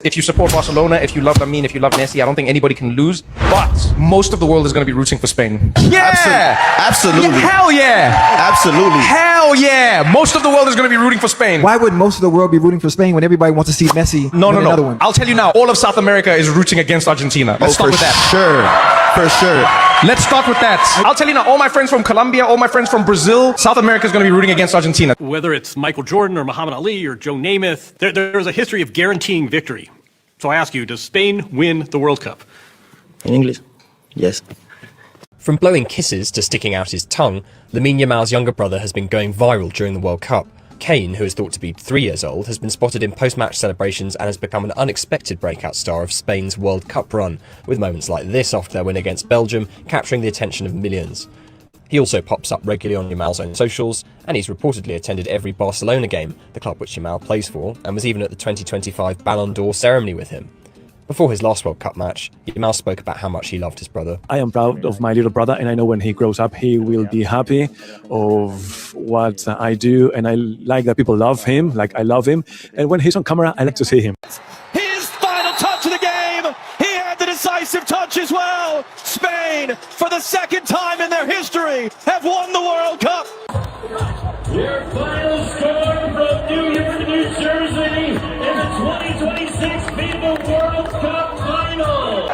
If you support Barcelona, if you love Lamine, if you love Messi, I don't think anybody can lose. But most of the world is going to be rooting for Spain. Yeah! Absolutely. Yeah, hell yeah! Absolutely. Hell yeah! Most of the world is going to be rooting for Spain. Why would most of the world be rooting for Spain when everybody wants to see Messi No. win another one? I'll tell you now, all of South America is rooting against Argentina. Let's start with that. For sure. Let's start with that. I'll tell you now, all my friends from Colombia, all my friends from Brazil, South America is going to be rooting against Argentina. Whether it's Michael Jordan or Muhammad Ali or Joe Namath, there's a history of guaranteeing victory. So I ask you, does Spain win the World Cup? In English? Yes. From blowing kisses to sticking out his tongue, Lamine Yamal's younger brother has been going viral during the World Cup. Kane, who is thought to be 3 years old, has been spotted in post-match celebrations and has become an unexpected breakout star of Spain's World Cup run, with moments like this after their win against Belgium capturing the attention of millions. He also pops up regularly on Yamal's own socials, and he's reportedly attended every Barcelona game, the club which Yamal plays for, and was even at the 2025 Ballon d'Or ceremony with him. Before his last World Cup match, Yamal spoke about how much he loved his brother. I am proud of my little brother, and I know when he grows up, he will be happy of what I do, and I like that people love him, like I love him, and when he's on camera, I like to see him. His final touch of the game, he had the decisive touch as well. Spain, for the second time in their history, have won the World Cup. Your final score from New York, New Jersey in the 2026 FIFA World Cup Final.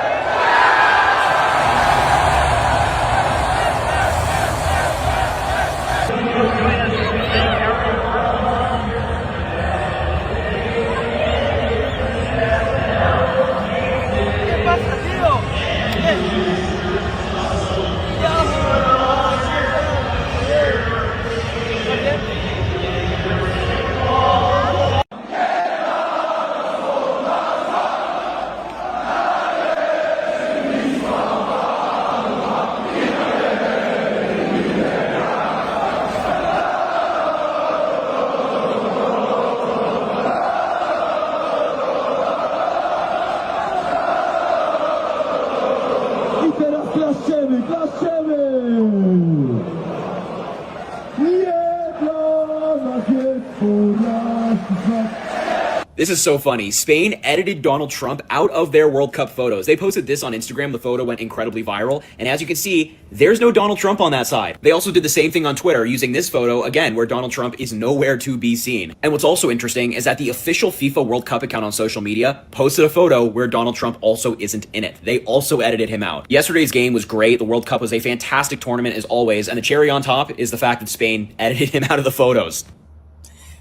This is so funny. Spain edited Donald Trump out of their World Cup photos. They posted this on Instagram. The photo went incredibly viral. And as you can see, there's no Donald Trump on that side. They also did the same thing on Twitter using this photo, again, where Donald Trump is nowhere to be seen. And what's also interesting is that the official FIFA World Cup account on social media posted a photo where Donald Trump also isn't in it. They also edited him out. Yesterday's game was great. The World Cup was a fantastic tournament as always. And the cherry on top is the fact that Spain edited him out of the photos.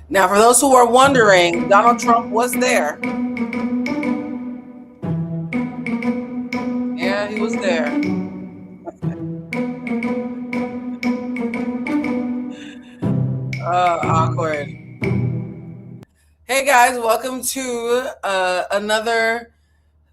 Now, for those who are wondering, Donald Trump was there. Yeah, he was there. Awkward. Hey guys, welcome to another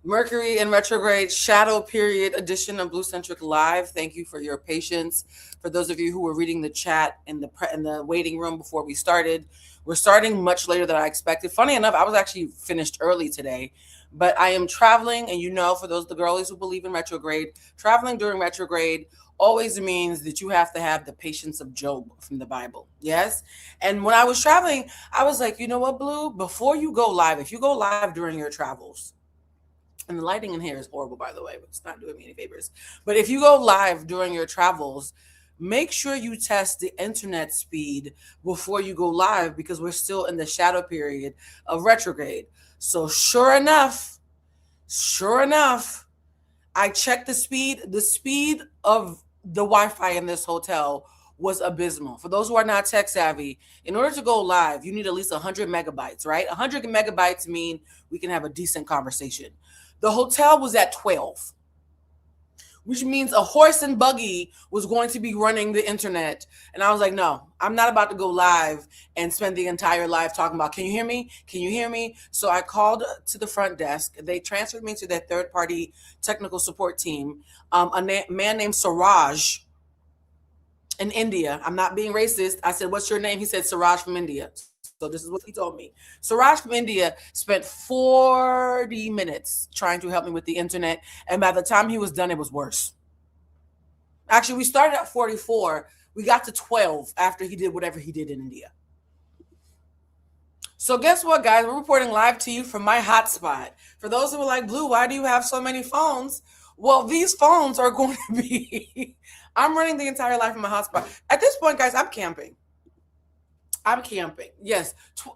Mercury in retrograde shadow period edition of Blue Centric Live. Thank you for your patience. For those of you who were reading the chat in the waiting room before we started, we're starting much later than I expected. Funny enough, I was actually finished early today, but I am traveling, and for those of the girlies who believe in retrograde, traveling during retrograde always means that you have to have the patience of Job from the Bible. Yes. And when I was traveling, I was like, you know what, Blue, before you go live, if you go live during your travels, and the lighting in here is horrible, by the way, but it's not doing me any favors. But if you go live during your travels, make sure you test the internet speed before you go live, because we're still in the shadow period of retrograde. So sure enough, I checked the speed. The speed of the Wi-Fi in this hotel was abysmal. For those who are not tech savvy, in order to go live, you need at least 100 megabytes, right? 100 megabytes mean we can have a decent conversation. The hotel was at 12. Which means a horse and buggy was going to be running the internet. And I was like, no, I'm not about to go live and spend the entire live talking about, can you hear me? Can you hear me? So I called to the front desk. They transferred me to their third-party technical support team. A man named Suraj in India. I'm not being racist. I said, what's your name? He said, Suraj from India. So this is what he told me. Suraj from India spent 40 minutes trying to help me with the internet. And by the time he was done, it was worse. Actually, we started at 44. We got to 12 after he did whatever he did in India. So guess what, guys? We're reporting live to you from my hotspot. For those who are like, Blue, why do you have so many phones? Well, these phones are going to be, I'm running the entire live from my hotspot. At this point, guys, I'm camping. Yes.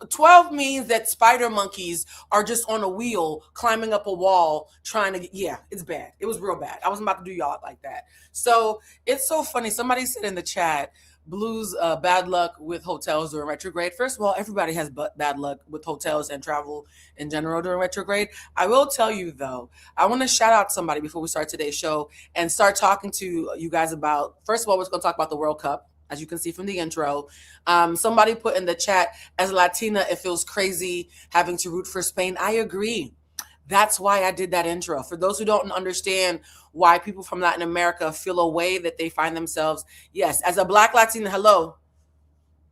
12 means that spider monkeys are just on a wheel climbing up a wall trying to get, yeah, it's bad. It was real bad. I wasn't about to do y'all like that. So it's so funny. Somebody said in the chat, Blue's bad luck with hotels during retrograde. First of all, everybody has bad luck with hotels and travel in general during retrograde. I will tell you, though, I want to shout out somebody before we start today's show and start talking to you guys about, first of all, we're going to talk about the World Cup. As you can see from the intro, somebody put in the chat, as a Latina, it feels crazy having to root for Spain. I agree. That's why I did that intro. For those who don't understand why people from Latin America feel a way that they find themselves, yes, as a Black Latina, hello,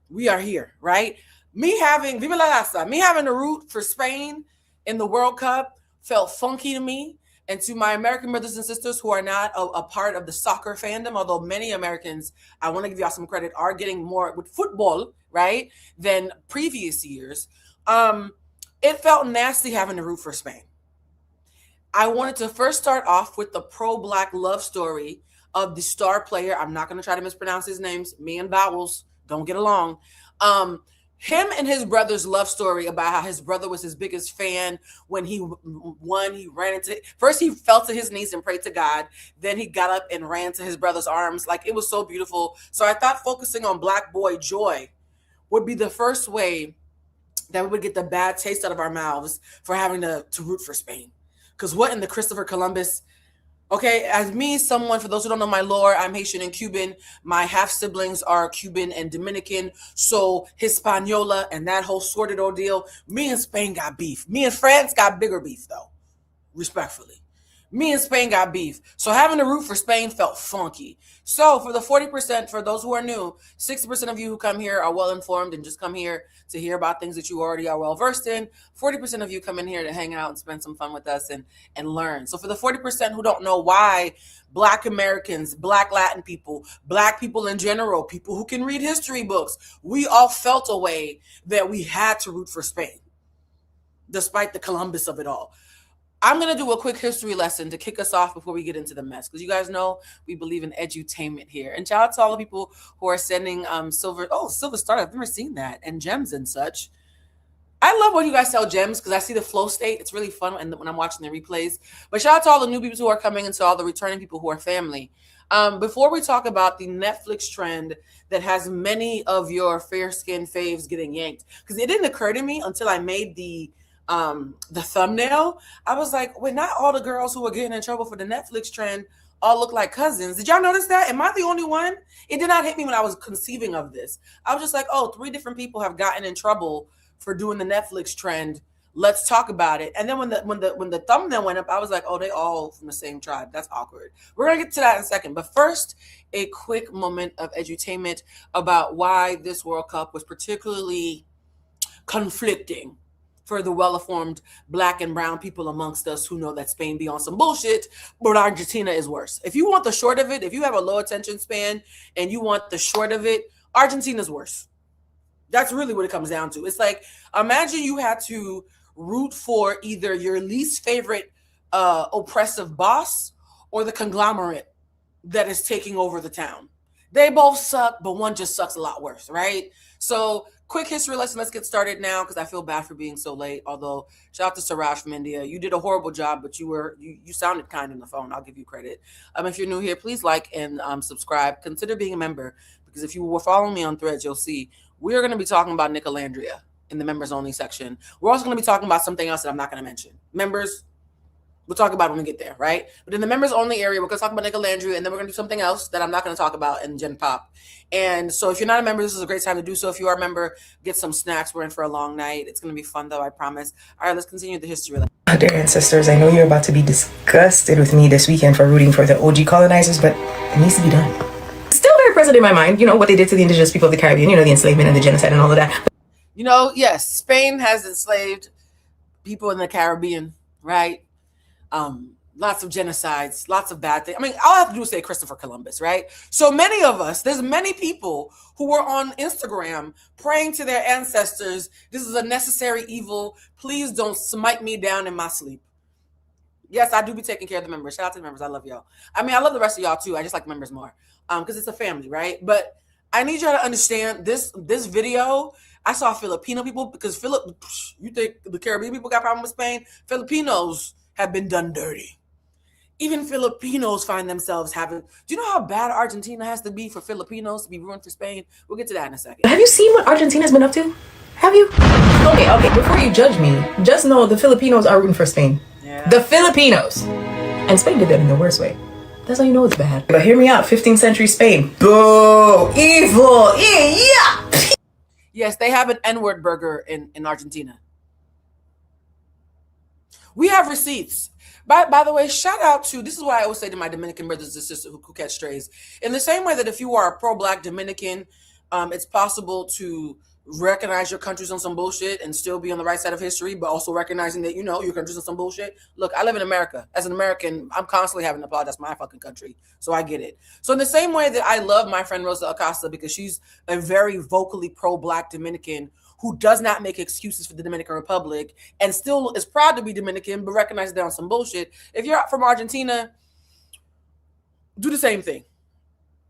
we are here, right? Me having, Viva la Raza, me having to root for Spain in the World Cup felt funky to me. And to my American brothers and sisters who are not a part of the soccer fandom, although many Americans, I want to give y'all some credit, are getting more with football, right, than previous years. It felt nasty having to root for Spain. I wanted to first start off with the pro-Black love story of the star player. I'm not going to try to mispronounce his names. Me and vowels don't get along. Him and his brother's love story about how his brother was his biggest fan. When he won, he ran into, first he fell to his knees and prayed to God. Then he got up and ran to his brother's arms. Like, it was so beautiful. So I thought focusing on Black boy joy would be the first way that we would get the bad taste out of our mouths for having to root for Spain. Because what in the Christopher Columbus? Okay, as me, someone, for those who don't know my lore, I'm Haitian and Cuban. My half-siblings are Cuban and Dominican. So Hispaniola and that whole sordid ordeal, me and Spain got beef. Me and France got bigger beef, though, respectfully. Me and Spain got beef. So having to root for Spain felt funky. So for the 40%, for those who are new, 60% of you who come here are well-informed and just come here to hear about things that you already are well-versed in. 40% of you come in here to hang out and spend some fun with us and learn. So for the 40% who don't know why Black Americans, Black Latin people, Black people in general, people who can read history books, we all felt a way that we had to root for Spain, despite the Columbus of it all. I'm going to do a quick history lesson to kick us off before we get into the mess, because you guys know we believe in edutainment here. And shout out to all the people who are sending silver star. I've never seen that, and gems and such. I love when you guys sell gems because I see the flow state. It's really fun when I'm watching the replays. But shout out to all the new people who are coming and to all the returning people who are family. Before we talk about the Netflix trend that has many of your fair-skinned faves getting yanked, because it didn't occur to me until I made the thumbnail. I was like, wait, not all the girls who are getting in trouble for the Netflix trend all look like cousins. Did y'all notice that? Am I the only one? It did not hit me when I was conceiving of this. I was just like, oh, 3 different people have gotten in trouble for doing the Netflix trend. Let's talk about it. And then when the thumbnail went up, I was like, oh, they all from the same tribe. That's awkward. We're gonna get to that in a second. But first, a quick moment of edutainment about why this World Cup was particularly conflicting for the well-informed Black and brown people amongst us who know that Spain be on some bullshit, but Argentina is worse. If you want the short of it, if you have a low attention span and you want the short of it, Argentina's worse. That's really what it comes down to. It's like, imagine you had to root for either your least favorite oppressive boss or the conglomerate that is taking over the town. They both suck, but one just sucks a lot worse, right? So quick history lesson. Let's get started now because I feel bad for being so late. Although, shout out to Suraj from India. You did a horrible job, but you sounded kind on the phone. I'll give you credit. If you're new here, please like and subscribe. Consider being a member, because if you were following me on Threads, you'll see we're going to be talking about Nicolandria in the members only section. We're also going to be talking about something else that I'm not going to mention. Members, we'll talk about it when we get there, right? But in the members only area, we're going to talk about Nicolandria, and then we're going to do something else that I'm not going to talk about in Gen Pop. And so if you're not a member, this is a great time to do so. If you are a member, get some snacks. We're in for a long night. It's going to be fun, though, I promise. All right, let's continue the history. Dear ancestors, I know you're about to be disgusted with me this weekend for rooting for the OG colonizers, but it needs to be done. Still very present in my mind, what they did to the indigenous people of the Caribbean, the enslavement and the genocide and all of that. Yes, Spain has enslaved people in the Caribbean, right? lots of genocides, lots of bad things. I mean, all I have to do is say Christopher Columbus, right? So many of us, there's many people who were on Instagram praying to their ancestors, this is a necessary evil. Please don't smite me down in my sleep. Yes, I do be taking care of the members. Shout out to the members. I love y'all. I mean, I love the rest of y'all too. I just like the members more because it's a family, right? But I need y'all to understand this video. I saw Filipino people because you think the Caribbean people got problem with Spain? Filipinos have been done dirty. Even Filipinos find themselves having. Do you know how bad Argentina has to be for Filipinos to be ruined for Spain? We'll get to that in a second. Have you seen what Argentina's been up to? Have you? Okay. Before you judge me, just know the Filipinos are rooting for Spain. Yeah. The Filipinos. And Spain did that in the worst way. That's how you know it's bad. But hear me out. 15th century Spain. Boo! Evil! Yeah! Yes, they have an N-word burger in Argentina. We have receipts. By the way, shout out to, this is what I always say to my Dominican brothers and sisters who catch strays. In the same way that if you are a pro-Black Dominican, it's possible to recognize your country's on some bullshit and still be on the right side of history, but also recognizing that, your country's on some bullshit. Look, I live in America. As an American, I'm constantly having to apologize to my fucking country. So I get it. So in the same way that I love my friend Rosa Acosta because she's a very vocally pro-Black Dominican who does not make excuses for the Dominican Republic and still is proud to be Dominican, but recognizes they're on some bullshit. If you're from Argentina, do the same thing.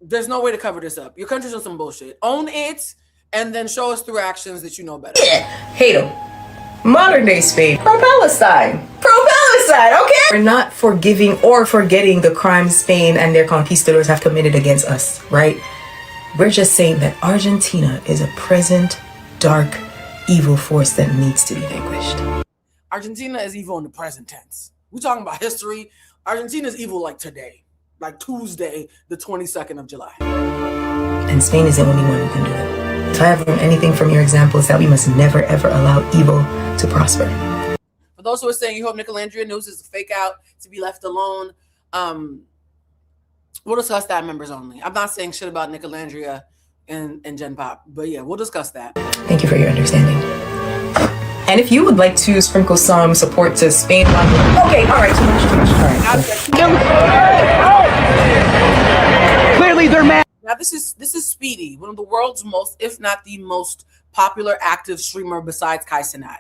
There's no way to cover this up. Your country's on some bullshit. Own it, and then show us through actions that you know better. Yeah, hate them. Modern day Spain. Pro-Palestine. Pro-Palestine, okay? We're not forgiving or forgetting the crimes Spain and their conquistadors have committed against us, right? We're just saying that Argentina is a present, dark, evil force that needs to be vanquished. Argentina is evil in the present tense. We're talking about history. Argentina is evil like today, like Tuesday, the 22nd of July. And Spain is the only one who can do it. If I have learned anything from your example, is that we must never ever allow evil to prosper. For those who are saying you hope Nicolandria news is a fake out to be left alone, we'll discuss that members only. I'm not saying shit about Nicolandria and Gen Pop, but yeah, we'll discuss that. Thank you for your understanding. And if you would like to sprinkle some support to Spain, okay, all right, too much. All right. Clearly, they're mad. Now this is Speedy, one of the world's most, if not the most popular active streamer besides Kai Cenat.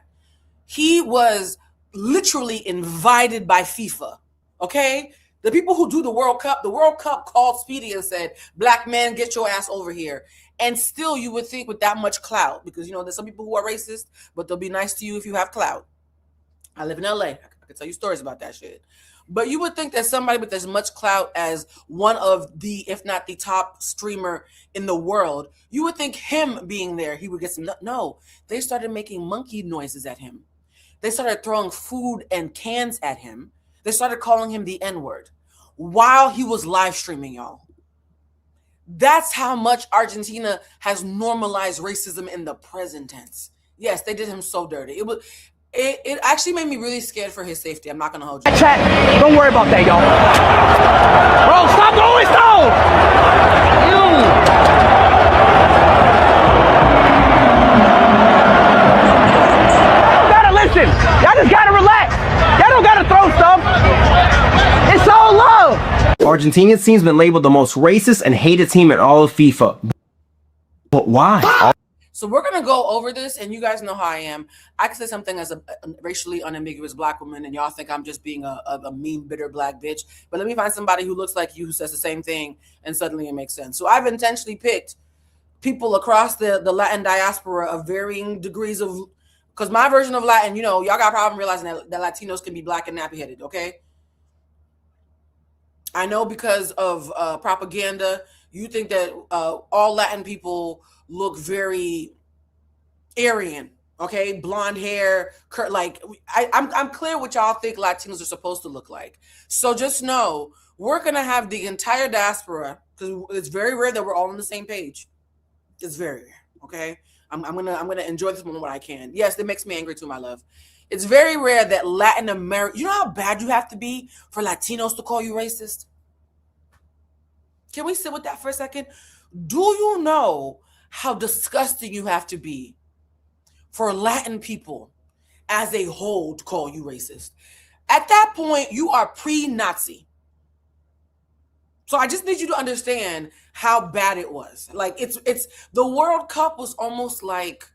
He was literally invited by FIFA. Okay, the people who do the World Cup called Speedy and said, "Black man, get your ass over here." And still, you would think with that much clout, because there's some people who are racist, but they'll be nice to you if you have clout. I live in LA. I can tell you stories about that shit. But you would think that somebody with as much clout as one of the, if not the top streamer in the world, you would think him being there, he would get some. No, they started making monkey noises at him. They started throwing food and cans at him. They started calling him the N-word while he was live streaming, y'all. That's how much Argentina has normalized racism in the present tense. Yes, they did him so dirty. It actually made me really scared for his safety. I'm not gonna hold you. Chat, don't worry about that, y'all. Bro, stop going slow! Y'all gotta listen. Y'all just gotta relax. Y'all don't gotta throw stuff. It's all love. Argentinian team's been labeled the most racist and hated team in all of FIFA. But why? So we're going to go over this, and you guys know how I am. I can say something as a racially unambiguous Black woman, and y'all think I'm just being a mean, bitter Black bitch. But let me find somebody who looks like you who says the same thing, and suddenly it makes sense. So I've intentionally picked people across the Latin diaspora of varying degrees of, because my version of Latin, y'all got a problem realizing that Latinos can be Black and nappy-headed, okay? I know because of propaganda, you think that all Latin people look very Aryan, okay? Blonde hair, I'm clear what y'all think Latinos are supposed to look like. So just know, we're gonna have the entire diaspora, because it's very rare that we're all on the same page. It's very rare, okay? I'm gonna enjoy this moment when I can. Yes, it makes me angry too, my love. It's very rare that Latin America, you know how bad you have to be for Latinos to call you racist? Can we sit with that for a second? Do you know how disgusting you have to be for Latin people as a whole to call you racist? At that point, you are pre-Nazi. So I just need you to understand how bad it was. Like it's the World Cup was almost like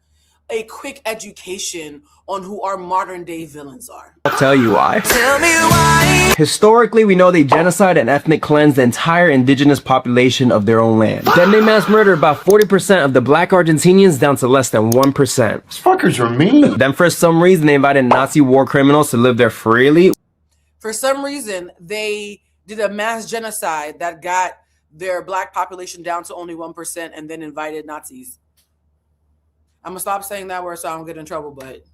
a quick education on who our modern day villains are. I'll tell you why. Tell me why. Historically, we know they genocide and ethnic cleansed the entire indigenous population of their own land. Then they mass murdered about 40% of the black Argentinians down to less than 1%. These fuckers are mean. Then for some reason, they invited Nazi war criminals to live there freely. For some reason, they did a mass genocide that got their black population down to only 1% and then invited Nazis. I'm going to stop saying that word so I don't get in trouble, but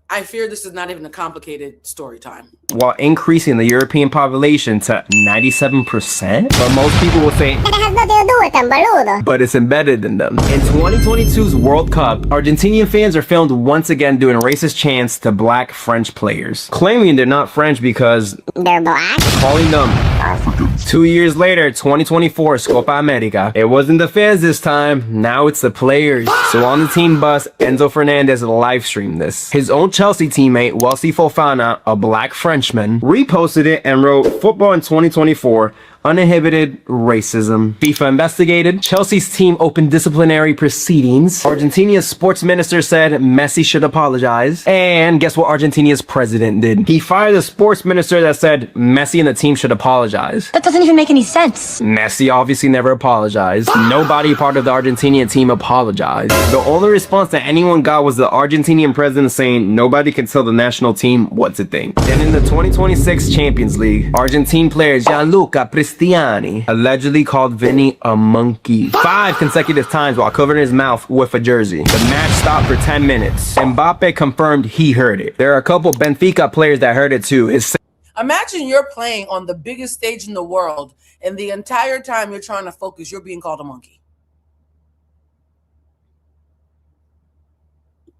I fear this is not even a complicated story time. While increasing the European population to 97%? But most people will say, that has nothing to do with them, boludo. But it's embedded in them. In 2022's World Cup, Argentinian fans are filmed once again doing racist chants to black French players, claiming they're not French because they're black, calling them Africans. 2 years later, 2024's Copa America, it wasn't the fans this time, now it's the players. So on the team bus, Enzo Fernandez live streamed this. His own Chelsea teammate, Wesley Fofana, a black Frenchman, reposted it and wrote, "Football in 2024, uninhibited racism." FIFA investigated. Chelsea's team opened disciplinary proceedings. Argentina's sports minister said Messi should apologize. And guess what Argentina's president did? He fired the sports minister that said Messi and the team should apologize. That doesn't even make any sense. Messi obviously never apologized. Nobody part of the Argentinian team apologized. The only response that anyone got was the Argentinian president saying nobody can tell the national team what to think. Then in the 2026 Champions League, Argentine player Gianluca Cristiani allegedly called Vinny a monkey 5 consecutive times while covering his mouth with a jersey. The match stopped for 10 minutes. Mbappe confirmed he heard it. There are a couple Benfica players that heard it too. Imagine you're playing on the biggest stage in the world, and the entire time you're trying to focus, you're being called a monkey.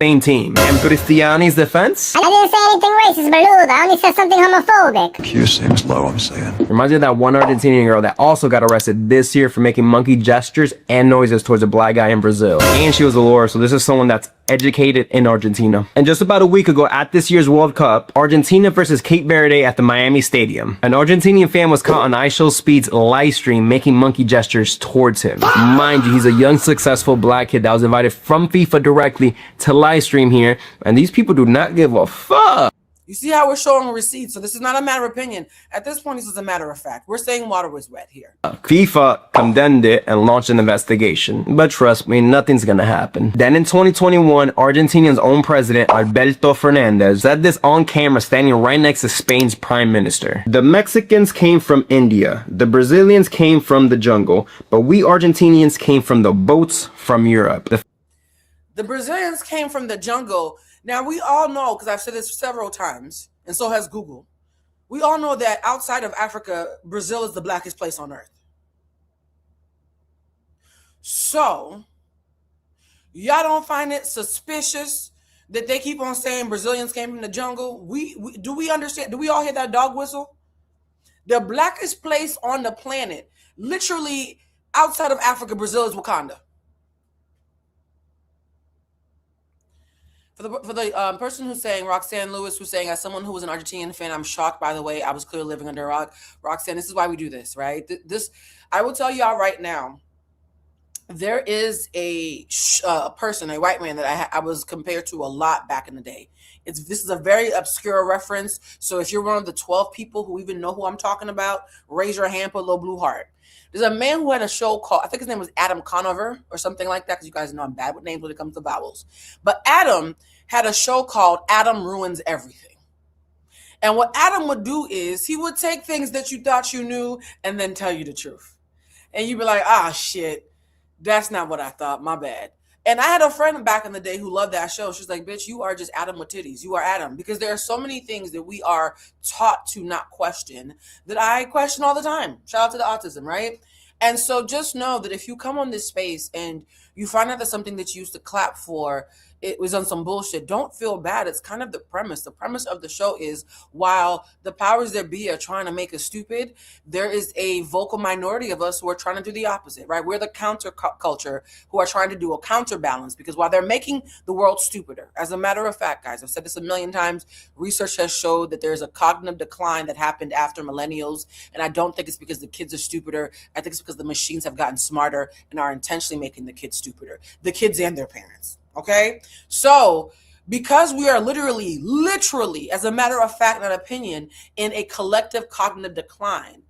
Same team. And Cristiani's defense? I didn't say anything racist, boludo. I only said something homophobic. Q seems low, I'm saying. Reminds me of that one Argentinian girl that also got arrested this year for making monkey gestures and noises towards a black guy in Brazil. And she was a lawyer, so this is someone that's educated in Argentina. And just about a week ago at this year's World Cup, Argentina versus Cape Verde at the Miami Stadium, an Argentinian fan was caught on iShowSpeed's live stream making monkey gestures towards him. Mind you, he's a young, successful black kid that was invited from FIFA directly to live stream here, and these people do not give a fuck. You see how we're showing receipts? So this is not a matter of opinion. At this point, this is a matter of fact. We're saying water was wet here. FIFA condemned it and launched an investigation. But trust me, nothing's gonna happen. Then in 2021, Argentina's own president, Alberto Fernandez, said this on camera standing right next to Spain's prime minister. "The Mexicans came from India. The Brazilians came from the jungle. But we Argentinians came from the boats from Europe." The Brazilians came from the jungle. Now, we all know, because I've said this several times, and so has Google, we all know that outside of Africa, Brazil is the blackest place on earth. So, y'all don't find it suspicious that they keep on saying Brazilians came from the jungle? Do we understand? Do we all hear that dog whistle? The blackest place on the planet, literally outside of Africa, Brazil is Wakanda. For the person who's saying, Roxanne Lewis, who's saying, as someone who was an Argentinian fan, I'm shocked, by the way, I was clearly living under a rock. Roxanne, this is why we do this, right? I will tell y'all right now, there is a person, a white man that I was compared to a lot back in the day. This is a very obscure reference. So if you're one of the 12 people who even know who I'm talking about, raise your hand, put a little blue heart. There's a man who had a show called, I think his name was Adam Conover or something like that, because you guys know I'm bad with names when it comes to vowels. But Adam had a show called Adam Ruins Everything. And what Adam would do is he would take things that you thought you knew and then tell you the truth. And you'd be like, shit, that's not what I thought, my bad. And I had a friend back in the day who loved that show. She's like, bitch, you are just Adam with titties. You are Adam. Because there are so many things that we are taught to not question that I question all the time. Shout out to the autism, right? And so just know that if you come on this space and you find out that something that you used to clap for it was on some bullshit. Don't feel bad. It's kind of the premise. The premise of the show is while the powers that be are trying to make us stupid, there is a vocal minority of us who are trying to do the opposite, right? We're the counter culture who are trying to do a counterbalance, because while they're making the world stupider, as a matter of fact, guys, I've said this a million times, research has showed that there's a cognitive decline that happened after millennials. And I don't think it's because the kids are stupider. I think it's because the machines have gotten smarter and are intentionally making the kids stupider, the kids and their parents. Okay, so because we are literally, as a matter of fact and opinion, in a collective cognitive decline,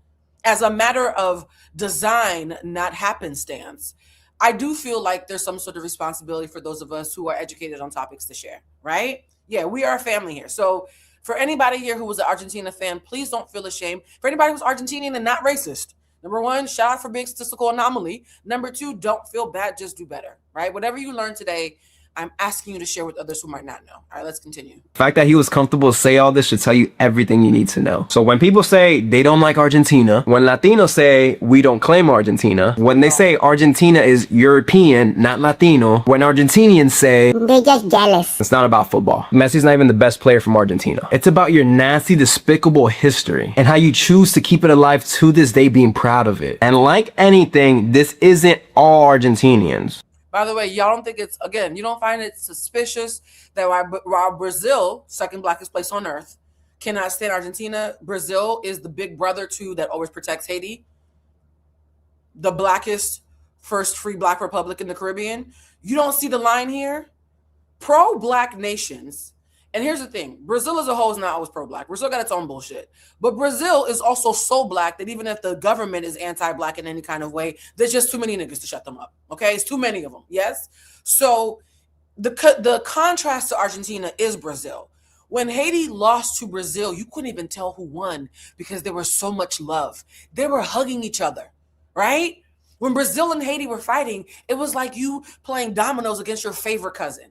as a matter of design, not happenstance, I do feel like there's some sort of responsibility for those of us who are educated on topics to share, right? Yeah, we are a family here. So for anybody here who was an Argentina fan, please don't feel ashamed. For anybody who's Argentinian and not racist, number one, shout out for being statistical anomaly. Number two, don't feel bad, just do better, right? Whatever you learned today, I'm asking you to share with others who might not know. All right, let's continue. The fact that he was comfortable to say all this should tell you everything you need to know. So when people say they don't like Argentina, when Latinos say we don't claim Argentina, when they say Argentina is European, not Latino, when Argentinians say they're just jealous. It's not about football. Messi's not even the best player from Argentina. It's about your nasty, despicable history and how you choose to keep it alive to this day, being proud of it. And like anything, this isn't all Argentinians. By the way, y'all don't think it's, again, you don't find it suspicious that while Brazil, second blackest place on earth, cannot stand Argentina, Brazil is the big brother too that always protects Haiti, the blackest first free black republic in the Caribbean. You don't see the line here? Pro-black nations. And here's the thing, Brazil as a whole is not always pro-black. Brazil got its own bullshit. But Brazil is also so black that even if the government is anti-black in any kind of way, there's just too many niggas to shut them up. Okay, it's too many of them, yes? So the contrast to Argentina is Brazil. When Haiti lost to Brazil, you couldn't even tell who won because there was so much love. They were hugging each other, right? When Brazil and Haiti were fighting, it was like you playing dominoes against your favorite cousin.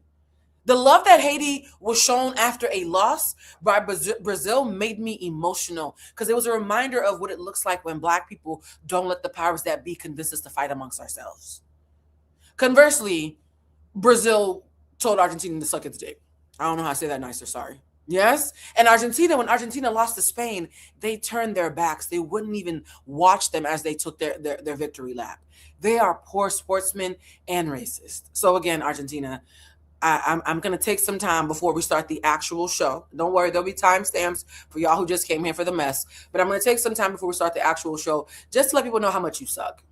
The love that Haiti was shown after a loss by Brazil made me emotional because it was a reminder of what it looks like when black people don't let the powers that be convince us to fight amongst ourselves. Conversely, Brazil told Argentina to suck its dick. I don't know how to say that nicer, sorry. Yes? And Argentina, when Argentina lost to Spain, they turned their backs. They wouldn't even watch them as they took their victory lap. They are poor sportsmen and racist. So again, Argentina, I'm going to take some time before we start the actual show. Don't worry, there'll be timestamps for y'all who just came here for the mess. But I'm going to take some time before we start the actual show just to let people know how much you suck.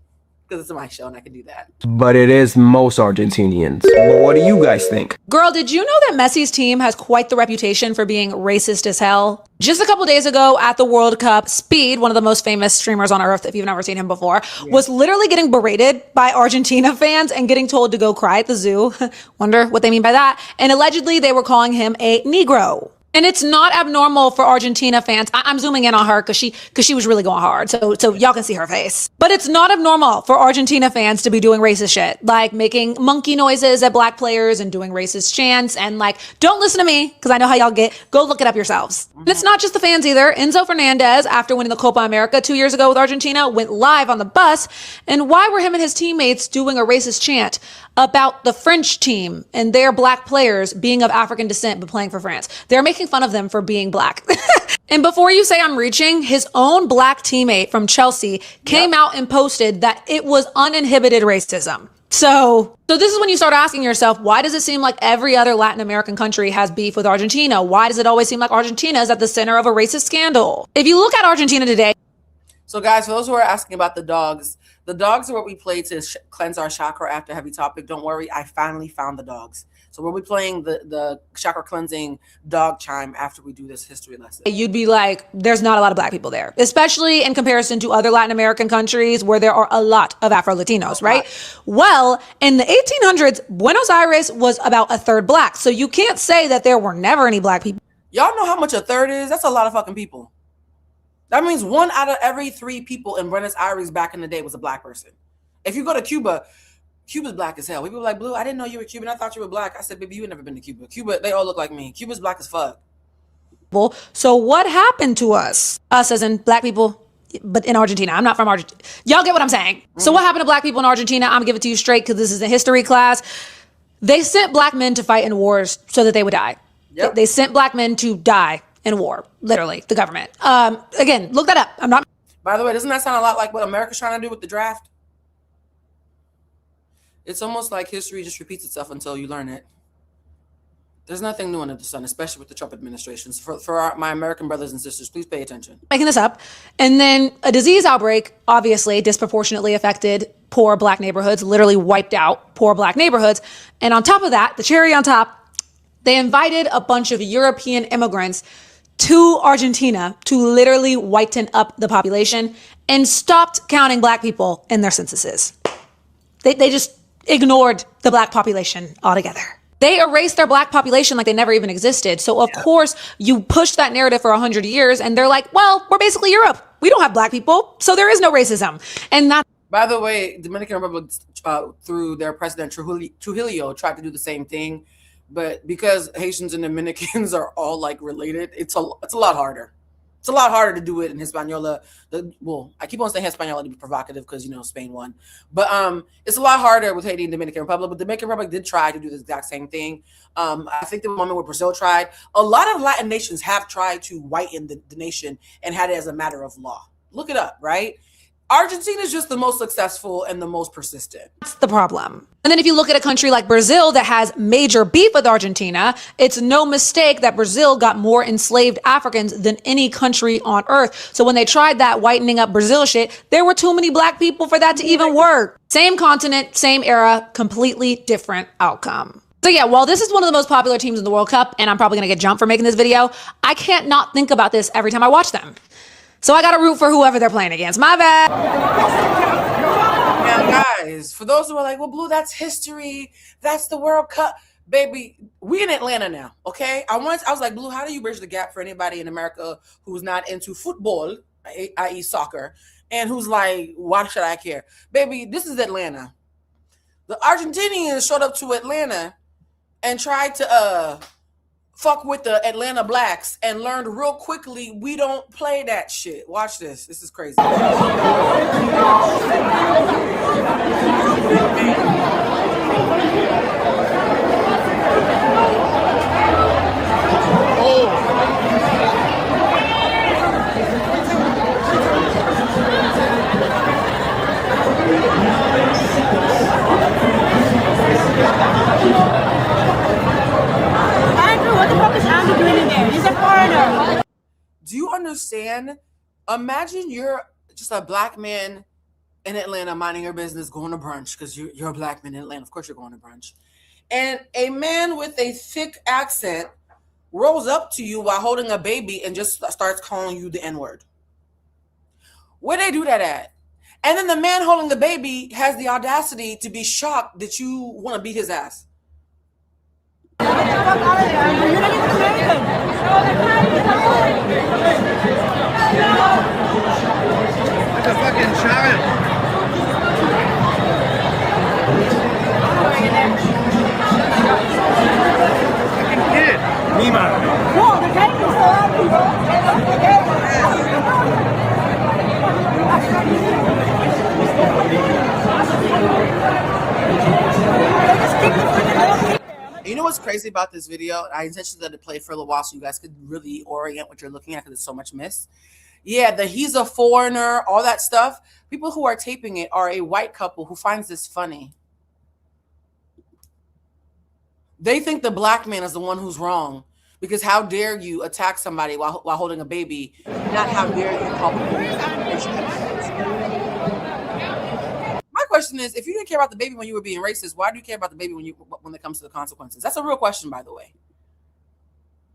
Because it's my show and I can do that. But it is most Argentinians. But what do you guys think? Girl, did you know that Messi's team has quite the reputation for being racist as hell? Just a couple days ago at the World Cup, Speed, one of the most famous streamers on earth, if you've never seen him before, was literally getting berated by Argentina fans and getting told to go cry at the zoo. Wonder what they mean by that. And allegedly they were calling him a Negro. And it's not abnormal for Argentina fans. I'm zooming in on her because she was really going hard. So y'all can see her face. But it's not abnormal for Argentina fans to be doing racist shit, like making monkey noises at black players and doing racist chants. And like, don't listen to me because I know how y'all get. Go look it up yourselves. And it's not just the fans either. Enzo Fernandez, after winning the Copa America 2 years ago with Argentina, went live on the bus. And why were him and his teammates doing a racist chant about the French team and their black players being of African descent but playing for France? They're making fun of them for being black. And before you say I'm reaching, his own black teammate from Chelsea came out and posted that it was uninhibited racism. So this is when you start asking yourself, why does it seem like every other Latin American country has beef with Argentina? Why does it always seem like Argentina is at the center of a racist scandal? If you look at Argentina today. So guys, for those who are asking about the dogs are what we play to cleanse our chakra after heavy topic. Don't worry, I finally found the dogs. So we'll be playing the chakra cleansing dog chime after we do this history lesson. You'd be like, there's not a lot of black people there, especially in comparison to other Latin American countries where there are a lot of Afro-Latinos, right? Well, in the 1800s, Buenos Aires was about a third black. So you can't say that there were never any black people. Y'all know how much a third is? That's a lot of fucking people. That means 1 out of every 3 people in Buenos Aires back in the day was a black person. If you go to Cuba, Cuba's black as hell. People are like, Blue, I didn't know you were Cuban. I thought you were black. I said, baby, you had never been to Cuba. Cuba, they all look like me. Cuba's black as fuck. So what happened to us? Us as in black people, but in Argentina. I'm not from Argentina. Y'all get what I'm saying? So what happened to black people in Argentina? I'm gonna give it to you straight because this is a history class. They sent black men to fight in wars so that they would die. Yep. They sent black men to die in war, literally, the government. Again, look that up. I'm not. By the way, doesn't that sound a lot like what America's trying to do with the draft? It's almost like history just repeats itself until you learn it. There's nothing new under the sun, especially with the Trump administration. So for my American brothers and sisters, please pay attention. Making this up. And then a disease outbreak obviously disproportionately affected poor black neighborhoods, literally wiped out poor black neighborhoods. And on top of that, the cherry on top, they invited a bunch of European immigrants to Argentina to literally whiten up the population and stopped counting black people in their censuses. They just ignored the black population altogether. They erased their black population like they never even existed. So of course you push that narrative for 100 years and they're like, well, we're basically Europe. We don't have black people, so there is no racism. And that. By the way, Dominican Republic, through their president Trujillo, tried to do the same thing, but because Haitians and Dominicans are all like related, it's a lot harder. It's a lot harder to do it in Hispaniola. Well, I keep on saying Hispaniola to be provocative because, you know, Spain won. But it's a lot harder with Haiti and Dominican Republic. But Dominican Republic did try to do the exact same thing. I think the moment where Brazil tried. A lot of Latin nations have tried to whiten the nation and had it as a matter of law. Look it up, right? Argentina is just the most successful and the most persistent. That's the problem. And then if you look at a country like Brazil that has major beef with Argentina, it's no mistake that Brazil got more enslaved Africans than any country on earth. So when they tried that whitening up Brazil shit, there were too many black people for that to even work. Same continent, same era, completely different outcome. So yeah, while this is one of the most popular teams in the World Cup, and I'm probably gonna get jumped for making this video, I can't not think about this every time I watch them. So I gotta root for whoever they're playing against. My bad. Now, guys, for those who are like, well, Blue, that's history. That's the World Cup. Baby, we in Atlanta now, okay? I was like, Blue, how do you bridge the gap for anybody in America who's not into football, i.e. soccer, and who's like, why should I care? Baby, this is Atlanta. The Argentinians showed up to Atlanta and tried to fuck with the Atlanta blacks and learned real quickly we don't play that shit. Watch this. This is crazy. Do you understand? Imagine you're just a black man in Atlanta minding your business, going to brunch, because you're a black man in Atlanta. Of course you're going to brunch. And a man with a thick accent rolls up to you while holding a baby and just starts calling you the N-word. Where they do that at? And then the man holding the baby has the audacity to be shocked that you want to beat his ass. Like a fucking child. Fucking kid. Nima. No, the cake is so happy, bro. You know what's crazy about this video? I intentionally let it play for a little while so you guys could really orient what you're looking at because it's so much miss. Yeah, he's a foreigner, all that stuff. People who are taping it are a white couple who finds this funny. They think the black man is the one who's wrong because how dare you attack somebody while holding a baby, not how dare you call people. My question is, if you didn't care about the baby when you were being racist, why do you care about the baby when it comes to the consequences? That's a real question, by the way.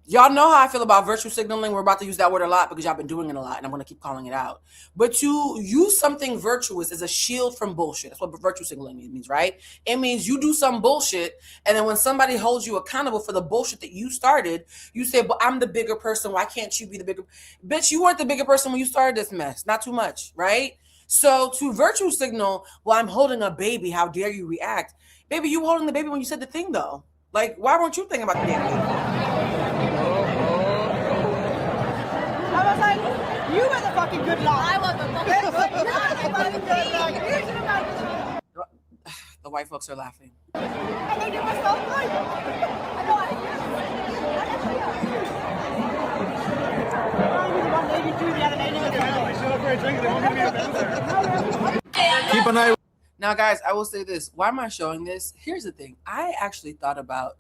Y'all know how I feel about virtue signaling. We're about to use that word a lot because y'all been doing it a lot, and I'm going to keep calling it out. But to use something virtuous as a shield from bullshit. That's what virtue signaling means, right? It means you do some bullshit, and then when somebody holds you accountable for the bullshit that you started, you say, but I'm the bigger person. Why can't you be the bigger? Bitch, you weren't the bigger person when you started this mess. Not too much, right? So to virtue signal, well, I'm holding a baby. How dare you react? Baby, you were holding the baby when you said the thing, though. Like, why weren't you thinking about the damn thing? I was like, you were the fucking good luck. I was the fucking good luck. The white folks are laughing. And they did myself good. I know Keep an eye. Now, guys, I will say this. Why am I showing this? Here's the thing. I actually thought about,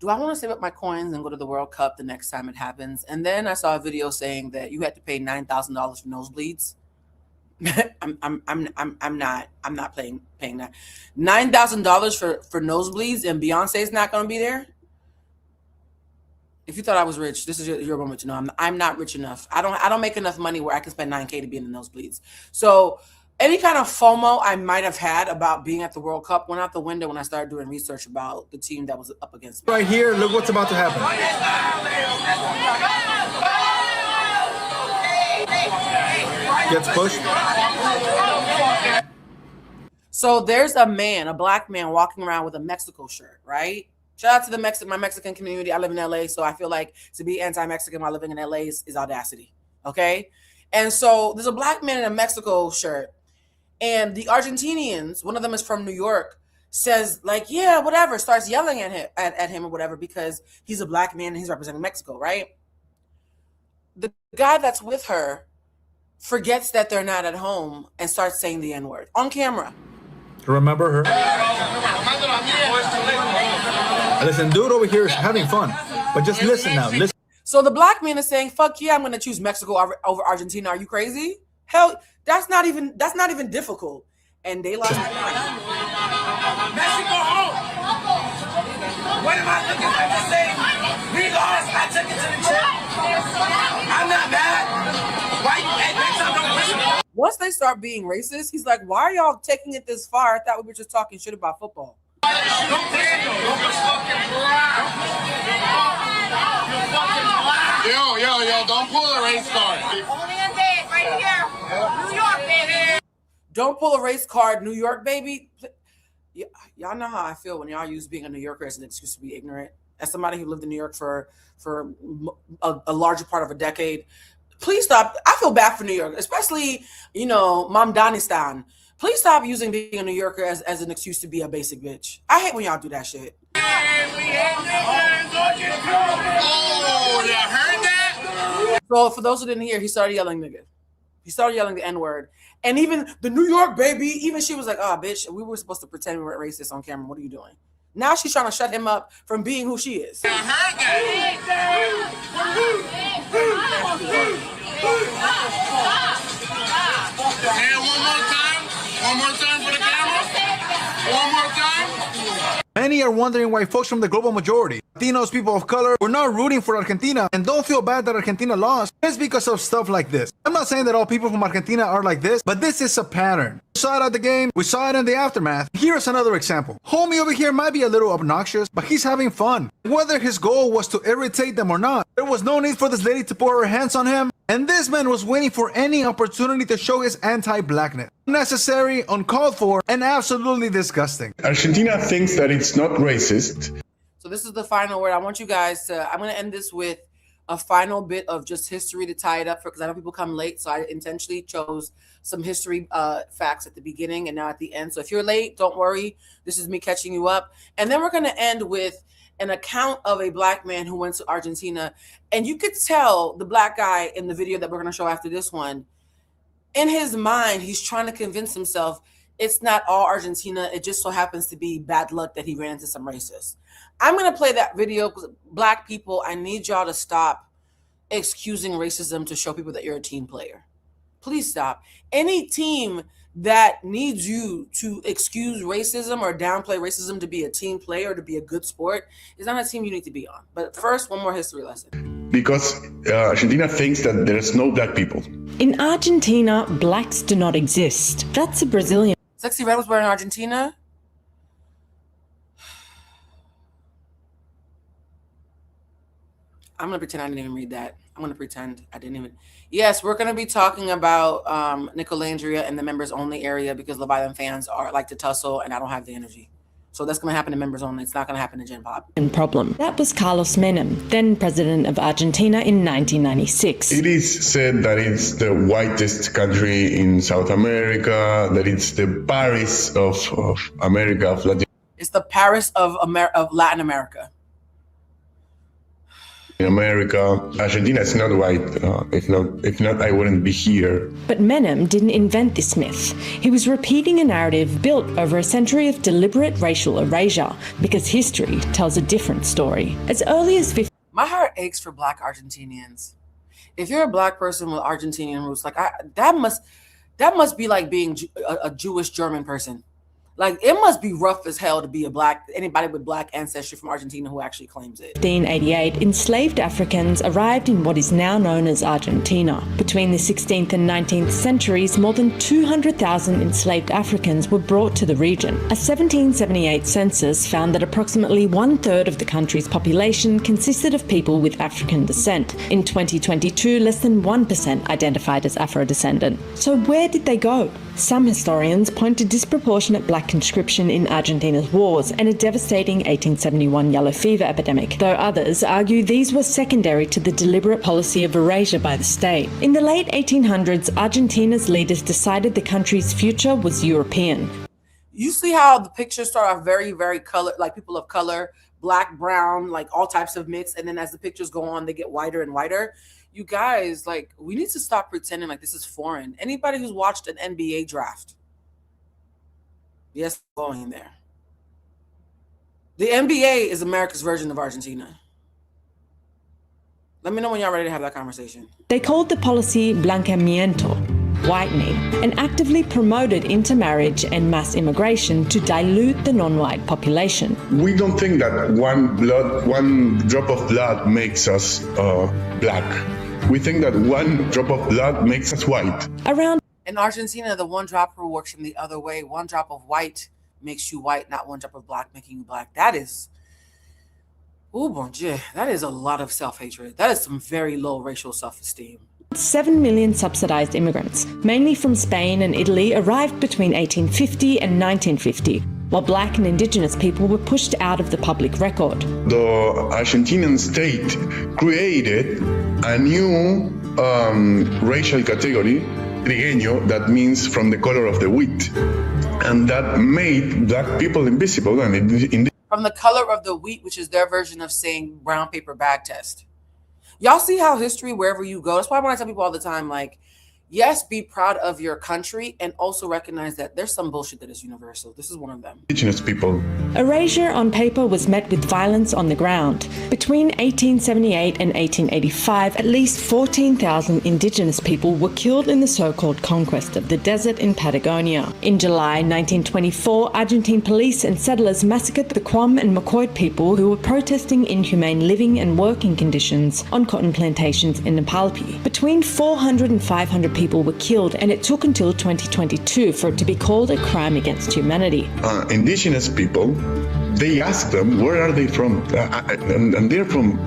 do I want to save up my coins and go to the World Cup the next time it happens? And then I saw a video saying that you had to pay $9,000 for nosebleeds. I'm not paying that. $9,000 for nosebleeds, and Beyonce's not going to be there. If you thought I was rich, this is your moment to know I'm not rich enough. I don't make enough money where I can spend $9K to be in the nosebleeds. So any kind of FOMO I might have had about being at the World Cup went out the window when I started doing research about the team that was up against me. Right here, look what's about to happen. Gets pushed. So there's a black man walking around with a Mexico shirt, right? Shout out to my Mexican community. I live in LA, so I feel like to be anti-Mexican while living in LA is audacity, okay? And so there's a black man in a Mexico shirt, and the Argentinians, one of them is from New York, says like, yeah, whatever, starts yelling at him or whatever because he's a black man and he's representing Mexico, right? The guy that's with her forgets that they're not at home and starts saying the N-word on camera. Remember her? Listen, dude over here is having fun, but just listen now. Listen. So the black man is saying, "Fuck yeah, I'm going to choose Mexico over Argentina." Are you crazy? Hell, that's not even difficult. And they lost. Mexico home. What am I looking at to say? We lost. I took it to the chip. I'm not mad. Why you? Hey, next time don't listen. Once they start being racist, he's like, "Why are y'all taking it this far? I thought we were just talking shit about football." Yo, don't pull a race card. Only a day, right here. New York, baby. Don't pull a race card, New York, baby. Y'all know how I feel when y'all use being a New Yorker as an excuse to be ignorant. As somebody who lived in New York for a larger part of a decade, please stop. I feel bad for New York, especially, Mamdanistan. Please stop using being a New Yorker as an excuse to be a basic bitch. I hate when y'all do that shit. Oh, you heard that? So for those who didn't hear, he started yelling nigga. He started yelling the N-word. And even the New York baby, even she was like, oh, bitch, we were supposed to pretend we were racist on camera. What are you doing? Now she's trying to shut him up from being who she is. I heard that. One more time for the camera. One more time. Many are wondering why folks from the global majority, Latinos, people of color, were not rooting for Argentina and don't feel bad that Argentina lost. It's because of stuff like this. I'm not saying that all people from Argentina are like this, but this is a pattern. We saw it at the game, we saw it in the aftermath. Here's another example. Homie over here might be a little obnoxious, but he's having fun. Whether his goal was to irritate them or not, there was no need for this lady to put her hands on him, and this man was waiting for any opportunity to show his anti-blackness. Unnecessary, uncalled for, and absolutely disgusting. Argentina thinks that it's not racist. So this is the final word. I want you guys to, I'm going to end this with a final bit of just history to tie it up for, because I know people come late. So I intentionally chose some history facts at the beginning and now at the end. So if you're late, don't worry. This is me catching you up. And then we're going to end with an account of a black man who went to Argentina. And you could tell the black guy in the video that we're going to show after this one, in his mind, he's trying to convince himself it's not all Argentina. It just so happens to be bad luck that he ran into some racists. I'm going to play that video because black people, I need y'all to stop excusing racism to show people that you're a team player. Please stop. Any team that needs you to excuse racism or downplay racism to be a team player or to be a good sport is not a team you need to be on. But first, one more history lesson. Because Argentina thinks that there's no black people. In Argentina, blacks do not exist. That's a Brazilian. Sexy Red was born in Argentina. I'm going to pretend I didn't even read that. I'm going to pretend I didn't even. Yes, we're going to be talking about Nicolandria and the members only area because Leviathan fans like to tussle and I don't have the energy. So that's going to happen in members only. It's not going to happen in Gen Pop. Problem. That was Carlos Menem, then president of Argentina in 1996. It is said that it's the whitest country in South America, that it's the Paris of America, of Latin It's the Paris of Latin America. In America. Argentina is not white. If not, I wouldn't be here. But Menem didn't invent this myth. He was repeating a narrative built over a century of deliberate racial erasure, because history tells a different story. As early as My heart aches for Black Argentinians. If you're a Black person with Argentinian roots, like that must be like being a Jewish German person. Like, it must be rough as hell to be anybody with Black ancestry from Argentina who actually claims it. 1588, enslaved Africans arrived in what is now known as Argentina. Between the 16th and 19th centuries, more than 200,000 enslaved Africans were brought to the region. A 1778 census found that approximately 1/3 of the country's population consisted of people with African descent. In 2022, less than 1% identified as Afro-descendant. So where did they go? Some historians point to disproportionate Black conscription in Argentina's wars and a devastating 1871 yellow fever epidemic, though others argue these were secondary to the deliberate policy of erasure by the state. In the late 1800s, Argentina's leaders decided the country's future was European. You see how the pictures start off very, very colored, like people of color, Black, brown, like all types of mix, and then as the pictures go on, they get whiter and whiter. You guys, like, we need to stop pretending like this is foreign. Anybody who's watched an NBA draft, yes, going there. The NBA is America's version of Argentina. Let me know when y'all ready to have that conversation. They called the policy blanqueamiento, whitening, and actively promoted intermarriage and mass immigration to dilute the non-white population. We don't think that one drop of blood makes us Black. We think that one drop of blood makes us white. In Argentina, the one drop rule works from the other way. One drop of white makes you white, not one drop of Black making you Black. That is, oh bon Dieu, that is a lot of self-hatred. That is some very low racial self-esteem. 7 million subsidized immigrants, mainly from Spain and Italy, arrived between 1850 and 1950, while Black and Indigenous people were pushed out of the public record. The Argentinian state created a new racial category, trigueño, that means from the color of the wheat, and that made Black people invisible. And from the color of the wheat, which is their version of saying brown paper bag test. Y'all see how history, wherever you go, that's why when I tell people all the time, like, yes, be proud of your country and also recognize that there's some bullshit that is universal. This is one of them. Indigenous people. Erasure on paper was met with violence on the ground. Between 1878 and 1885, at least 14,000 Indigenous people were killed in the so-called conquest of the desert in Patagonia. In July 1924, Argentine police and settlers massacred the Quam and Macoit people who were protesting inhumane living and working conditions on cotton plantations in Napalpi. Between 400 and 500 people were killed, and it took until 2022 for it to be called a crime against humanity. Indigenous people, they ask them, where are they from? And they're from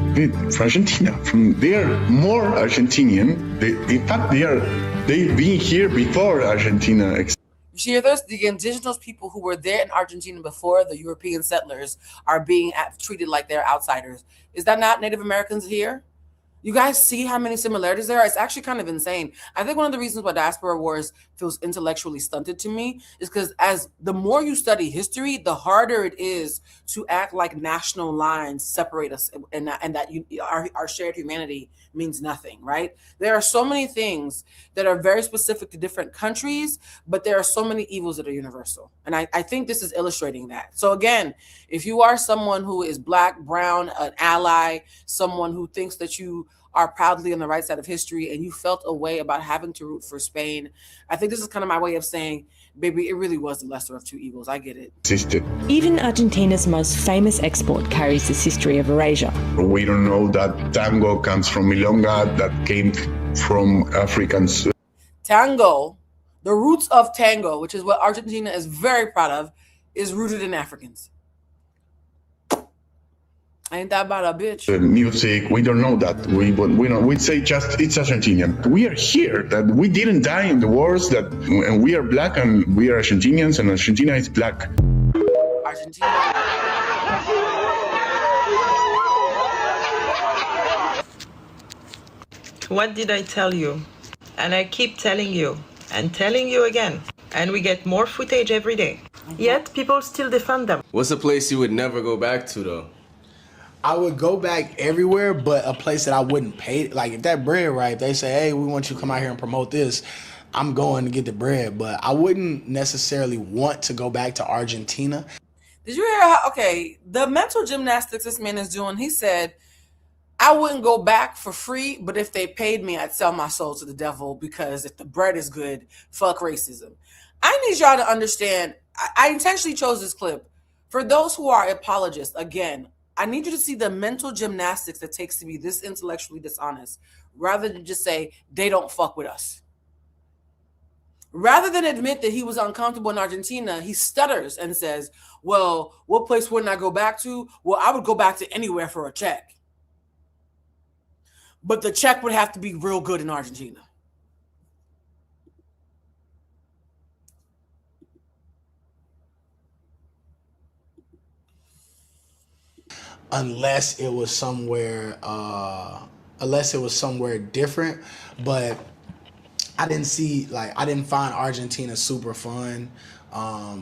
Argentina. They're more Argentinian. In fact, they've been here before Argentina. You see, there's the indigenous people who were there in Argentina before the European settlers are being treated like they're outsiders. Is that not Native Americans here? You guys see how many similarities there are? It's actually kind of insane. I think one of the reasons why Diaspora Wars feels intellectually stunted to me is because as the more you study history, the harder it is to act like national lines separate us and that our shared humanity means nothing, right? There are so many things that are very specific to different countries, but there are so many evils that are universal. And I think this is illustrating that. So again, if you are someone who is Black, brown, an ally, someone who thinks that you are proudly on the right side of history and you felt a way about having to root for Spain, I think this is kind of my way of saying, baby, it really was the lesser of two evils. I get it. Even Argentina's most famous export carries this history of erasure. We don't know that tango comes from Milonga, that came from Africans. Tango, the roots of tango, which is what Argentina is very proud of, is rooted in Africans. Ain't that about a bitch? Music, we don't know that. We say just it's Argentinian. We are here, that we didn't die in the wars, and we are Black and we are Argentinians and Argentina is Black. Argentina. What did I tell you? And I keep telling you and telling you again. And we get more footage every day. Yet people still defend them. What's a place you would never go back to, though? I would go back everywhere, but a place that I wouldn't pay. Like, if that bread right, if they say, hey, we want you to come out here and promote this, I'm going to get the bread. But I wouldn't necessarily want to go back to Argentina. Did you hear how, okay, the mental gymnastics this man is doing, he said, I wouldn't go back for free, but if they paid me, I'd sell my soul to the devil because if the bread is good, fuck racism. I need y'all to understand, I intentionally chose this clip. For those who are apologists, again, I need you to see the mental gymnastics it takes to be this intellectually dishonest, rather than just say, they don't fuck with us. Rather than admit that he was uncomfortable in Argentina, he stutters and says, well, what place wouldn't I go back to? Well, I would go back to anywhere for a check. But the check would have to be real good in Argentina. Unless it was somewhere different. But I didn't find Argentina super fun. I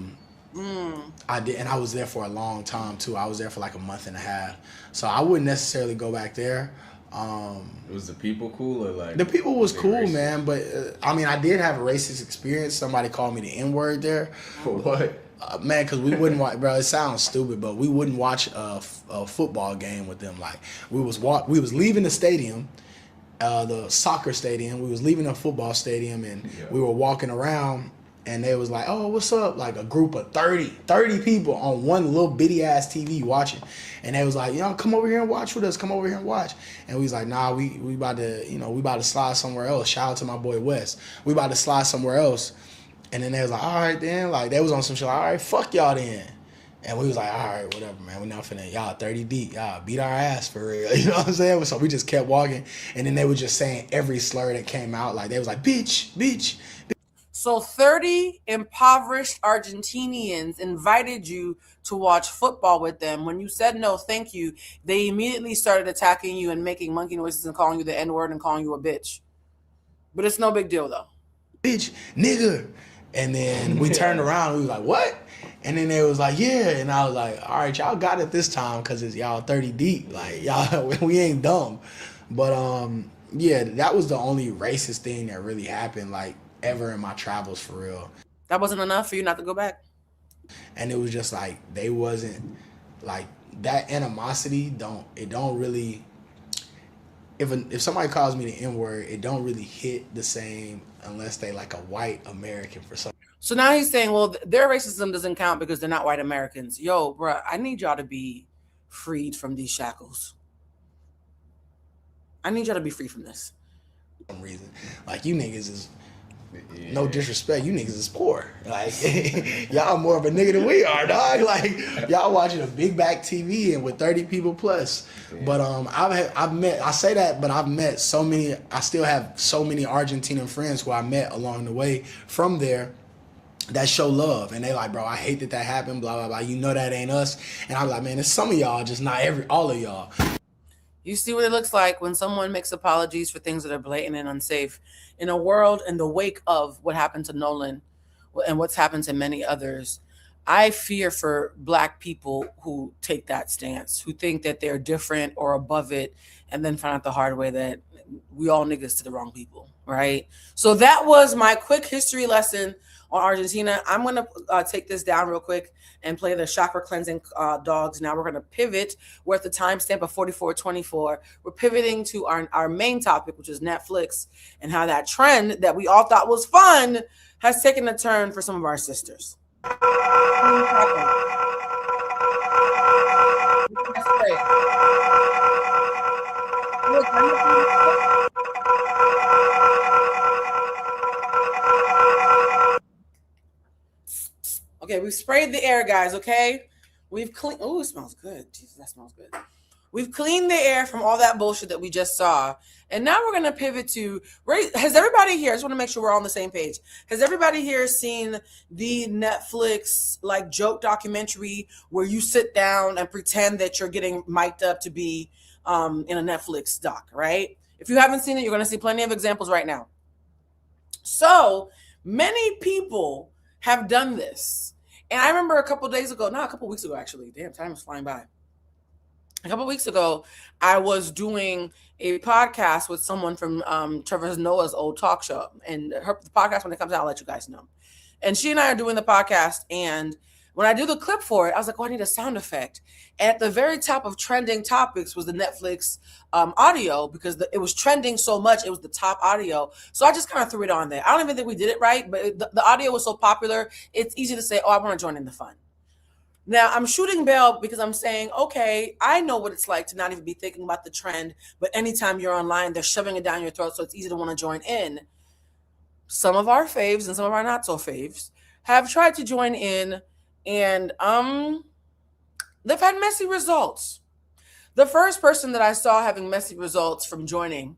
did, and I was there for a long time too. I was there for like a month and a half. So I wouldn't necessarily go back there. Was the people cool or like? The people was cool, man. But I mean, I did have a racist experience. Somebody called me the N-word there. For what? Man, because we wouldn't watch, bro, it sounds stupid, but we wouldn't watch a football game with them. Like, we was leaving the stadium, the soccer stadium. We was leaving the football stadium, and we were walking around, and they was like, oh, what's up? Like a group of 30 people on one little bitty ass TV watching. And they was like, come over here and watch with us. Come over here and watch. And we was like, nah, we about to slide somewhere else. Shout out to my boy Wes. We about to slide somewhere else. And then they was like, all right then. Like, they was on some shit like, all right, fuck y'all then. And we was like, all right, whatever, man. We not finna, y'all 30 deep. Y'all beat our ass for real. You know what I'm saying? So we just kept walking. And then they were just saying every slur that came out. Like, they was like, bitch, bitch. So 30 impoverished Argentinians invited you to watch football with them. When you said no, thank you, they immediately started attacking you and making monkey noises and calling you the N-word and calling you a bitch. But it's no big deal, though. Bitch, nigga. And then we turned around and we was like, what? And then they was like, yeah. And I was like, all right, y'all got it this time because it's y'all 30 deep. Like, y'all, we ain't dumb. But, yeah, that was the only racist thing that really happened, like, ever in my travels for real. That wasn't enough for you not to go back? And it was just like, they wasn't, like, that animosity don't really, if somebody calls me the N-word, it don't really hit the same unless they like a white American for some. So now he's saying, well, their racism doesn't count because they're not white Americans. Yo, bro, I need y'all to be freed from these shackles. I need y'all to be free from this. For some reason. Like, you niggas is, no disrespect, you niggas is poor. Like, y'all more of a nigga than we are, dog. Like, y'all watching a big back TV and with 30 people plus. But I've met, I say that, but I've met so many, I still have so many Argentinian friends who I met along the way from there that show love. And they like, bro, I hate that happened, blah, blah, blah. You know that ain't us. And I'm like, man, it's some of y'all, just not all of y'all. You see what it looks like when someone makes apologies for things that are blatant and unsafe. In a world in the wake of what happened to Nolan and what's happened to many others, I fear for Black people who take that stance, who think that they're different or above it, and then find out the hard way that we all niggas to the wrong people, right? So that was my quick history lesson on Argentina. I'm going to take this down real quick and play the chakra cleansing dogs. Now we're going to pivot. We're at the timestamp of 44:24. We're pivoting to our main topic, which is Netflix, and how that trend that we all thought was fun has taken a turn for some of our sisters. Okay, we've sprayed the air, guys, okay? We've cleaned. Oh, it smells good. Jesus, that smells good. We've cleaned the air from all that bullshit that we just saw. And now we're going to pivot to, has everybody here, I just want to make sure we're all on the same page. Has everybody here seen the Netflix like joke documentary where you sit down and pretend that you're getting mic'd up to be in a Netflix doc, right? If you haven't seen it, you're going to see plenty of examples right now. So many people have done this. And I remember a couple weeks ago, actually. Damn, time is flying by. A couple weeks ago, I was doing a podcast with someone from Trevor Noah's old talk show. And the podcast, when it comes out, I'll let you guys know. And she and I are doing the podcast. And when I do the clip for it, I was like, oh, I need a sound effect. And at the very top of trending topics was the Netflix audio, because it was trending so much. It was the top audio. So I just kind of threw it on there. I don't even think we did it right, but the audio was so popular, it's easy to say, oh, I want to join in the fun. Now, I'm shooting bail because I'm saying, okay, I know what it's like to not even be thinking about the trend, but anytime you're online, they're shoving it down your throat, so it's easy to want to join in. Some of our faves and some of our not so faves have tried to join in, and they've had messy results. The first person that I saw having messy results from joining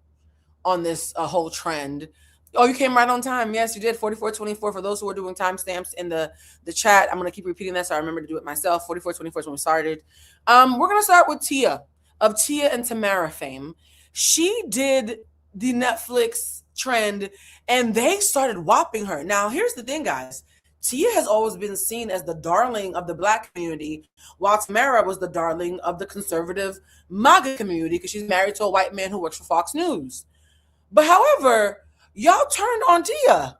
on this whole trend. Oh, you came right on time. Yes, you did. 4424 for those who are doing timestamps in the chat. I'm going to keep repeating that so I remember to do it myself. 4424 is when we started. We're going to start with Tia of Tia and Tamara fame. She did the Netflix trend and they started whopping her. Now, here's the thing, guys. Tia has always been seen as the darling of the Black community, while Tamara was the darling of the conservative MAGA community because she's married to a white man who works for Fox News. But however, y'all turned on Tia.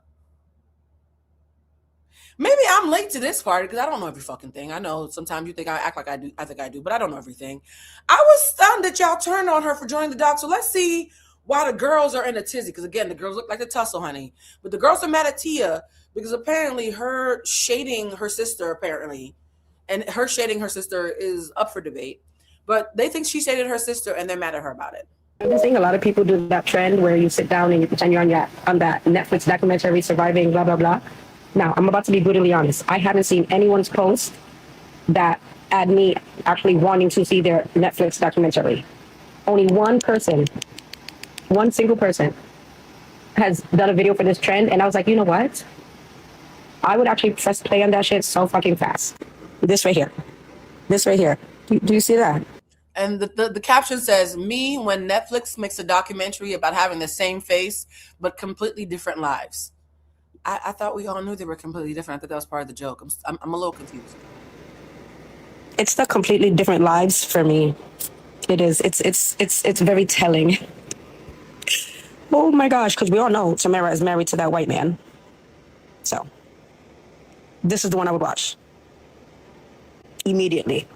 Maybe I'm late to this party because I don't know every fucking thing. I know sometimes you think I act like I do. I think I do, but I don't know everything. I was stunned that y'all turned on her for joining the doc. So let's see why the girls are in a tizzy. Because again, the girls look like the tussle, honey. But the girls are mad at Tia because apparently her shading her sister, and her shading her sister is up for debate. But they think she shaded her sister and they're mad at her about it. I've been seeing a lot of people do that trend where you sit down and you pretend you're on that Netflix documentary, surviving, blah, blah, blah. Now, I'm about to be brutally honest. I haven't seen anyone's post that had me actually wanting to see their Netflix documentary. Only one single person has done a video for this trend. And I was like, you know what? I would actually press play on that shit so fucking fast. This right here. Do you see that? And the caption says, me when Netflix makes a documentary about having the same face, but completely different lives. I thought we all knew they were completely different. I thought that was part of the joke. I'm a little confused. It's the completely different lives for me. It is. It's very telling. Oh my gosh, because we all know Tamara is married to that white man. So this is the one I would watch. Immediately.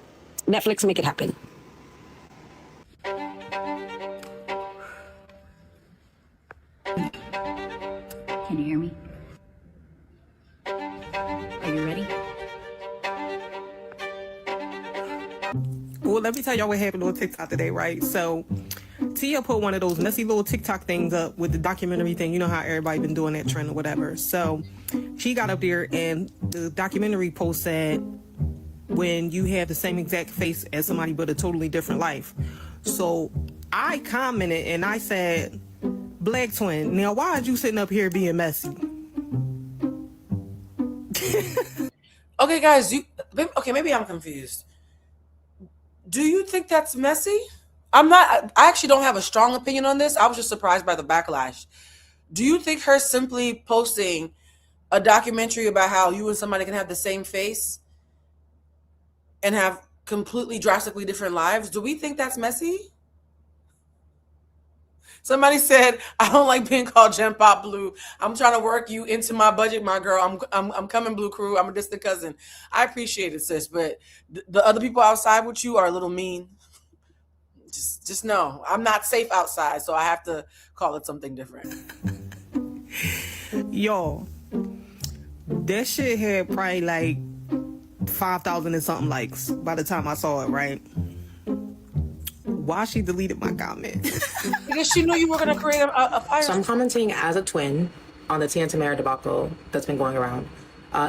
Netflix, make it happen. Can you hear me? Are you ready? Well, let me tell y'all what happened on TikTok today, right? So Tia put one of those messy little TikTok things up with the documentary thing. You know how everybody been doing that trend or whatever. So she got up there and the documentary post said, when you have the same exact face as somebody but a totally different life. So I commented and I said, Black twin, now why are you sitting up here being messy? Okay, guys, maybe I'm confused. Do you think that's messy? I actually don't have a strong opinion on this. I was just surprised by the backlash. Do you think her simply posting a documentary about how you and somebody can have the same face and have completely drastically different lives, do we think that's messy? Somebody said, I don't like being called Gem Pop Blue. I'm trying to work you into my budget, my girl. I'm coming, Blue Crew. I'm a distant cousin. I appreciate it, sis, but the other people outside with you are a little mean. Just know, I'm not safe outside, so I have to call it something different. Yo, that shit had probably like 5,000 and something likes by the time I saw it, right? Why she deleted my comment? Because she knew you were going to create a fire. So I'm commenting as a twin on the Tia and Tamara debacle that's been going around.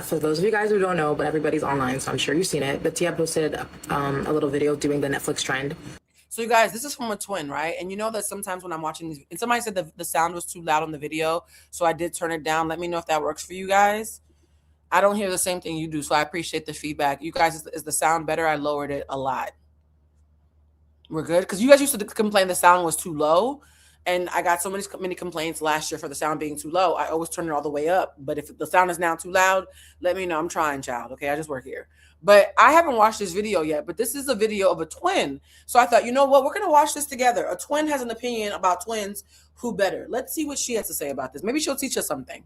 For those of you guys who don't know, but everybody's online, so I'm sure you've seen it, but Tia posted a little video doing the Netflix trend. So you guys, this is from a twin, right? And you know that sometimes when I'm watching these, and somebody said the sound was too loud on the video, so I did turn it down. Let me know if that works for you guys. I don't hear the same thing you do, so I appreciate the feedback. You guys, is the sound better? I lowered it a lot. We're good? Because you guys used to complain the sound was too low, and I got so many complaints last year for the sound being too low. I always turn it all the way up, but if the sound is now too loud, let me know. I'm trying, child, okay? I just work here. But I haven't watched this video yet, but this is a video of a twin. So I thought, you know what? We're going to watch this together. A twin has an opinion about twins. Who better? Let's see what she has to say about this. Maybe she'll teach us something.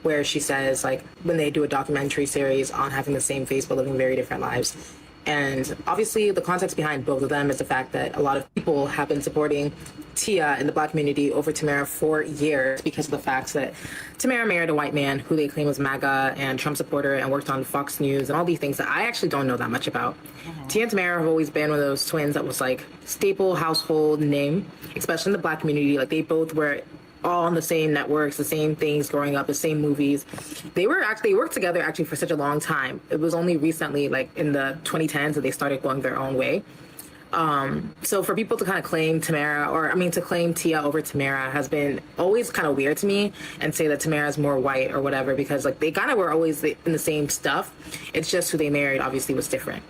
Where she says, like, when they do a documentary series on having the same face but living very different lives. And obviously the context behind both of them is the fact that a lot of people have been supporting Tia in the Black community over Tamara for years because of the fact that Tamara married a white man who they claim was MAGA and Trump supporter and worked on Fox News and all these things that I actually don't know that much about. Tia and Tamara have always been one of those twins that was like staple household name, especially in the Black community. Like they both were all on the same networks, the same things growing up, the same movies. They worked together actually for such a long time. It was only recently, like in the 2010s, that they started going their own way. So for people to kind of claim to claim Tia over Tamara has been always kind of weird to me, and say that Tamara's more white or whatever, because like they kind of were always in the same stuff. It's just who they married obviously was different.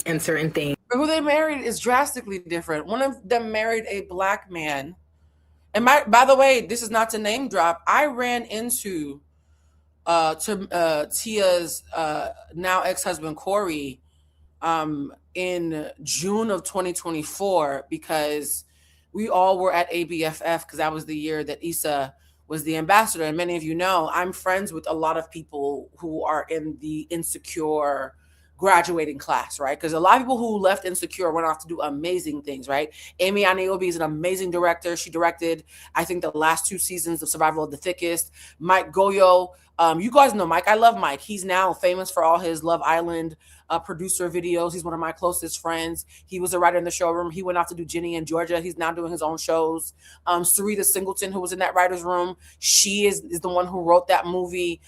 And certain things. Who they married is drastically different. One of them married a Black man. And by the way, this is not to name drop. I ran into Tia's now ex-husband Corey in June of 2024 because we all were at ABFF because that was the year that Issa was the ambassador. And many of you know I'm friends with a lot of people who are in the Insecure graduating class, right? Because a lot of people who left Insecure went off to do amazing things, right? Amy Aneobi is an amazing director. She directed, I think, the last 2 seasons of Survival of the Thickest. Mike Goyo, you guys know Mike. I love Mike. He's now famous for all his Love Island producer videos. He's one of my closest friends. He was a writer in the showroom. He went off to do Ginny in Georgia. He's now doing his own shows. Sarita Singleton, who was in that writer's room, she is the one who wrote that movie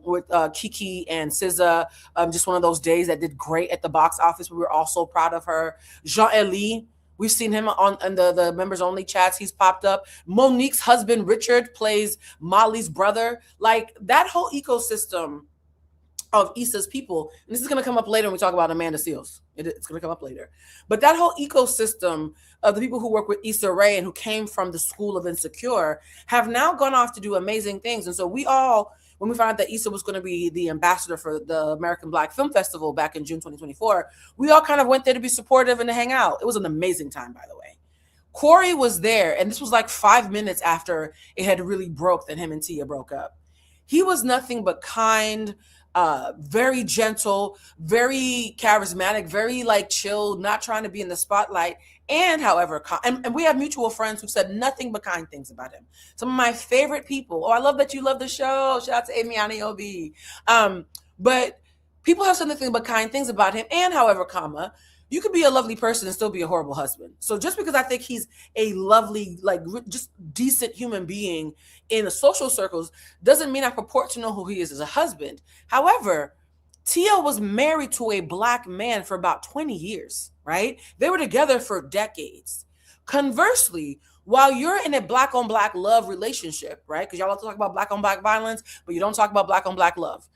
with Kiki and SZA. Just one of those days that did great at the box office. We were all so proud of her. Jean-Elie, we've seen him on the members only chats. He's popped up. Monique's husband, Richard, plays Molly's brother. Like that whole ecosystem of Issa's people, and this is going to come up later when we talk about Amanda Seales. It's going to come up later. But that whole ecosystem of the people who work with Issa Rae and who came from the school of Insecure have now gone off to do amazing things. And so we all, when we found out that Issa was going to be the ambassador for the American Black Film Festival back in June 2024, we all kind of went there to be supportive and to hang out. It was an amazing time, by the way. Corey was there, and this was like 5 minutes after it had really broke that him and Tia broke up. He was nothing but kind, very gentle, very charismatic, very like chill, not trying to be in the spotlight. And however, and we have mutual friends who said nothing but kind things about him. Some of my favorite people. Oh, I love that you love the show. Shout out to Amy Aneobi. But people have said nothing but kind things about him. And however, you could be a lovely person and still be a horrible husband. So just because I think he's a lovely, like just decent human being in the social circles doesn't mean I purport to know who he is as a husband. However, Tia was married to a Black man for about 20 years, right? They were together for decades. Conversely, while you're in a Black on Black love relationship, right? Because y'all love to talk about Black on Black violence, but you don't talk about Black on Black love.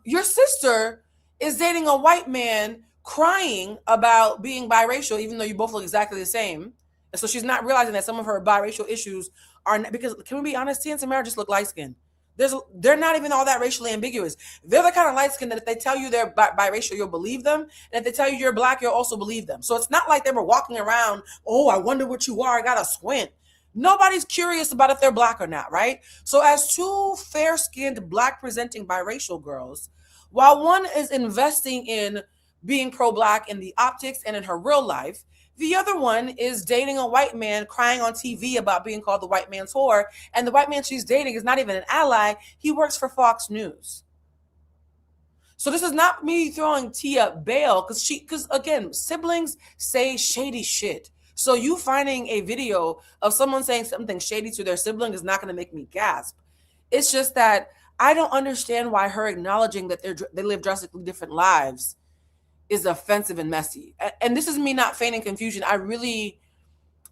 Your sister is dating a white man crying about being biracial, even though you both look exactly the same. And so she's not realizing that some of her biracial issues are not, because can we be honest, Tia and Tamara just look light-skinned. They're not even all that racially ambiguous. They're the kind of light-skinned that if they tell you they're biracial, you'll believe them. And if they tell you you're Black, you'll also believe them. So it's not like they were walking around, oh, I wonder what you are, I got a squint. Nobody's curious about if they're Black or not, right? So as two fair-skinned Black-presenting biracial girls, while one is investing in being pro-Black in the optics and in her real life, the other one is dating a white man, crying on TV about being called the white man's whore. And the white man she's dating is not even an ally. He works for Fox News. So this is not me throwing Tia bail because again, siblings say shady shit. So you finding a video of someone saying something shady to their sibling is not going to make me gasp. It's just that I don't understand why her acknowledging that they live drastically different lives is offensive and messy. And this is me not feigning confusion. I really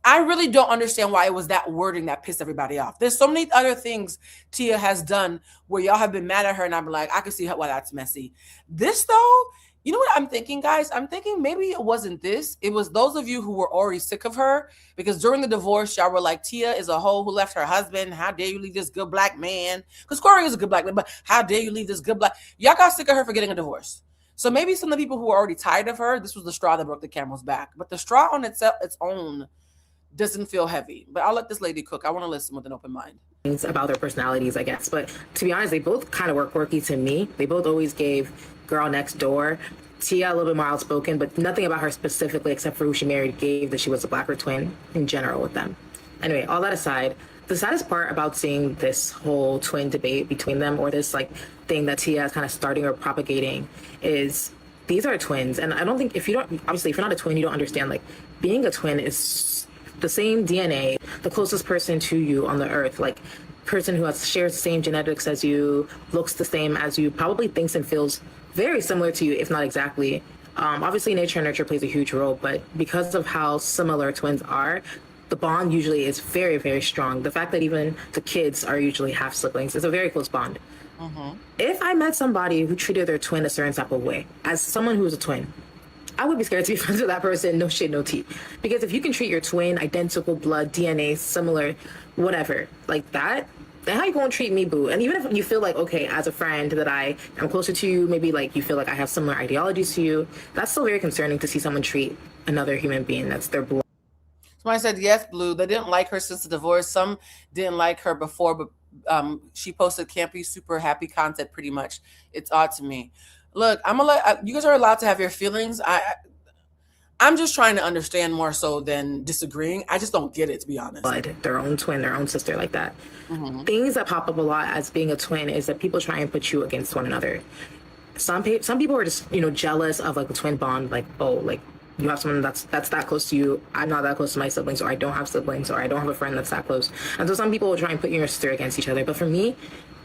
don't understand why it was that wording that pissed everybody off. There's so many other things Tia has done where y'all have been mad at her, and I'm like, I can see why that's messy. This though, you know what I'm thinking, guys? I'm thinking maybe it wasn't this. It was those of you who were already sick of her, because during the divorce, y'all were like, Tia is a hoe who left her husband. How dare you leave this good black man? Because Corey is a good black man, but how dare you leave this good black? Y'all got sick of her for getting a divorce. So maybe some of the people who were already tired of her, this was the straw that broke the camel's back. But the straw on its own doesn't feel heavy. But I'll let this lady cook. I want to listen with an open mind. About their personalities, I guess. But to be honest, they both kind of were quirky to me. They both always gave girl next door. Tia a little bit more outspoken, but nothing about her specifically except for who she married gave that she was a blacker twin in general with them. Anyway, all that aside, the saddest part about seeing this whole twin debate between them, or this like thing that Tia is kind of starting or propagating, is these are twins. And I don't think if you're not a twin, you don't understand, like, being a twin is the same DNA, the closest person to you on the earth, like person who shares the same genetics as you, looks the same as you, probably thinks and feels very similar to you, if not exactly. Obviously, nature and nurture plays a huge role, but because of how similar twins are, the bond usually is very, very strong. The fact that even the kids are usually half siblings is a very close bond. If I met somebody who treated their twin a certain type of way, as someone who's a twin, I would be scared to be friends with that person, no shit, no tea. Because if you can treat your twin identical blood, DNA, similar, whatever, like that, then how you gonna treat me, boo? And even if you feel like, okay, as a friend that I am closer to you, maybe like you feel like I have similar ideologies to you, that's still very concerning to see someone treat another human being that's their blood. Somebody said, yes, Blue. They didn't like her since the divorce. Some didn't like her before, but she posted campy, super happy content pretty much. It's odd to me. Look, I'm gonna let you guys are allowed to have your feelings. I'm just trying to understand more so than disagreeing. I just don't get it, to be honest. Their own twin, their own sister, like that. Things that pop up a lot as being a twin is that people try and put you against one another. Some people are just, jealous of like the twin bond, like, oh, like you have someone that's that close to you. I'm not that close to my siblings, or I don't have siblings, or I don't have a friend that's that close. And so some people will try and put you and your sister against each other. But for me,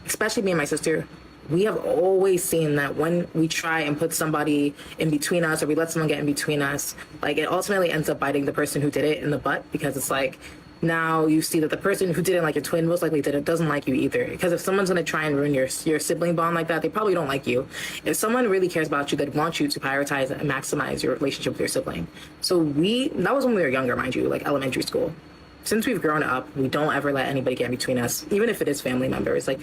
especially me and my sister, we have always seen that when we try and put somebody in between us, or we let someone get in between us, like it ultimately ends up biting the person who did it in the butt, because it's like, now you see that the person who didn't like your twin most likely doesn't like you either. Because if someone's going to try and ruin your sibling bond like that, they probably don't like you. If someone really cares about you, they'd want you to prioritize and maximize your relationship with your sibling. So that was when we were younger, mind you, like elementary school. Since we've grown up, we don't ever let anybody get in between us, even if it is family members. Like,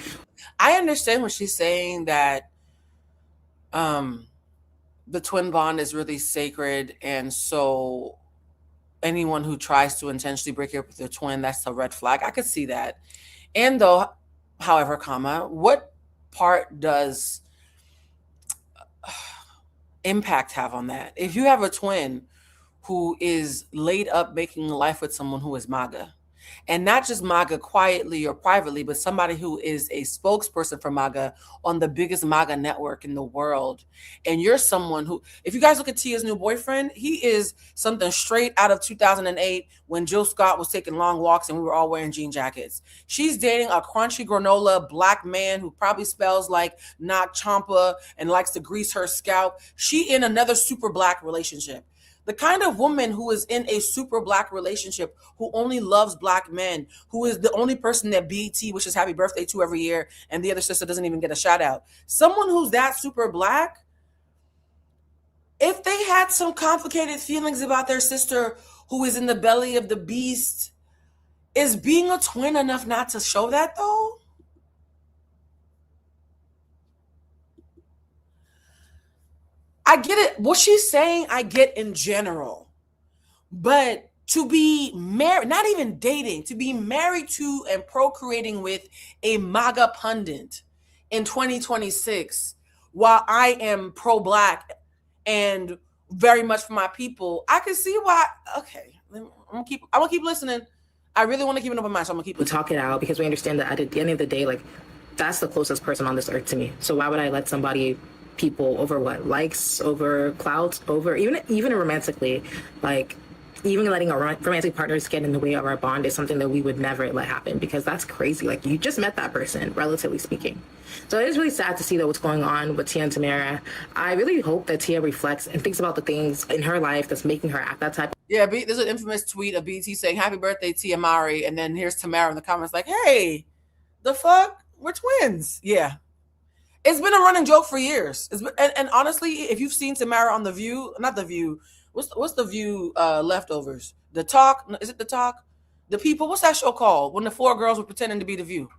I understand when she's saying that the twin bond is really sacred, and so anyone who tries to intentionally break it up with their twin, that's a red flag. I could see that. And though, however, what part does impact have on that? If you have a twin who is laid up making life with someone who is MAGA, and not just MAGA quietly or privately, but somebody who is a spokesperson for MAGA on the biggest MAGA network in the world. And you're someone who, if you guys look at Tia's new boyfriend, he is something straight out of 2008 when Jill Scott was taking long walks and we were all wearing jean jackets. She's dating a crunchy granola black man who probably smells like Nak Champa and likes to grease her scalp. She in another super black relationship. The kind of woman who is in a super black relationship, who only loves black men, who is the only person that BET wishes happy birthday to every year, and the other sister doesn't even get a shout out. Someone who's that super black, if they had some complicated feelings about their sister who is in the belly of the beast, is being a twin enough not to show that though? I get it. What she's saying, I get in general. But to be married, not even dating, to be married to and procreating with a MAGA pundit in 2026, while I am pro-black and very much for my people, I can see why. Okay, I'm gonna keep listening. I really want to keep an open mind, so I'm gonna keep listening. We talk it out because we understand that at the end of the day, like, that's the closest person on this earth to me. So why would I let people over what? Likes, over clout, over even romantically, like, even letting our romantic partners get in the way of our bond is something that we would never let happen, because that's crazy. Like, you just met that person, relatively speaking. So it is really sad to see, though, what's going on with Tia and Tamara. I really hope that Tia reflects and thinks about the things in her life that's making her act that type. Yeah, there's an infamous tweet of BT saying, "Happy birthday, Tia Mowry," and then here's Tamara in the comments like, "Hey, the fuck? We're twins." Yeah. It's been a running joke for years. And honestly, if you've seen Tamara on The View, not The View, what's The View leftovers? The Talk? Is it The Talk? The People? What's that show called? When the 4 girls were pretending to be The View.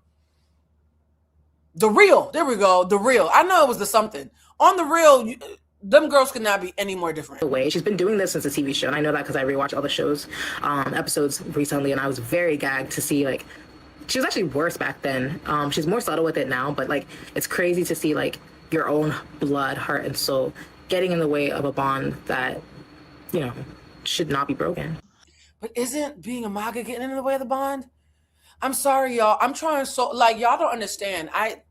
The Real. There we go. The Real. I know it was the something. On The Real, them girls could not be any more different. Way she's been doing this since the TV show, and I know that because I rewatched all the shows episodes recently, and I was very gagged to see, like, she was actually worse back then. She's more subtle with it now, but like, it's crazy to see like your own blood, heart, and soul getting in the way of a bond that, you know, should not be broken. But isn't being a MAGA getting in the way of the bond? I'm sorry, y'all. I'm trying y'all don't understand.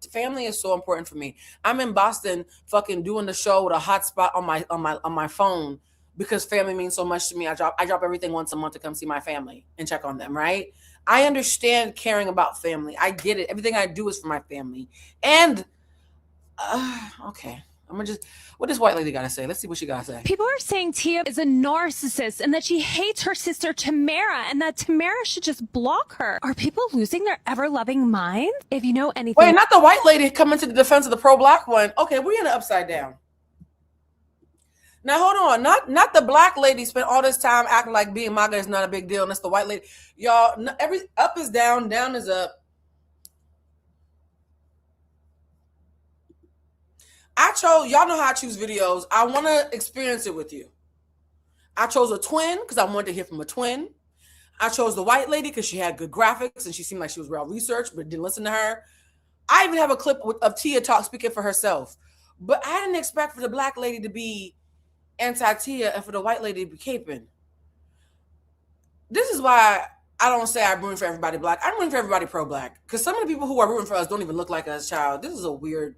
Family is so important for me. I'm in Boston fucking doing the show with a hotspot on my phone because family means so much to me. I drop everything once a month to come see my family and check on them, right? I understand caring about family. I get it. Everything I do is for my family. And okay, what does white lady gotta say? Let's see what she gotta say. People are saying Tia is a narcissist and that she hates her sister Tamara and that Tamara should just block her. Are people losing their ever-loving minds? If you know anything— Wait, not the white lady coming to the defense of the pro-black one. Okay, we're in the upside down. Now hold on, not the black lady spent all this time acting like being MAGA is not a big deal, and that's the white lady. Y'all, every up is down, down is up. Y'all know how I choose videos. I want to experience it with you. I chose a twin because I wanted to hear from a twin. I chose the white lady because she had good graphics and she seemed like she was well researched, but didn't listen to her. I even have a clip of Tia speaking for herself, but I didn't expect for the black lady to be anti-Tia and for the white lady to be caping. This is why I don't say I'm rooting for everybody black. I'm rooting for everybody pro-black, because some of the people who are rooting for us don't even look like us, child. It's a weird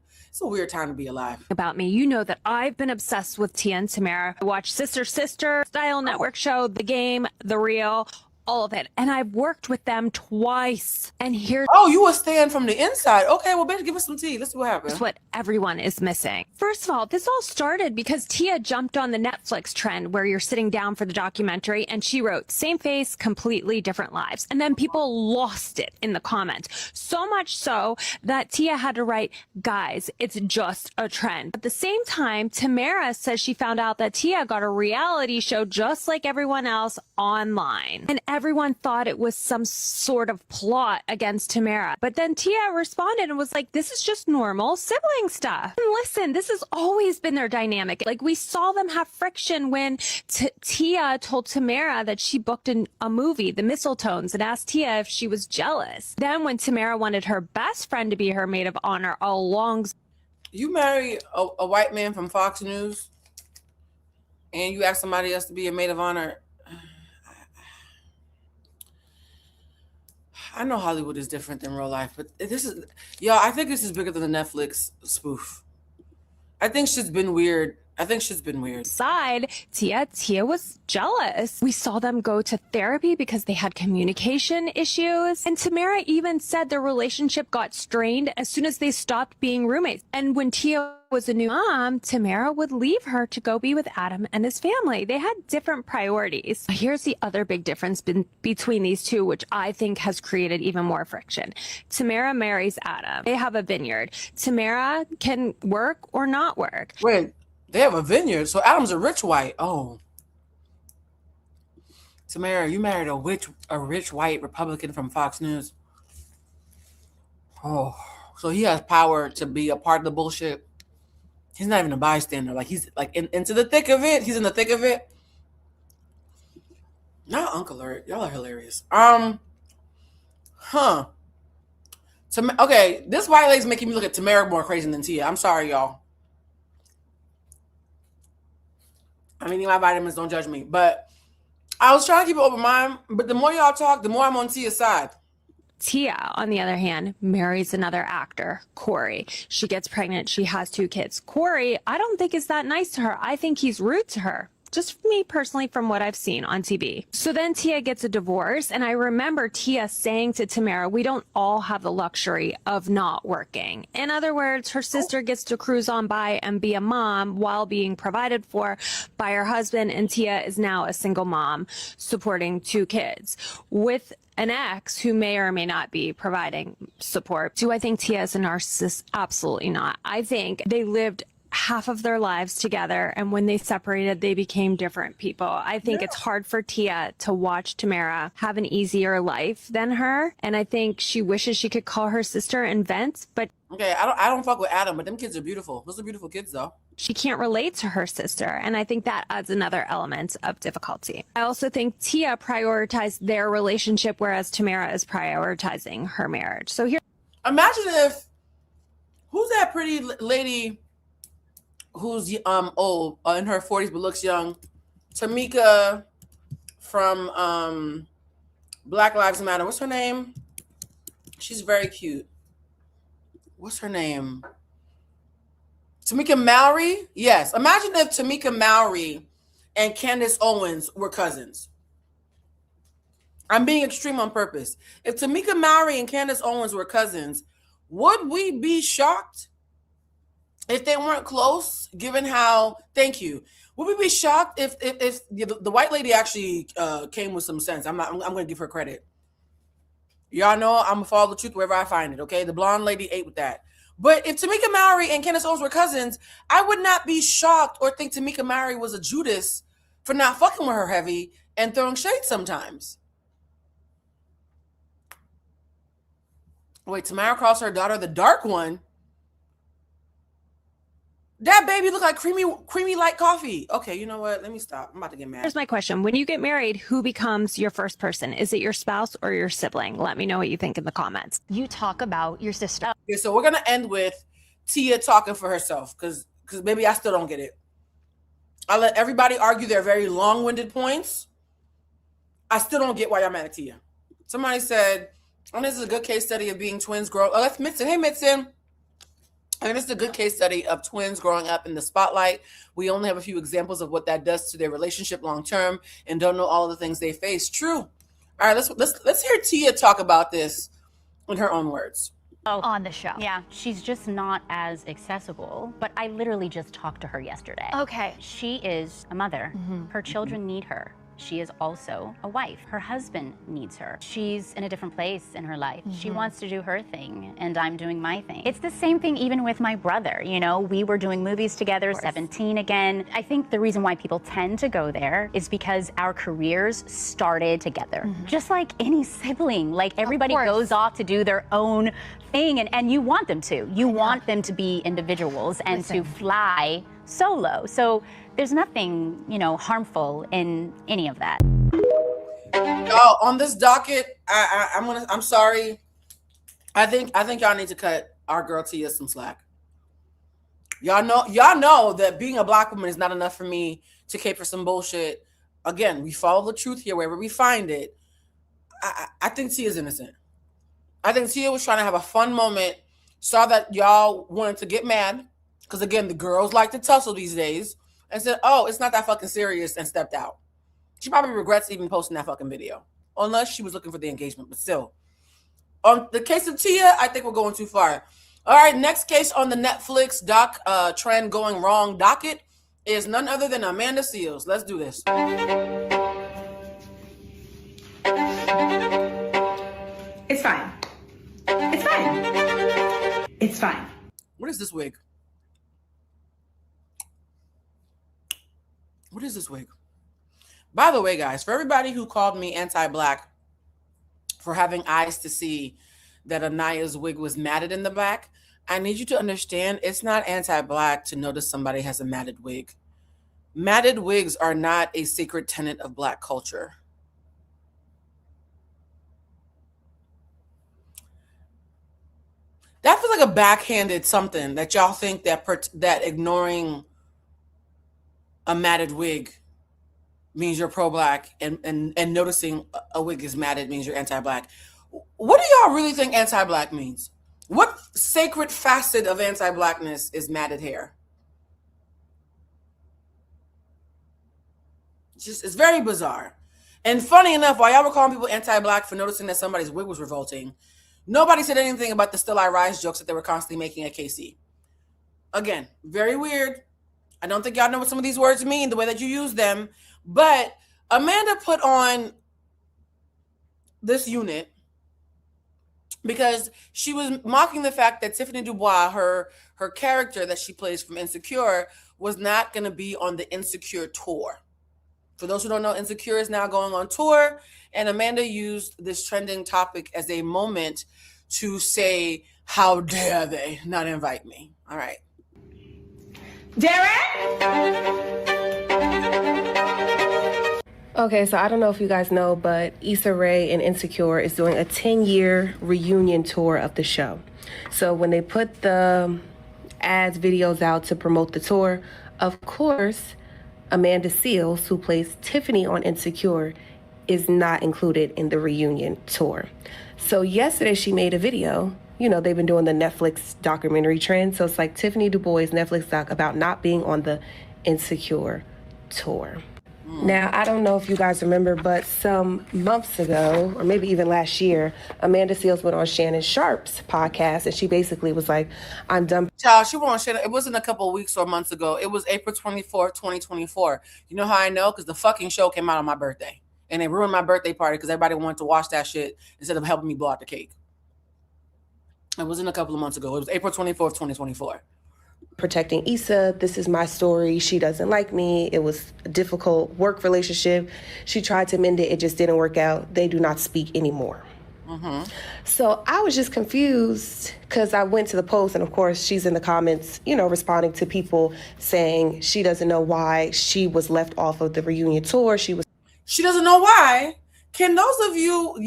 time to be alive. About me, you know that I've been obsessed with Tia and Tamara. I watch Sister Style Network show, The Game, The Real, all of it. And I've worked with them twice. And here— Oh, you were staying from the inside. Okay, well, bitch, give us some tea. Let's see what happens. That's what everyone is missing. First of all, this all started because Tia jumped on the Netflix trend where you're sitting down for the documentary and she wrote, "Same face, completely different lives." And then people lost it in the comments. So much so that Tia had to write, "Guys, it's just a trend." At the same time, Tamara says she found out that Tia got a reality show just like everyone else online. And everyone thought it was some sort of plot against Tamara. But then Tia responded and was like, "This is just normal sibling stuff." And listen, this has always been their dynamic. Like, we saw them have friction when Tia told Tamara that she booked a movie, The Mistletones, and asked Tia if she was jealous. Then when Tamara wanted her best friend to be her maid of honor all along— You marry a white man from Fox News and you ask somebody else to be a maid of honor. I know Hollywood is different than real life, but I think this is bigger than the Netflix spoof. I think shit's been weird. Side, Tia was jealous. We saw them go to therapy because they had communication issues. And Tamara even said their relationship got strained as soon as they stopped being roommates. And when Tia was a new mom, Tamara would leave her to go be with Adam and his family. They had different priorities. Here's the other big difference between these two, which I think has created even more friction. Tamara marries Adam. They have a vineyard. Tamara can work or not work. Wait, they have a vineyard? So Adam's a rich white. Oh. Tamara, you married a rich white Republican from Fox News. Oh, so he has power to be a part of the bullshit. He's not even a bystander. Like, he's like into the thick of it. He's in the thick of it. Not Uncle Alert. Y'all are hilarious. Okay, this white lady's making me look at Tamara more crazy than Tia. I'm sorry, y'all. I'm eating my vitamins. Don't judge me. But I was trying to keep an open mind. But the more y'all talk, the more I'm on Tia's side. Tia, on the other hand, marries another actor, Corey. She gets pregnant. She has 2 kids. Corey, I don't think is that nice to her. I think he's rude to her. just me personally from what I've seen on TV. So then Tia gets a divorce, and I remember Tia saying to Tamara, we don't all have the luxury of not working. In other words, her sister gets to cruise on by and be a mom while being provided for by her husband, and Tia is now a single mom supporting 2 kids with an ex who may or may not be providing support. Do I think Tia is a narcissist? Absolutely not. I think they lived half of their lives together, and when they separated, they became different people. I think it's hard for Tia to watch Tamara have an easier life than her, and I think she wishes she could call her sister and vent, but Okay, I don't fuck with Adam, but them kids are beautiful. Those are beautiful kids, though. she can't relate to her sister, and I think that adds another element of difficulty. I also think Tia prioritized their relationship, whereas Tamara is prioritizing her marriage. So here, imagine if, who's that pretty lady who's old, in her 40s but looks young? Tamika from Black Lives Matter. What's her name? She's very cute. What's her name? Tamika Mowry? Yes. Imagine if Tamika Mowry and Candace Owens were cousins. I'm being extreme on purpose. If Tamika Mowry and Candace Owens were cousins, would we be shocked if they weren't close, given how, thank you. Would we be shocked if the white lady actually came with some sense? I'm going to give her credit. Y'all know I'm going to follow the truth wherever I find it, okay? The blonde lady ate with that. But if Tamika Mowry and Candace Owens were cousins, I would not be shocked or think Tamika Mowry was a Judas for not fucking with her heavy and throwing shade sometimes. Wait, Tamara calls her daughter the dark one. That baby look like creamy light coffee. Okay, you know what? Let me stop. I'm about to get mad. here's my question. When you get married, who becomes your first person? Is it your spouse or your sibling? Let me know what you think in the comments. You talk about your sister. Okay, so we're gonna end with Tia talking for herself, because maybe I still don't get it. I let everybody argue their very long-winded points. I still don't get why y'all mad at Tia. Somebody said, "Oh, this is a good case study of being twins grow." Oh, that's Mitson. Hey, Mitson. And this is a good case study of twins growing up in the spotlight. We only have a few examples of what that does to their relationship long term, and don't know all of the things they face. True. All right, let's hear Tia talk about this in her own words. On the show. Yeah, she's just not as accessible, but I literally just talked to her yesterday. Okay. She is a mother. Her children need her. She is also a wife. Her husband needs her. She's in a different place in her life. She wants to do her thing, and I'm doing my thing. It's the same thing even with my brother. You know, we were doing movies together, 17 again. I think the reason why people tend to go there is because our careers started together. Just like any sibling, like everybody goes off to do their own thing, and you want them to. You want them to be individuals and to fly solo. So there's nothing, you know, harmful in any of that. Y'all, on this docket, I'm sorry. I think y'all need to cut our girl Tia some slack. Y'all know that being a black woman is not enough for me to cape for some bullshit. Again, we follow the truth here wherever we find it. I think Tia's innocent. I think Tia was trying to have a fun moment, saw that y'all wanted to get mad, because again, the girls like to tussle these days, and said, "Oh, it's not that fucking serious," and stepped out. She probably regrets even posting that fucking video, unless she was looking for the engagement. But still, on the case of Tia, I think we're going too far. All right, next case on the Netflix trend going wrong docket is none other than Amanda Seales. Let's do this. It's fine. It's fine. It's fine. What is this wig? What is this wig? By the way, guys, for everybody who called me anti-black for having eyes to see that Anaya's wig was matted in the back, I need you to understand it's not anti-black to notice somebody has a matted wig. Matted wigs are not a secret tenet of black culture. That feels like a backhanded something that y'all think that ignoring a matted wig means you're pro-black, and noticing a wig is matted means you're anti-black. What do y'all really think anti-black means? What sacred facet of anti-blackness is matted hair? It's very bizarre. And funny enough, while y'all were calling people anti-black for noticing that somebody's wig was revolting, nobody said anything about the Still I Rise jokes that they were constantly making at KC. Again, very weird. I don't think y'all know what some of these words mean, the way that you use them. But Amanda put on this unit because she was mocking the fact that Tiffany Dubois, her character that she plays from Insecure, was not going to be on the Insecure tour. For those who don't know, Insecure is now going on tour, and Amanda used this trending topic as a moment to say, how dare they not invite me? All right. Okay, so I don't know if you guys know, but Issa Rae and Insecure is doing a 10-year reunion tour of the show. So when they put the ads, videos out to promote the tour, of course, Amanda Seales, who plays Tiffany on Insecure, is not included in the reunion tour. So yesterday she made a video. You know, they've been doing the Netflix documentary trend. So it's like Tiffany Dubois' Netflix doc about not being on the Insecure tour. Now, I don't know if you guys remember, but some months ago, or maybe even last year, Amanda Seales went on Shannon Sharp's podcast, and she basically was like, I'm done. Child, she went on Shannon. It wasn't a couple of weeks or months ago. It was April 24th, 2024. You know how I know? Because the fucking show came out on my birthday. And they ruined my birthday party because everybody wanted to watch that shit instead of helping me blow out the cake. It wasn't a couple of months ago. It was April 24th, 2024. Protecting Issa, this is my story. She doesn't like me. It was a difficult work relationship. She tried to mend it. It just didn't work out. They do not speak anymore. So I was just confused because I went to the post, and of course she's in the comments, you know, responding to people saying she doesn't know why she was left off of the reunion tour. She doesn't know why. Can those of you,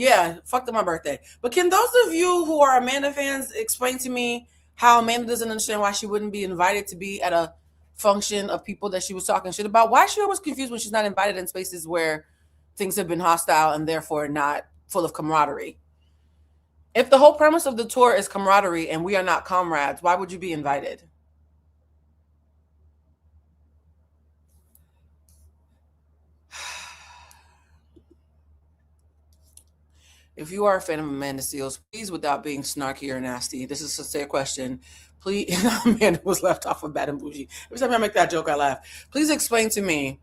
fucked up my birthday, but can those of you who are Amanda fans explain to me how Amanda doesn't understand why she wouldn't be invited to be at a function of people that she was talking shit about? Why is she always confused when she's not invited in spaces where things have been hostile and therefore not full of camaraderie? If the whole premise of the tour is camaraderie and we are not comrades, why would you be invited? If you are a fan of Amanda Seales, please, without being snarky or nasty, this is a sincere question. Please, Amanda was left off of Bad and Bougie. Every time I make that joke, I laugh. Please explain to me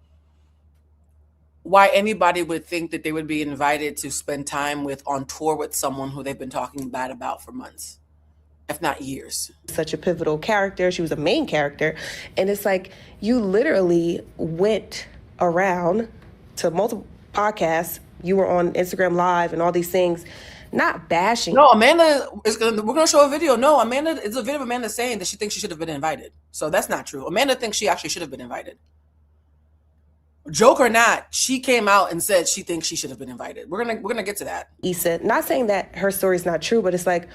why anybody would think that they would be invited to spend time with on tour with someone who they've been talking bad about for months, if not years. Such a pivotal character. She was a main character. And it's like you literally went around to multiple podcasts. You were on Instagram Live and all these things, not bashing. No, Amanda we're gonna show a video. No, Amanda, it's a video of Amanda saying that she thinks she should have been invited. So that's not true. Amanda thinks she actually should have been invited. Joke or not, she came out and said she thinks she should have been invited. We're gonna get to that. Issa, not saying that her story is not true, but it's like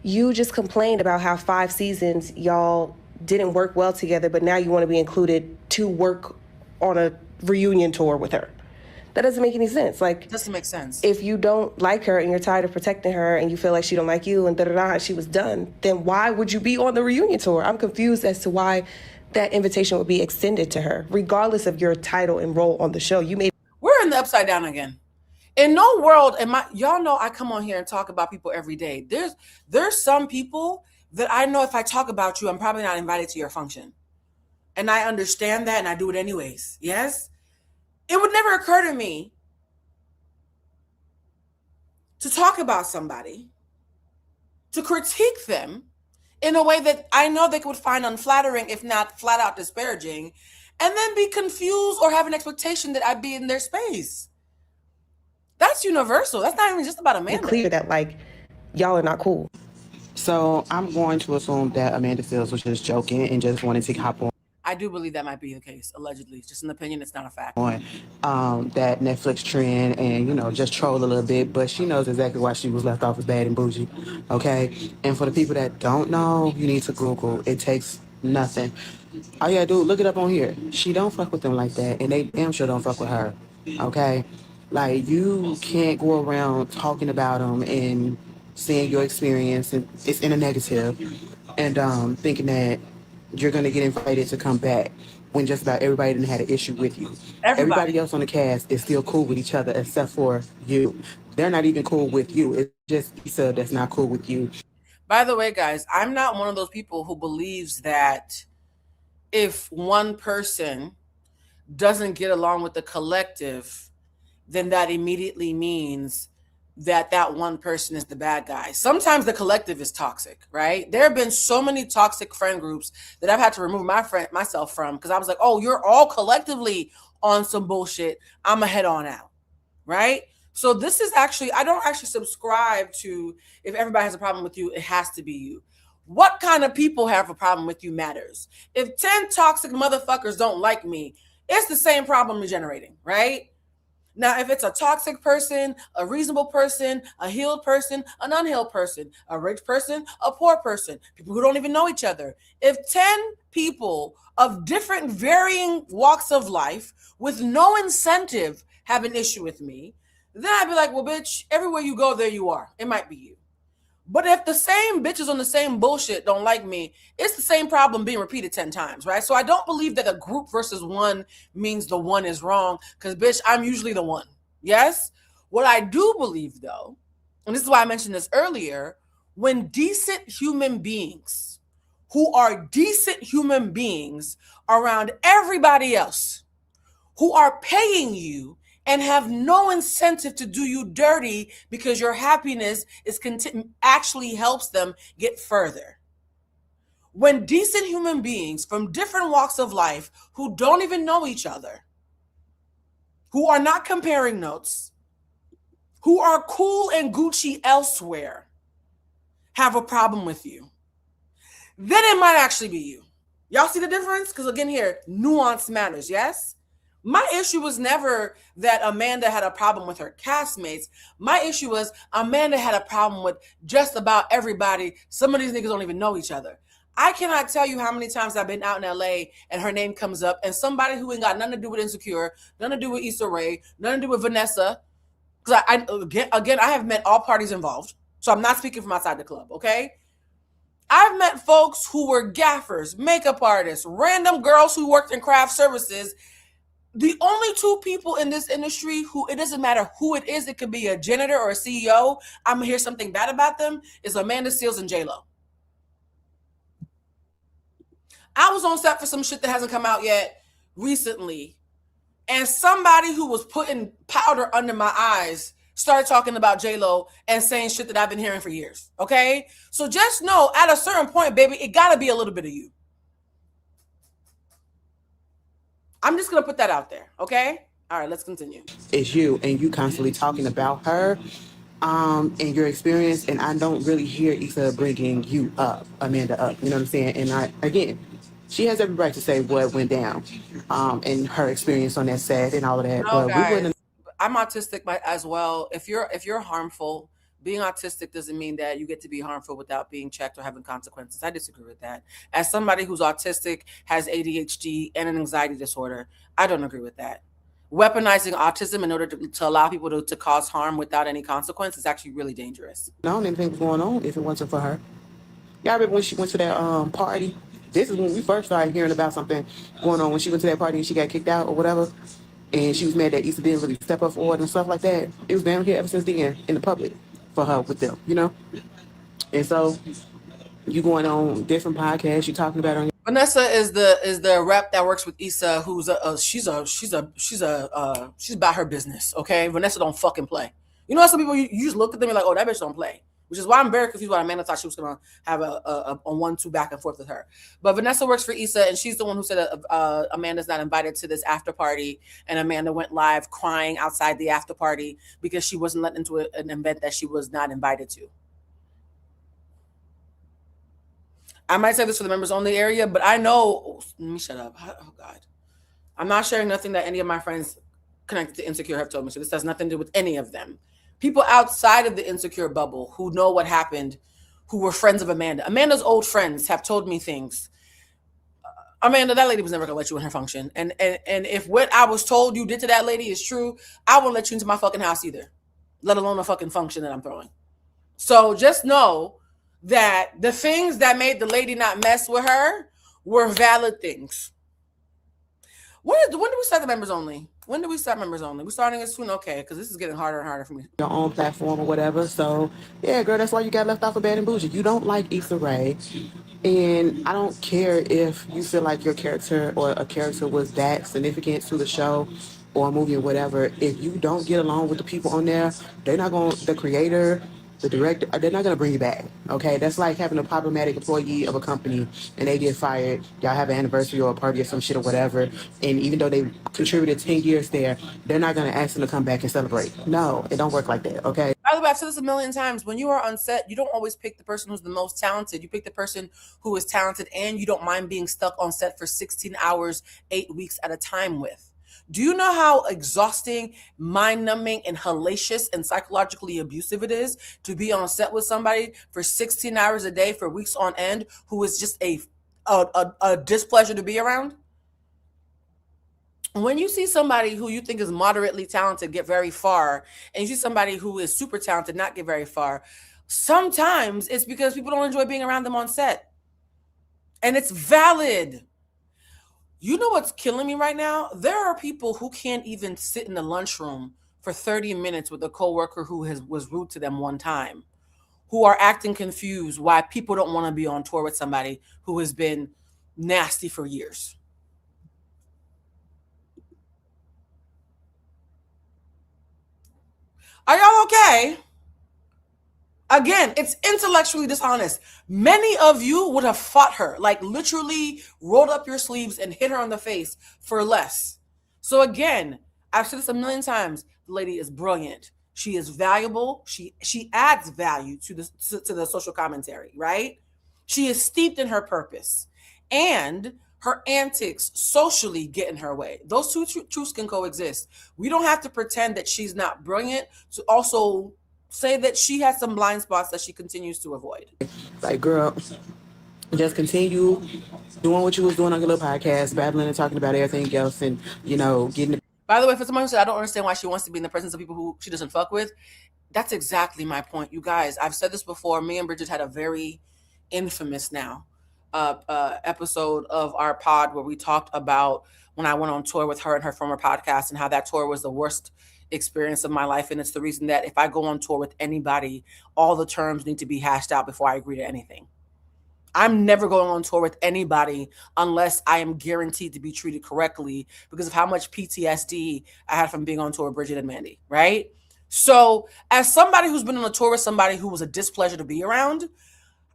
you just complained about how 5 seasons y'all didn't work well together, but now you want to be included to work on a reunion tour with her. That doesn't make any sense. Like, It doesn't make sense. If you don't like her and you're tired of protecting her and you feel like she don't like you and she was done, then why would you be on the reunion tour? I'm confused as to why that invitation would be extended to her, regardless of your title and role on the show. We're in the upside down again. In no world y'all know I come on here and talk about people every day. There's some people that I know if I talk about you, I'm probably not invited to your function. And I understand that and I do it anyways. Yes? It would never occur to me to talk about somebody, to critique them in a way that I know they would find unflattering, if not flat out disparaging, and then be confused or have an expectation that I'd be in their space. That's universal. That's not even just about Amanda. It's clear that, like, y'all are not cool. So I'm going to assume that Amanda Seales was just joking and just wanted to hop on I do believe that might be the case, allegedly. It's just an opinion. It's not a fact. that Netflix trend and, you know, just troll a little bit, but she knows exactly why she was left off of Bad and Bougie, okay? And for the people that don't know, you need to Google. It takes nothing. All you gotta do, look it up on here. She don't fuck with them like that, and they damn sure don't fuck with her, okay? Like, you can't go around talking about them and saying your experience, and it's in a negative, and thinking that you're going to get invited to come back. when just about everybody didn't had an issue with you. Everybody else on the cast is still cool with each other except for you. They're not even cool with you. It's just Issa that's not cool with you. By the way, guys, I'm not one of those people who believes that if one person doesn't get along with the collective, then that immediately means that that one person is the bad guy. Sometimes the collective is toxic, right? There have been so many toxic friend groups that I've had to remove myself from because I was like, oh, you're all collectively on some bullshit. I'm going to head on out, right? So this is actually, I don't actually subscribe to if everybody has a problem with you, it has to be you. What kind of people have a problem with you matters. If 10 toxic motherfuckers don't like me, it's the same problem you're generating, right? Now, if it's a toxic person, a reasonable person, a healed person, an unhealed person, a rich person, a poor person, people who don't even know each other. If 10 people of different varying walks of life with no incentive have an issue with me, then I'd be like, well, bitch, everywhere you go, there you are. It might be you. But if the same bitches on the same bullshit don't like me, it's the same problem being repeated 10 times, right? So I don't believe that a group versus one means the one is wrong because, bitch, I'm usually the one. Yes? What I do believe, though, and this is why I mentioned this earlier, when decent human beings who are decent human beings around everybody else who are paying you and have no incentive to do you dirty because your happiness is actually helps them get further. When decent human beings from different walks of life who don't even know each other, who are not comparing notes, who are cool and Gucci elsewhere, have a problem with you, then it might actually be you. Y'all see the difference? Because again here, nuance matters, yes? My issue was never that Amanda had a problem with her castmates. My issue was Amanda had a problem with just about everybody. Some of these niggas don't even know each other. I cannot tell you how many times I've been out in LA and her name comes up and somebody who ain't got nothing to do with Insecure, nothing to do with Issa Rae, nothing to do with Vanessa. Because I have met all parties involved. So I'm not speaking from outside the club, okay? I've met folks who were gaffers, makeup artists, random girls who worked in craft services. The only two people in this industry who it doesn't matter who it is, it could be a janitor or a CEO, I'm gonna hear something bad about them, is Amanda Seales and J-Lo. I was on set for some shit that hasn't come out yet recently, and somebody who was putting powder under my eyes started talking about J-Lo and saying shit that I've been hearing for years, okay? So just know, at a certain point, baby, it gotta be a little bit of you. I'm just going to put that out there, okay? All right, let's continue. It's you, and you constantly talking about her and your experience, and I don't really hear Issa bringing you up, Amanda up, you know what I'm saying? And again, she has every right to say what went down and her experience on that set and all of that. No, but guys, we wouldn't. I'm autistic as well. If you're harmful, being autistic doesn't mean that you get to be harmful without being checked or having consequences. I disagree with that. As somebody who's autistic, has ADHD and an anxiety disorder, I don't agree with that. Weaponizing autism in order to allow people to cause harm without any consequence is actually really dangerous. I don't even think was going on if it wasn't for her. Y'all remember when she went to that party? This is when we first started hearing about something going on when she went to that party and she got kicked out or whatever. And she was mad that Issa didn't really step up for it and stuff like that. It was down here ever since then in the public for her with them, you know? And so you going on different podcasts, you talking about on your Vanessa is the rep that works with Issa, who's she's about her business, okay? Vanessa don't fucking play. You know, some people you just look at them and like, oh, that bitch don't play. Which is why I'm very confused why Amanda thought she was gonna have a 1-2 back and forth with her. But Vanessa works for Issa, and she's the one who said Amanda's not invited to this after party, and Amanda went live crying outside the after party because she wasn't let into an event that she was not invited to. I might say this for the members only area, but I know. Let me shut up. Oh God, I'm not sharing nothing that any of my friends connected to Insecure have told me. So this has nothing to do with any of them. People outside of the Insecure bubble who know what happened, who were friends of Amanda. Amanda's old friends have told me things. Amanda, that lady was never gonna let you in her function. And if what I was told you did to that lady is true, I won't let you into my fucking house either, let alone a fucking function that I'm throwing. So just know that the things that made the lady not mess with her were valid things. When do we start the members only? When do we start members only? We're starting it soon, okay? Because this is getting harder and harder for me. Your own platform or whatever. So yeah, girl, that's why you got left off of Bad and Bougie. You don't like Issa Rae, and I don't care if you feel like your character or a character was that significant to the show or a movie or whatever. If you don't get along with the people on there, they're not going. The creator, the director, they're not gonna bring you back. Okay, that's like having a problematic employee of a company and they get fired. Y'all have an anniversary or a party or some shit or whatever, and even though they contributed 10 years there, they're not gonna ask them to come back and celebrate. No, it don't work like that. Okay. By the way, I've said this a million times. When you are on set, you don't always pick the person who's the most talented. You pick the person who is talented and you don't mind being stuck on set for 16 hours, 8 weeks at a time with. Do you know how exhausting, mind-numbing, and hellacious and psychologically abusive it is to be on set with somebody for 16 hours a day for weeks on end who is just a displeasure to be around? When you see somebody who you think is moderately talented get very far, and you see somebody who is super talented not get very far, sometimes it's because people don't enjoy being around them on set. And it's valid. You know what's killing me right now? There are people who can't even sit in the lunchroom for 30 minutes with a coworker who was rude to them one time, who are acting confused why people don't want to be on tour with somebody who has been nasty for years. Are y'all okay? Again, it's intellectually dishonest. Many of you would have fought her, like literally rolled up your sleeves and hit her on the face for less. So again, I've said this a million times. The lady is brilliant. She is valuable. She adds value to the social commentary, right? She is steeped in her purpose. And her antics socially get in her way. Those two truths can coexist. We don't have to pretend that she's not brilliant to also say that she has some blind spots that she continues to avoid. Like, girl, just continue doing what you was doing on your little podcast, babbling and talking about everything else and, you know, getting... By the way, for someone who said, I don't understand why she wants to be in the presence of people who she doesn't fuck with, that's exactly my point, you guys. I've said this before. Me and Bridget had a very infamous now episode of our pod where we talked about when I went on tour with her and her former podcast and how that tour was the worst experience of my life. And it's the reason that if I go on tour with anybody, all the terms need to be hashed out before I agree to anything. I'm never going on tour with anybody unless I am guaranteed to be treated correctly because of how much PTSD I had from being on tour with Bridget and Mandy, right? So as somebody who's been on a tour with somebody who was a displeasure to be around,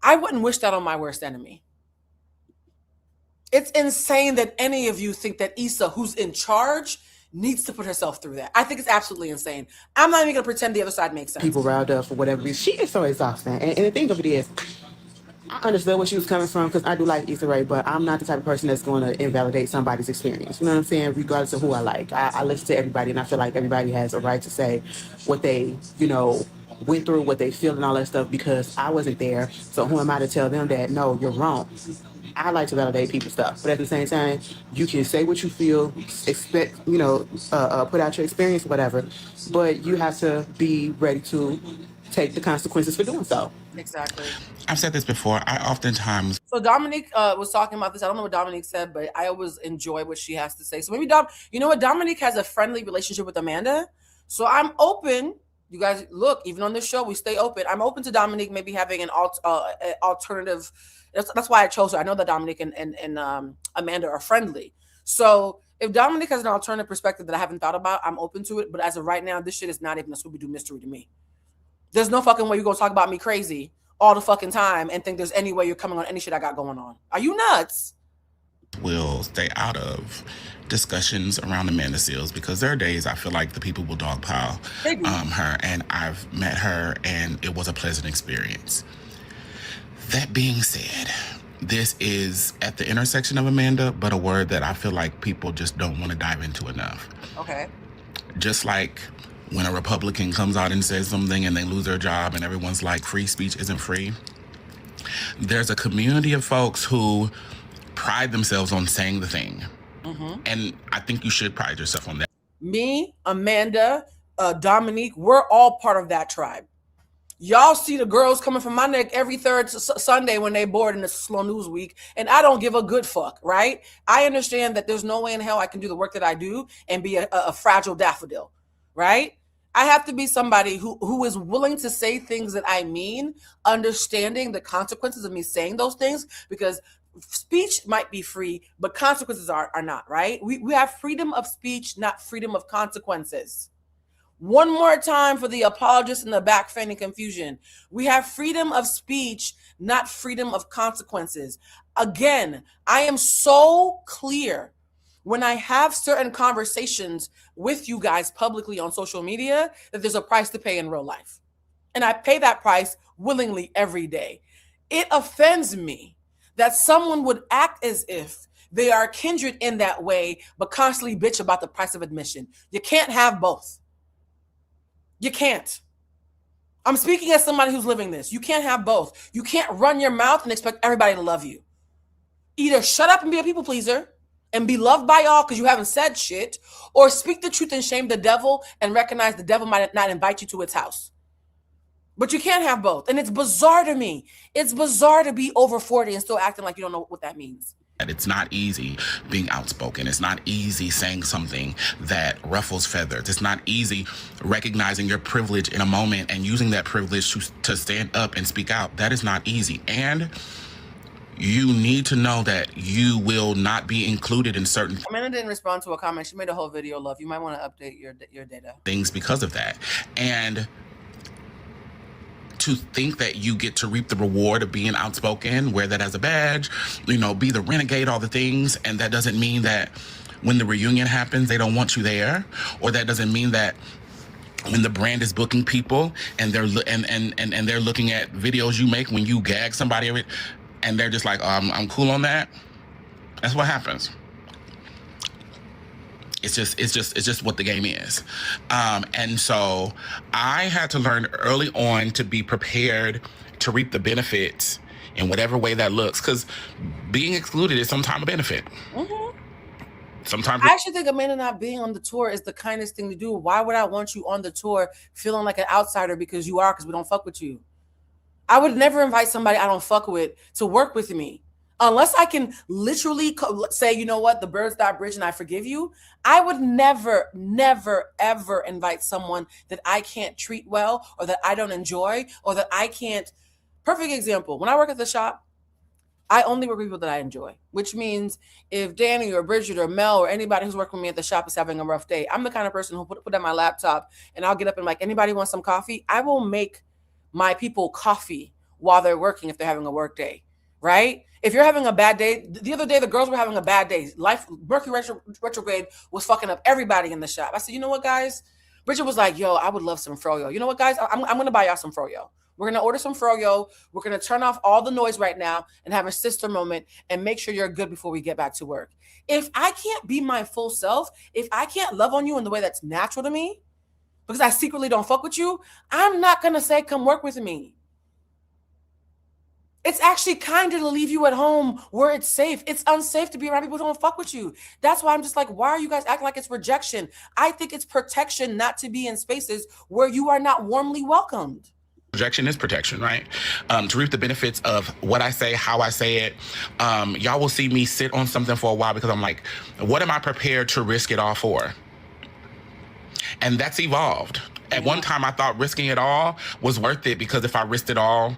I wouldn't wish that on my worst enemy. It's insane that any of you think that Issa, who's in charge, needs to put herself through that. I think it's absolutely insane. I'm not even going to pretend the other side makes sense. People riled up for whatever reason. She is so exhausting. And the thing of it is, I understood where she was coming from because I do like Issa Rae, but I'm not the type of person that's going to invalidate somebody's experience. You know what I'm saying? Regardless of who I like. I listen to everybody, and I feel like everybody has a right to say what they, you know, went through, what they feel and all that stuff because I wasn't there. So who am I to tell them that, no, you're wrong? I like to validate people's stuff, but at the same time, you can say what you feel, expect, you know, put out your experience, whatever, but you have to be ready to take the consequences for doing so. Exactly. I've said this before. I oftentimes... So Dominique was talking about this. I don't know what Dominique said, but I always enjoy what she has to say. So maybe, you know what? Dominique has a friendly relationship with Amanda. So I'm open. You guys, look, even on this show, we stay open. I'm open to Dominique maybe having an alternative. That's why I chose her. I know that Dominique and Amanda are friendly. So if Dominique has an alternative perspective that I haven't thought about, I'm open to it. But as of right now, this shit is not even a Scooby-Doo mystery to me. There's no fucking way you're going to talk about me crazy all the fucking time and think there's any way you're coming on any shit I got going on. Are you nuts? Will stay out of discussions around Amanda Seales because there are days I feel like the people will dogpile her, and I've met her and it was a pleasant experience. That being said, this is at the intersection of Amanda, but a word that I feel like people just don't want to dive into enough. Okay. Just like when a Republican comes out and says something and they lose their job and everyone's like, free speech isn't free. There's a community of folks who pride themselves on saying the thing. Mm-hmm. And I think you should pride yourself on that. Me, Amanda, Dominique, we're all part of that tribe. Y'all see the girls coming from my neck every third Sunday when they bored in the slow news week, and I don't give a good fuck, right? I understand that there's no way in hell I can do the work that I do and be a fragile daffodil, right? I have to be somebody who is willing to say things that I mean, understanding the consequences of me saying those things, because speech might be free, but consequences are not, right? We have freedom of speech, not freedom of consequences. One more time for the apologists in the back feigning confusion. We have freedom of speech, not freedom of consequences. Again, I am so clear when I have certain conversations with you guys publicly on social media that there's a price to pay in real life. And I pay that price willingly every day. It offends me that someone would act as if they are kindred in that way, but constantly bitch about the price of admission. You can't have both. You can't. I'm speaking as somebody who's living this. You can't have both. You can't run your mouth and expect everybody to love you. Either shut up and be a people pleaser and be loved by all because you haven't said shit, or speak the truth and shame the devil and recognize the devil might not invite you to its house. But you can't have both. And it's bizarre to me. It's bizarre to be over 40 and still acting like you don't know what that means. It's not easy being outspoken. It's not easy saying something that ruffles feathers. It's not easy recognizing your privilege in a moment and using that privilege to stand up and speak out. That is not easy. And you need to know that you will not be included in certain Amanda didn't respond to a comment. She made a whole video, love. You might want to update your data. things because of that. And to think that you get to reap the reward of being outspoken, wear that as a badge, be the renegade, all the things, and that doesn't mean that when the reunion happens, they don't want you there, or that doesn't mean that when the brand is booking people and they're and they're looking at videos you make when you gag somebody and they're just like, I'm cool on that. That's what happens. It's just what the game is. And so I had to learn early on to be prepared to reap the benefits in whatever way that looks, because being excluded is sometimes a benefit. Mm-hmm. Sometimes I actually think Amanda not being on the tour is the kindest thing to do. Why would I want you on the tour feeling like an outsider because we don't fuck with you? I would never invite somebody I don't fuck with to work with me. Unless I can literally say, you know what, the birds that bridge and I forgive you. I would never, ever invite someone that I can't treat well, or that I don't enjoy, or that I can't. Perfect example. When I work at the shop, I only work with people that I enjoy, which means if Danny or Bridget or Mel or anybody who's working with me at the shop is having a rough day, I'm the kind of person who put down my laptop and I'll get up and like, anybody want some coffee? I will make my people coffee while they're working if they're having a work day, right? If you're having a bad day, the other day, the girls were having a bad day. Mercury retrograde was fucking up everybody in the shop. I said, you know what, guys? Bridget was like, yo, I would love some froyo. You know what, guys? I'm going to buy y'all some froyo. We're going to order some froyo. We're going to turn off all the noise right now and have a sister moment and make sure you're good before we get back to work. If I can't be my full self, if I can't love on you in the way that's natural to me, because I secretly don't fuck with you, I'm not going to say, come work with me. It's actually kinder to leave you at home where it's safe. It's unsafe to be around people who don't fuck with you. That's why I'm just like, why are you guys acting like it's rejection? I think it's protection not to be in spaces where you are not warmly welcomed. Rejection is protection, right? To reap the benefits of what I say, how I say it. Y'all will see me sit on something for a while because I'm like, what am I prepared to risk it all for? And that's evolved. At one time, I thought risking it all was worth it because if I risked it all,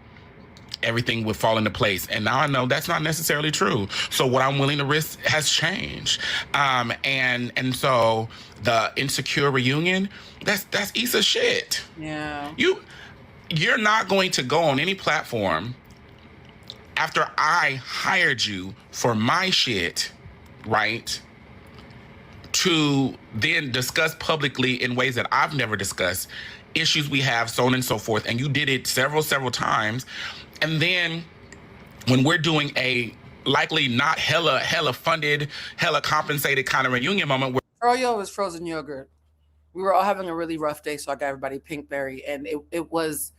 everything would fall into place. And now I know that's not necessarily true. So what I'm willing to risk has changed. And so the insecure reunion, that's Issa shit. Yeah. You're not going to go on any platform after I hired you for my shit, right? To then discuss publicly in ways that I've never discussed issues we have, so on and so forth. And you did it several times. And then when we're doing a likely not hella funded, hella compensated kind of reunion moment where Froyo is frozen yogurt. We were all having a really rough day, so I got everybody Pinkberry, and it was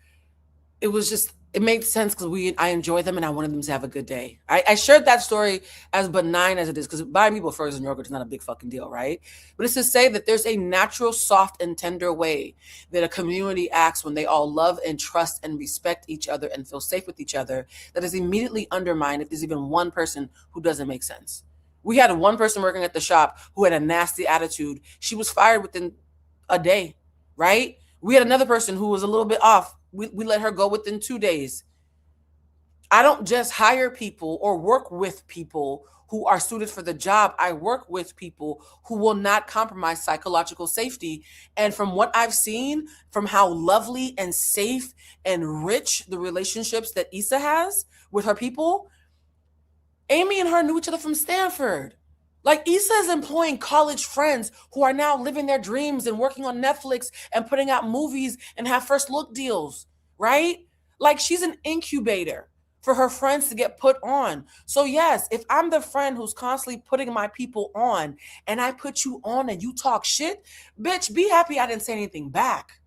just it made sense because I enjoy them and I wanted them to have a good day. I shared that story as benign as it is, because buying people frozen yogurt is not a big fucking deal, right? But it's to say that there's a natural, soft, and tender way that a community acts when they all love and trust and respect each other and feel safe with each other that is immediately undermined if there's even one person who doesn't make sense. We had one person working at the shop who had a nasty attitude. She was fired within a day, right? We had another person who was a little bit off. We let her go within 2 days. I don't just hire people or work with people who are suited for the job. I work with people who will not compromise psychological safety. And from what I've seen, from how lovely and safe and rich the relationships that Issa has with her people, Amy and her knew each other from Stanford. Like, Issa is employing college friends who are now living their dreams and working on Netflix and putting out movies and have first look deals, right? Like, she's an incubator for her friends to get put on. So yes, if I'm the friend who's constantly putting my people on and I put you on and you talk shit, bitch, be happy I didn't say anything back.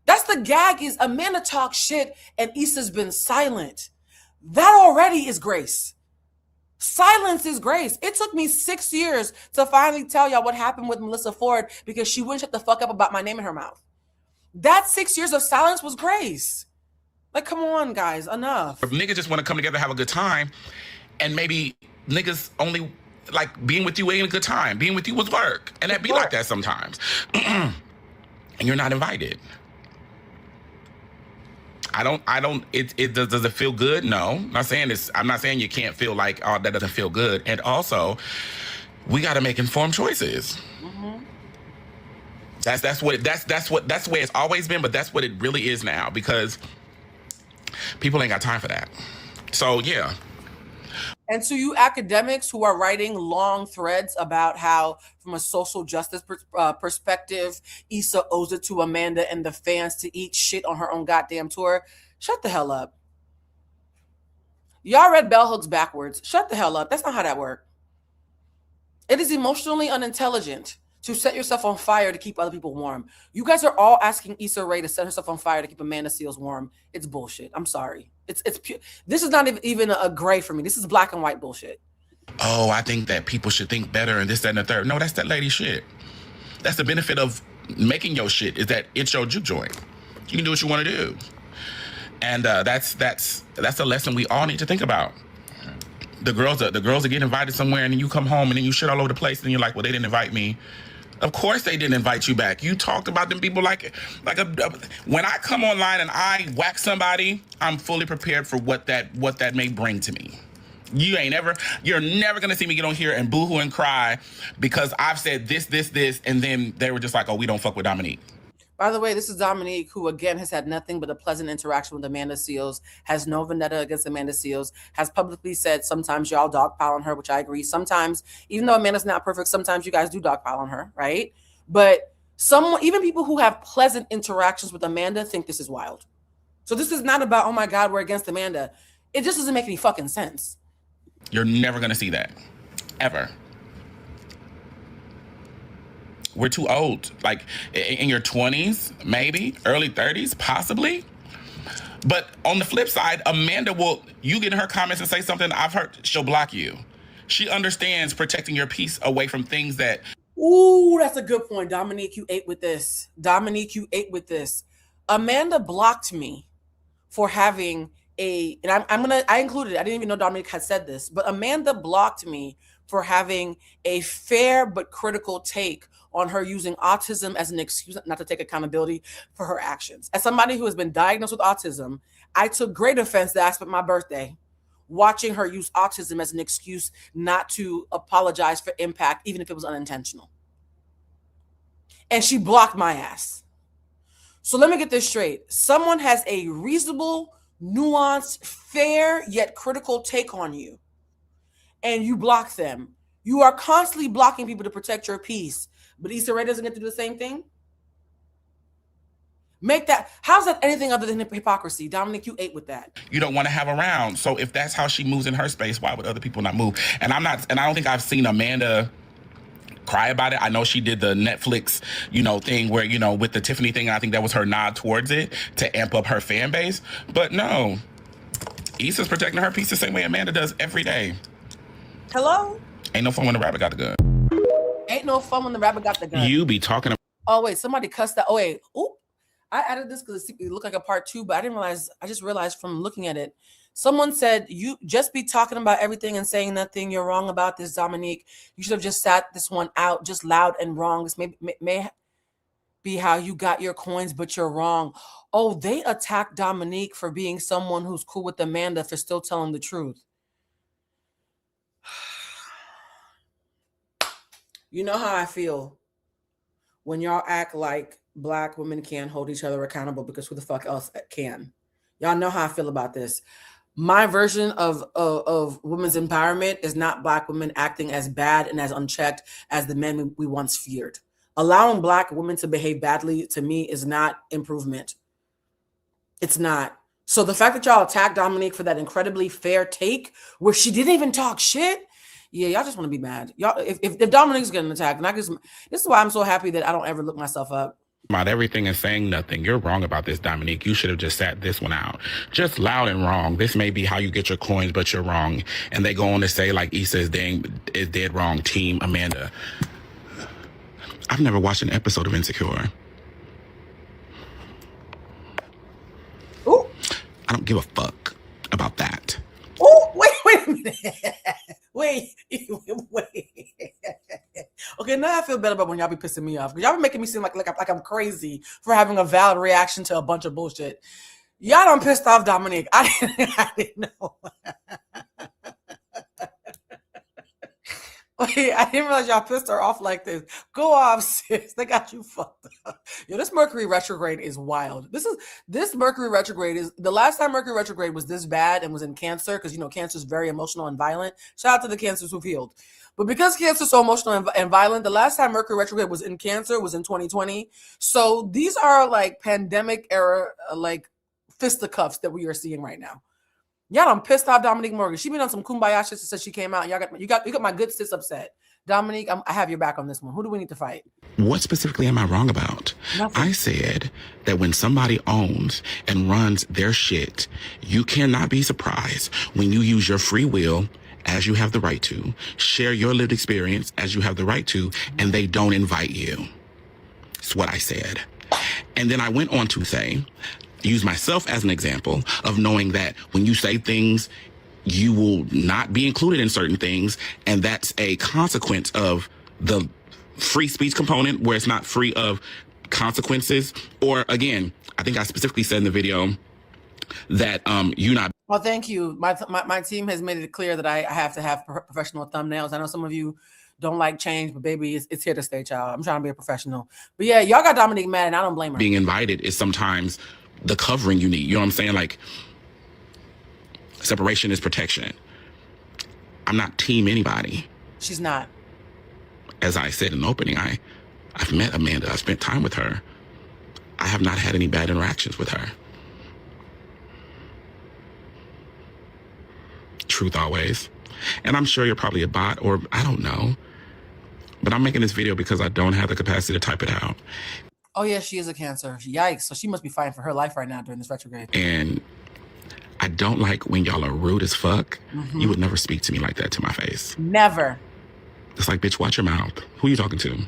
That's the gag, is Amanda talks shit and Issa's been silent. That already is grace. Silence is grace. It took me 6 years to finally tell y'all what happened with Melissa Ford because she wouldn't shut the fuck up about my name in her mouth. That 6 years of silence was grace. Like, come on, guys, enough. If niggas just want to come together, have a good time, and maybe niggas only like being with you ain't a good time. Being with you was work, and that be like that sometimes. And you're not invited. Does it feel good? No. I'm not saying you can't feel like, oh, that doesn't feel good. And also, we got to make informed choices. Mm-hmm. That's the way it's always been, but that's what it really is now, because people ain't got time for that. So yeah. And to you academics who are writing long threads about how, from a social justice perspective, Issa owes it to Amanda and the fans to eat shit on her own goddamn tour, shut the hell up. Y'all read bell hooks backwards. Shut the hell up. That's not how that works. It is emotionally unintelligent to set yourself on fire to keep other people warm. You guys are all asking Issa Rae to set herself on fire to keep Amanda Seales warm. It's bullshit. I'm sorry. It's pure. This is not even a gray for me. This is black and white bullshit. Oh, I think that people should think better and this, that, and the third. No, that's that lady shit. That's the benefit of making your shit, is that it's your juke joint. You can do what you want to do. And that's a lesson we all need to think about. The girls are getting invited somewhere, and then you come home and then you shit all over the place, and you're like, well, they didn't invite me. Of course they didn't invite you back. You talked about them people like when I come online and I whack somebody, I'm fully prepared for what that may bring to me. You're never gonna see me get on here and boohoo and cry because I've said this, and then they were just like, oh, we don't fuck with Dominique. By the way, this is Dominique, who again has had nothing but a pleasant interaction with Amanda Seales, has no vendetta against Amanda Seales, has publicly said sometimes y'all dogpile on her, which I agree. Sometimes, even though Amanda's not perfect, sometimes you guys do dogpile on her, right? But even people who have pleasant interactions with Amanda think this is wild. So this is not about, oh my God, we're against Amanda. It just doesn't make any fucking sense. You're never gonna see that, ever. We're too old, like in your 20s, maybe, early 30s, possibly. But on the flip side, Amanda you get in her comments and say something I've heard, she'll block you. She understands protecting your peace away from things that... Ooh, that's a good point. Dominique, you ate with this. Amanda blocked me for having and I included it. I didn't even know Dominique had said this, but Amanda blocked me for having a fair but critical take on her using autism as an excuse not to take accountability for her actions. As somebody who has been diagnosed with autism, I took great offense that I spent my birthday watching her use autism as an excuse not to apologize for impact, even if it was unintentional. And she blocked my ass. So let me get this straight. Someone has a reasonable, nuanced, fair, yet critical take on you, and you block them. You are constantly blocking people to protect your peace. But Issa Rae doesn't get to do the same thing? How's that anything other than hypocrisy? Dominic, you ate with that. You don't want to have around. So if that's how she moves in her space, why would other people not move? And I don't think I've seen Amanda cry about it. I know she did the Netflix, thing where, with the Tiffany thing, and I think that was her nod towards it to amp up her fan base. But no, Issa's protecting her peace the same way Amanda does every day. Hello? Ain't no fun when the rabbit got the gun. Ain't no fun when the rabbit got the gun. You be talking about. Oh, wait, somebody cussed that. Oh, wait. Oop. I added this because it looked like a part 2, but I just realized from looking at it. Someone said, you just be talking about everything and saying nothing. You're wrong about this, Dominique. You should have just sat this one out, just loud and wrong. This may be how you got your coins, but you're wrong. Oh, they attacked Dominique for being someone who's cool with Amanda for still telling the truth. You know how I feel when y'all act like Black women can't hold each other accountable because who the fuck else can? Y'all know how I feel about this. My version of women's empowerment is not Black women acting as bad and as unchecked as the men we once feared. Allowing Black women to behave badly, to me, is not improvement. It's not. So the fact that y'all attacked Dominique for that incredibly fair take where she didn't even talk shit, yeah, y'all just want to be mad. Y'all, if Dominique's getting attacked, and this is why I'm so happy that I don't ever look myself up. About everything and saying nothing. You're wrong about this, Dominique. You should have just sat this one out. Just loud and wrong. This may be how you get your coins, but you're wrong. And they go on to say, like, Issa is dead wrong. Team Amanda. I've never watched an episode of Insecure. Ooh. I don't give a fuck about that. Oh, wait a minute. Wait. Okay, now I feel better about when y'all be pissing me off. Because y'all be making me seem like I'm crazy for having a valid reaction to a bunch of bullshit. Y'all done pissed off Dominique. I didn't know. Wait, I didn't realize y'all pissed her off like this. Go off, sis. They got you fucked up. Yo, this Mercury retrograde is wild. This Mercury retrograde is the last time Mercury retrograde was this bad and was in Cancer, because Cancer is very emotional and violent. Shout out to the Cancers who've healed. But because Cancer is so emotional and violent, the last time Mercury retrograde was in Cancer was in 2020. So these are like pandemic era, like fisticuffs that we are seeing right now. Y'all done pissed off Dominique Morgan. She been on some kumbaya shit since she came out. You got my good sis upset. Dominique, I have your back on this one. Who do we need to fight? What specifically am I wrong about? Nothing. I said that when somebody owns and runs their shit, you cannot be surprised when you use your free will, as you have the right to, share your lived experience as you have the right to, and they don't invite you. That's what I said. And then I went on to say, use myself as an example of knowing that when you say things, you will not be included in certain things. And that's a consequence of the free speech component where it's not free of consequences. Or again, I think I specifically said in the video that you not. Well, thank you. My team has made it clear that I have to have professional thumbnails. I know some of you don't like change, but baby, it's here to stay, child. I'm trying to be a professional. But yeah, y'all got Dominique mad and I don't blame her. Being invited is sometimes the covering you need. You know what I'm saying? Like, separation is protection. I'm not team anybody. She's not. As I said in the opening, I've met Amanda. I've spent time with her. I have not had any bad interactions with her. Truth always. And I'm sure you're probably a bot, or I don't know. But I'm making this video because I don't have the capacity to type it out. Oh, yeah, she is a Cancer. Yikes. So she must be fighting for her life right now during this retrograde. And I don't like when y'all are rude as fuck. Mm-hmm. You would never speak to me like that to my face. Never. It's like, bitch, watch your mouth. Who are you talking to?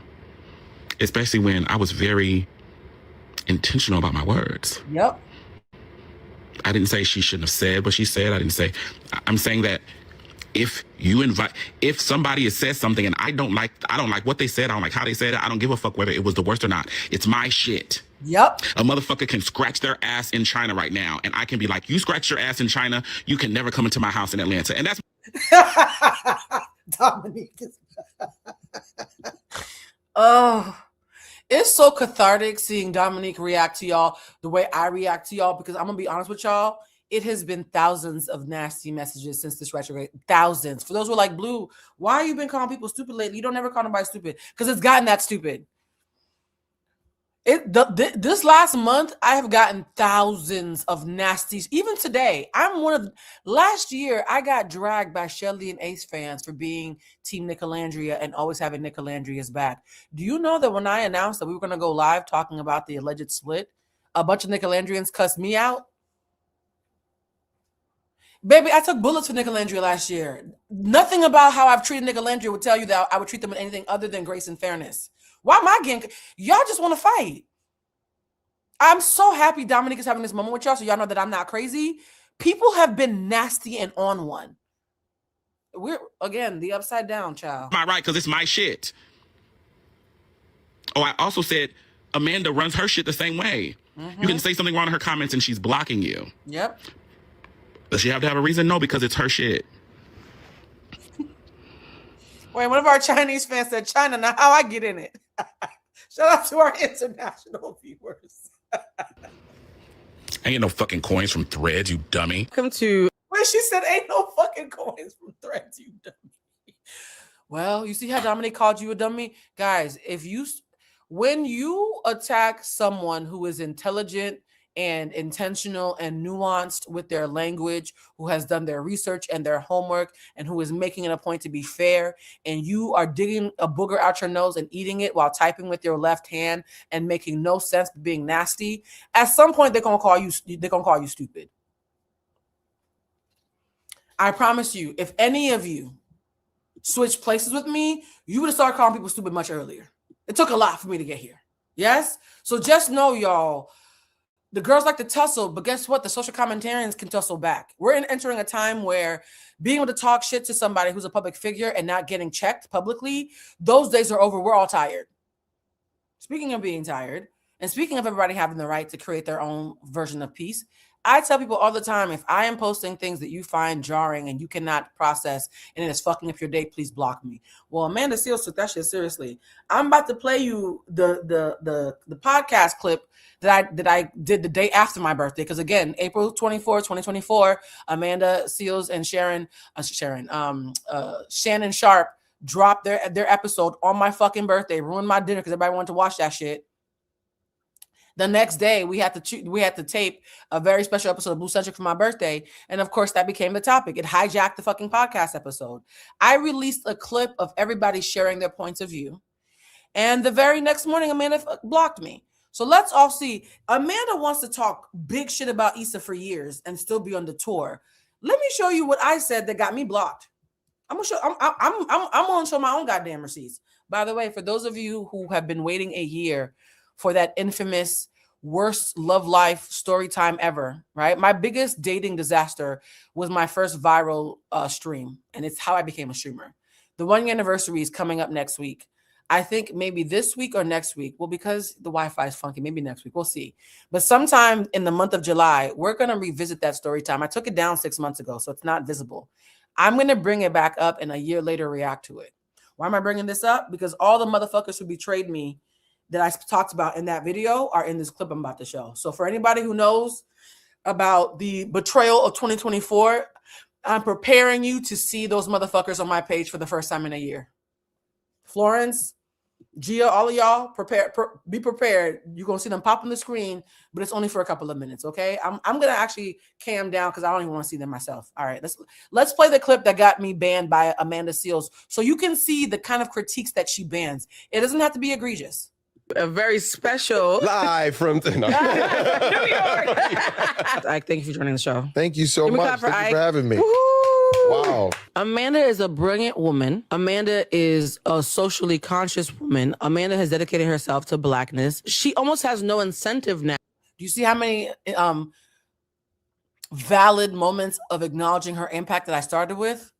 Especially when I was very intentional about my words. Yep. I didn't say she shouldn't have said what she said. I'm saying that if somebody has said something and I don't like what they said, I don't like how they said it, I don't give a fuck whether it was the worst or not. It's my shit. Yep. A motherfucker can scratch their ass in China right now, and I can be like, you scratch your ass in China, you can never come into my house in Atlanta. And that's Dominique. Oh, it's so cathartic seeing Dominique react to y'all the way I react to y'all, because I'm gonna be honest with y'all. It has been thousands of nasty messages since this retrograde. Thousands. For those who are like, Blue, why you been calling people stupid lately? You don't ever call nobody stupid. Because it's gotten that stupid. This last month, I have gotten thousands of nasties. Even today, last year, I got dragged by Shelly and Ace fans for being Team Nicolandria and always having Nicolandria's back. Do you know that when I announced that we were going to go live talking about the alleged split, a bunch of Nicolandrians cussed me out? Baby, I took bullets for Nicolandria last year. Nothing about how I've treated Nicolandria would tell you that I would treat them with anything other than grace and fairness. Why am I getting... Y'all just want to fight. I'm so happy Dominique is having this moment with y'all, so y'all know that I'm not crazy. People have been nasty and on one. We're, again, the upside down, child. Am I right? Because it's my shit. Oh, I also said Amanda runs her shit the same way. You can say something wrong in her comments and she's blocking you. Yep. Does she have to have a reason? No, because it's her shit. Wait, one of our Chinese fans said, China, now how I get in it? Shout out to our international viewers. Ain't no fucking coins from Threads, you dummy. Welcome to... Wait, she said ain't no fucking coins from Threads, you dummy. Well, you see how Dominique called you a dummy? Guys, when you attack someone who is intelligent and intentional and nuanced with their language, who has done their research and their homework, and who is making it a point to be fair, and you are digging a booger out your nose and eating it while typing with your left hand and making no sense being nasty, at some point they're gonna call you stupid. I promise you, if any of you switch places with me, you would have started calling people stupid much earlier. It took a lot for me to get here. Yes? So just know, y'all, the girls like to tussle, but guess what? The social commentarians can tussle back. We're entering a time where being able to talk shit to somebody who's a public figure and not getting checked publicly, those days are over. We're all tired. Speaking of being tired, and speaking of everybody having the right to create their own version of peace, I tell people all the time, if I am posting things that you find jarring and you cannot process and it is fucking up your day, please block me. Well, Amanda Seales took that shit seriously. I'm about to play you the podcast clip that I did the day after my birthday. Because again, April 24, 2024, Amanda Seales and Shannon Sharp dropped their episode on my fucking birthday, ruined my dinner because everybody wanted to watch that shit. The next day, we had to tape a very special episode of Blue Centric for my birthday. And of course, that became the topic. It hijacked the fucking podcast episode. I released a clip of everybody sharing their points of view. And the very next morning, Amanda blocked me. So let's all see. Amanda wants to talk big shit about Issa for years and still be on the tour. Let me show you what I said that got me blocked. I'm gonna show my own goddamn receipts. By the way, for those of you who have been waiting a year for that infamous worst love life story time ever, right? My biggest dating disaster was my first viral stream, and it's how I became a streamer. The 1 year anniversary is coming up next week. I think maybe this week or next week. Well, because the Wi-Fi is funky, maybe next week. We'll see. But sometime in the month of July, we're going to revisit that story time. I took it down 6 months ago, so it's not visible. I'm going to bring it back up and a year later react to it. Why am I bringing this up? Because all the motherfuckers who betrayed me that I talked about in that video are in this clip I'm about to show. So for anybody who knows about the betrayal of 2024, I'm preparing you to see those motherfuckers on my page for the first time in a year. Florence, Gia, all of y'all, be prepared. You're going to see them pop on the screen, but it's only for a couple of minutes, okay? I'm going to actually cam down because I don't even want to see them myself. All right, let's play the clip that got me banned by Amanda Seales so you can see the kind of critiques that she bans. It doesn't have to be egregious. A very special live from New York. Ike, thank you for joining the show. Thank you so much. Thank you for having me. Wow. Amanda is a brilliant woman. Amanda is a socially conscious woman. Amanda has dedicated herself to Blackness. She almost has no incentive now. Do you see how many valid moments of acknowledging her impact that I started with?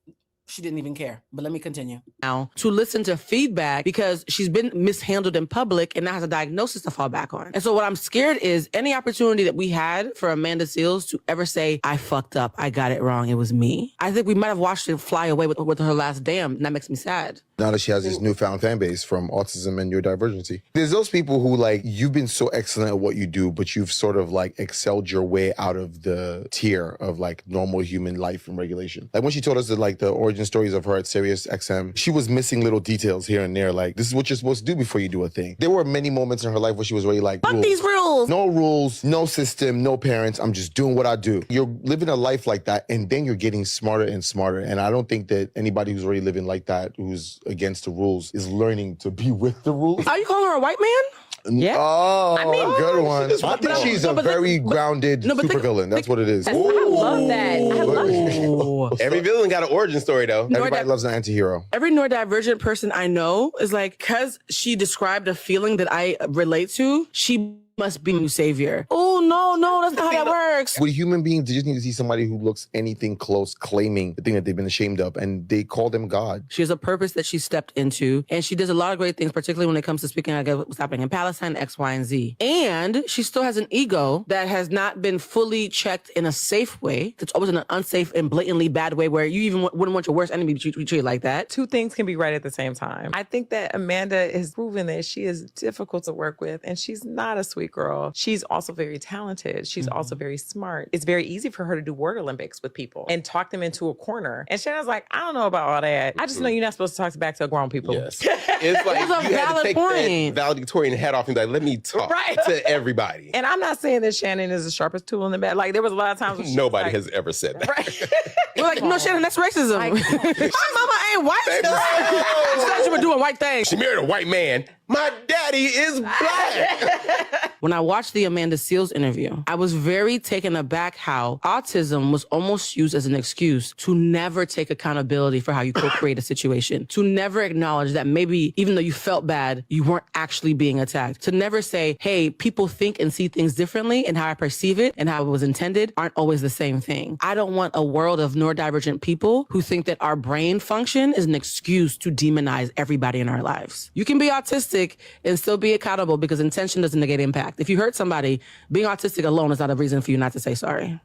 She didn't even care. But let me continue. Now, to listen to feedback because she's been mishandled in public and now has a diagnosis to fall back on. And so what I'm scared is any opportunity that we had for Amanda Seales to ever say, I fucked up, I got it wrong, it was me. I think we might have watched it fly away with her last damn, and that makes me sad. Now that she has this newfound fan base from autism and neurodivergency. There's those people who like, you've been so excellent at what you do, but you've sort of like excelled your way out of the tier of like normal human life and regulation. Like when she told us that like the origin stories of her at Sirius XM, she was missing little details here and there. Like, this is what you're supposed to do before you do a thing. There were many moments in her life where she was really like, fuck these rules. No rules, no system, no parents. I'm just doing what I do. You're living a life like that, and then you're getting smarter and smarter. And I don't think that anybody who's already living like that, who's against the rules, is learning to be with the rules. Are you calling her a white man? Yeah. Oh, I mean, good one. I think she's a very grounded supervillain. That's what it is. I love that. I love that. Every villain got an origin story, though. Everybody loves an anti-hero. Every neurodivergent person I know is like, because she described a feeling that I relate to, she must be a new savior. Oh, no, that's not how that works. With human beings, they just need to see somebody who looks anything close, claiming the thing that they've been ashamed of, and they call them God. She has a purpose that she stepped into, and she does a lot of great things, particularly when it comes to speaking about what's happening in Palestine, X, Y, and Z. And she still has an ego that has not been fully checked in a safe way. It's always in an unsafe and blatantly bad way where you even wouldn't want your worst enemy to be treated like that. Two things can be right at the same time. I think that Amanda has proven that she is difficult to work with, and she's not a sweet girl. She's also very talented. She's also very smart. It's very easy for her to do word Olympics with people and talk them into a corner. And Shannon's like, I don't know about all that. I just know you're not supposed to talk back to grown people. Yes. It's like you had to take that valedictorian hat off and be like, let me talk to everybody. And I'm not saying that Shannon is the sharpest tool in the bag. Like, there was a lot of times when Nobody has ever said that. We're like, no, Shannon, that's racism. My mama ain't white. She said you were doing white things. She married a white man. My daddy is black. When I watched the Amanda Seales interview, I was very taken aback how autism was almost used as an excuse to never take accountability for how you co-create a situation, to never acknowledge that maybe even though you felt bad, you weren't actually being attacked, to never say, hey, people think and see things differently, and how I perceive it and how it was intended aren't always the same thing. I don't want a world of neurodivergent people who think that our brain function is an excuse to demonize everybody in our lives. You can be autistic and still be accountable because intention doesn't negate impact. If you hurt somebody, being autistic alone is not a reason for you not to say sorry.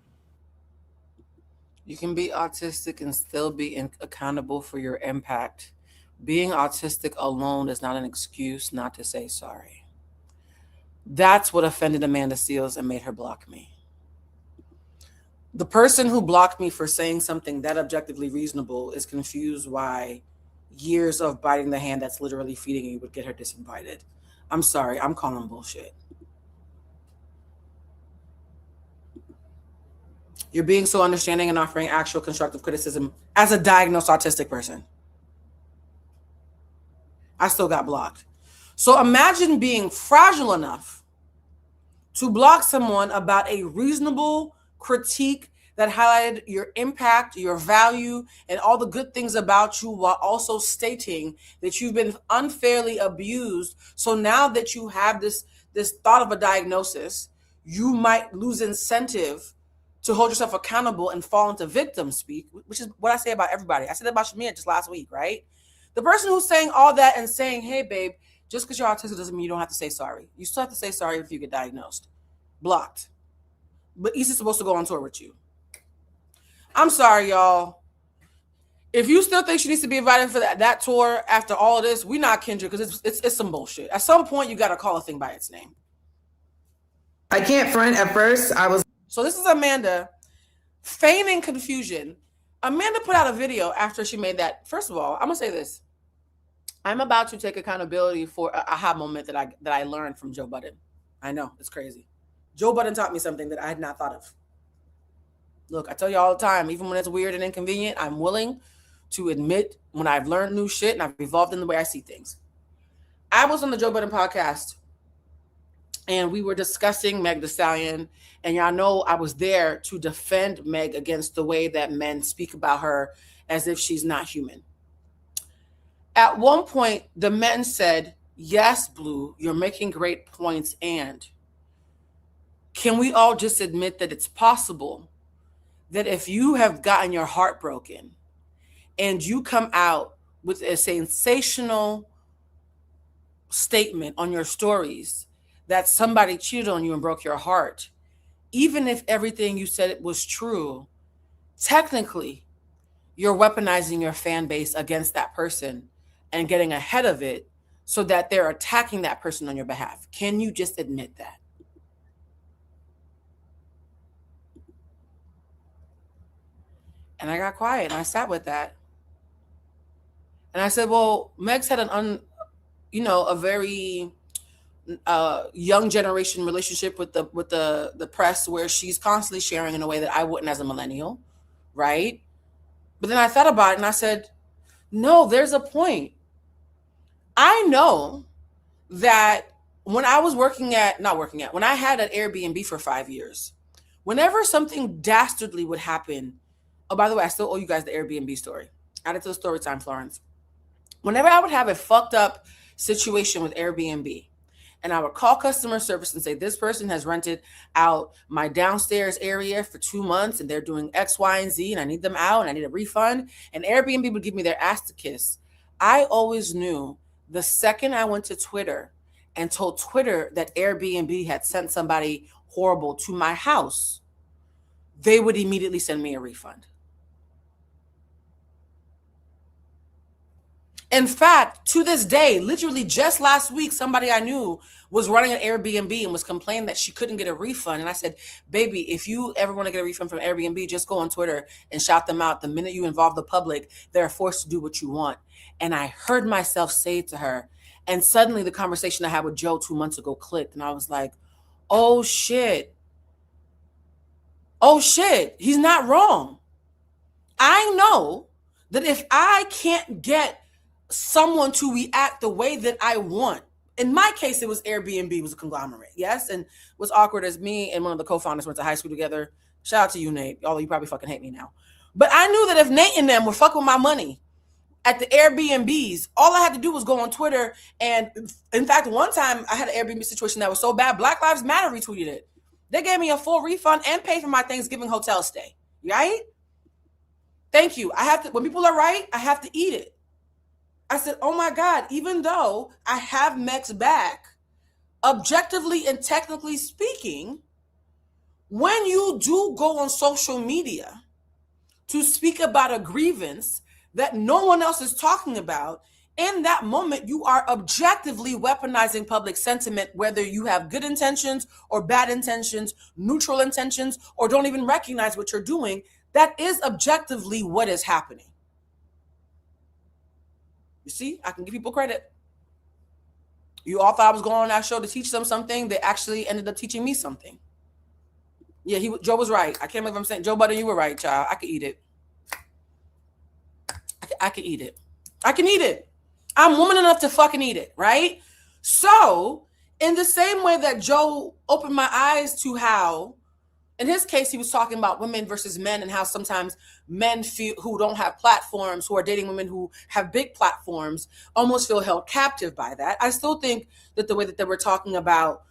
You can be autistic and still be accountable for your impact. Being autistic alone is not an excuse not to say sorry. That's what offended Amanda Seales and made her block me. The person who blocked me for saying something that objectively reasonable is confused why years of biting the hand that's literally feeding you would get her disinvited. I'm sorry, I'm calling bullshit. You're being so understanding and offering actual constructive criticism as a diagnosed autistic person. I still got blocked. So imagine being fragile enough to block someone about a reasonable critique that highlighted your impact, your value, and all the good things about you, while also stating that you've been unfairly abused. So now that you have this thought of a diagnosis, you might lose incentive to hold yourself accountable and fall into victim speak, which is what I say about everybody. I said that about Shamir just last week, right? The person who's saying all that and saying, hey, babe, just because you're autistic doesn't mean you don't have to say sorry. You still have to say sorry if you get diagnosed. Blocked. But Issa's supposed to go on tour with you. I'm sorry, y'all. If you still think she needs to be invited for that tour after all of this, we're not kindred because it's some bullshit. At some point, you got to call a thing by its name. I can't front. At first, I was. So this is Amanda feigning confusion. Amanda put out a video after she made that. First of all, I'm going to say this. I'm about to take accountability for a aha moment that I learned from Joe Budden. I know, it's crazy. Joe Budden taught me something that I had not thought of. Look, I tell you all the time, even when it's weird and inconvenient, I'm willing to admit when I've learned new shit and I've evolved in the way I see things. I was on the Joe Budden podcast and we were discussing Meg Thee Stallion. And y'all know I was there to defend Meg against the way that men speak about her as if she's not human. At one point, the men said, yes, Blue, you're making great points. And can we all just admit that it's possible that if you have gotten your heart broken and you come out with a sensational statement on your stories that somebody cheated on you and broke your heart, even if everything you said was true, technically you're weaponizing your fan base against that person and getting ahead of it so that they're attacking that person on your behalf. Can you just admit that? And I got quiet and I sat with that. And I said, well, Meg's had a very young generation relationship with the press, where she's constantly sharing in a way that I wouldn't as a millennial, right? But then I thought about it and I said, no, there's a point. I know that when I was when I had an Airbnb for 5 years, whenever something dastardly would happen, oh, by the way, I still owe you guys the Airbnb story. Add it to the story time, Florence. Whenever I would have a fucked up situation with Airbnb, and I would call customer service and say, this person has rented out my downstairs area for 2 months and they're doing X, Y, and Z, and I need them out and I need a refund, and Airbnb would give me their ass to kiss. I always knew the second I went to Twitter and told Twitter that Airbnb had sent somebody horrible to my house, they would immediately send me a refund. In fact, to this day, literally just last week, somebody I knew was running an Airbnb and was complaining that she couldn't get a refund. And I said, baby, if you ever want to get a refund from Airbnb, just go on Twitter and shout them out. The minute you involve the public, they're forced to do what you want. And I heard myself say to her, and suddenly the conversation I had with Joe 2 months ago clicked. And I was like, oh shit. Oh shit, he's not wrong. I know that if I can't get someone to react the way that I want, in my case, it was Airbnb, it was a conglomerate, yes? And what's awkward is me and one of the co-founders went to high school together. Shout out to you, Nate, although you probably fucking hate me now. But I knew that if Nate and them were fucking with my money at the Airbnbs, all I had to do was go on Twitter. And in fact, one time I had an Airbnb situation that was so bad, Black Lives Matter retweeted it. They gave me a full refund and paid for my Thanksgiving hotel stay, right? Thank you. When people are right, I have to eat it. I said, oh my God, even though I have Meg's back, objectively and technically speaking, when you do go on social media to speak about a grievance that no one else is talking about, in that moment, you are objectively weaponizing public sentiment, whether you have good intentions or bad intentions, neutral intentions, or don't even recognize what you're doing. That is objectively what is happening. You see, I can give people credit. You all thought I was going on that show to teach them something. They actually ended up teaching me something. Yeah, Joe was right. I can't believe I'm saying, Joe Budden, you were right, child. I could eat it. I can eat it. I can eat it. I'm woman enough to fucking eat it, right? So, in the same way that Joe opened my eyes to how, in his case, he was talking about women versus men and how sometimes men who don't have platforms, who are dating women who have big platforms, almost feel held captive by that. I still think that the way that they were talking about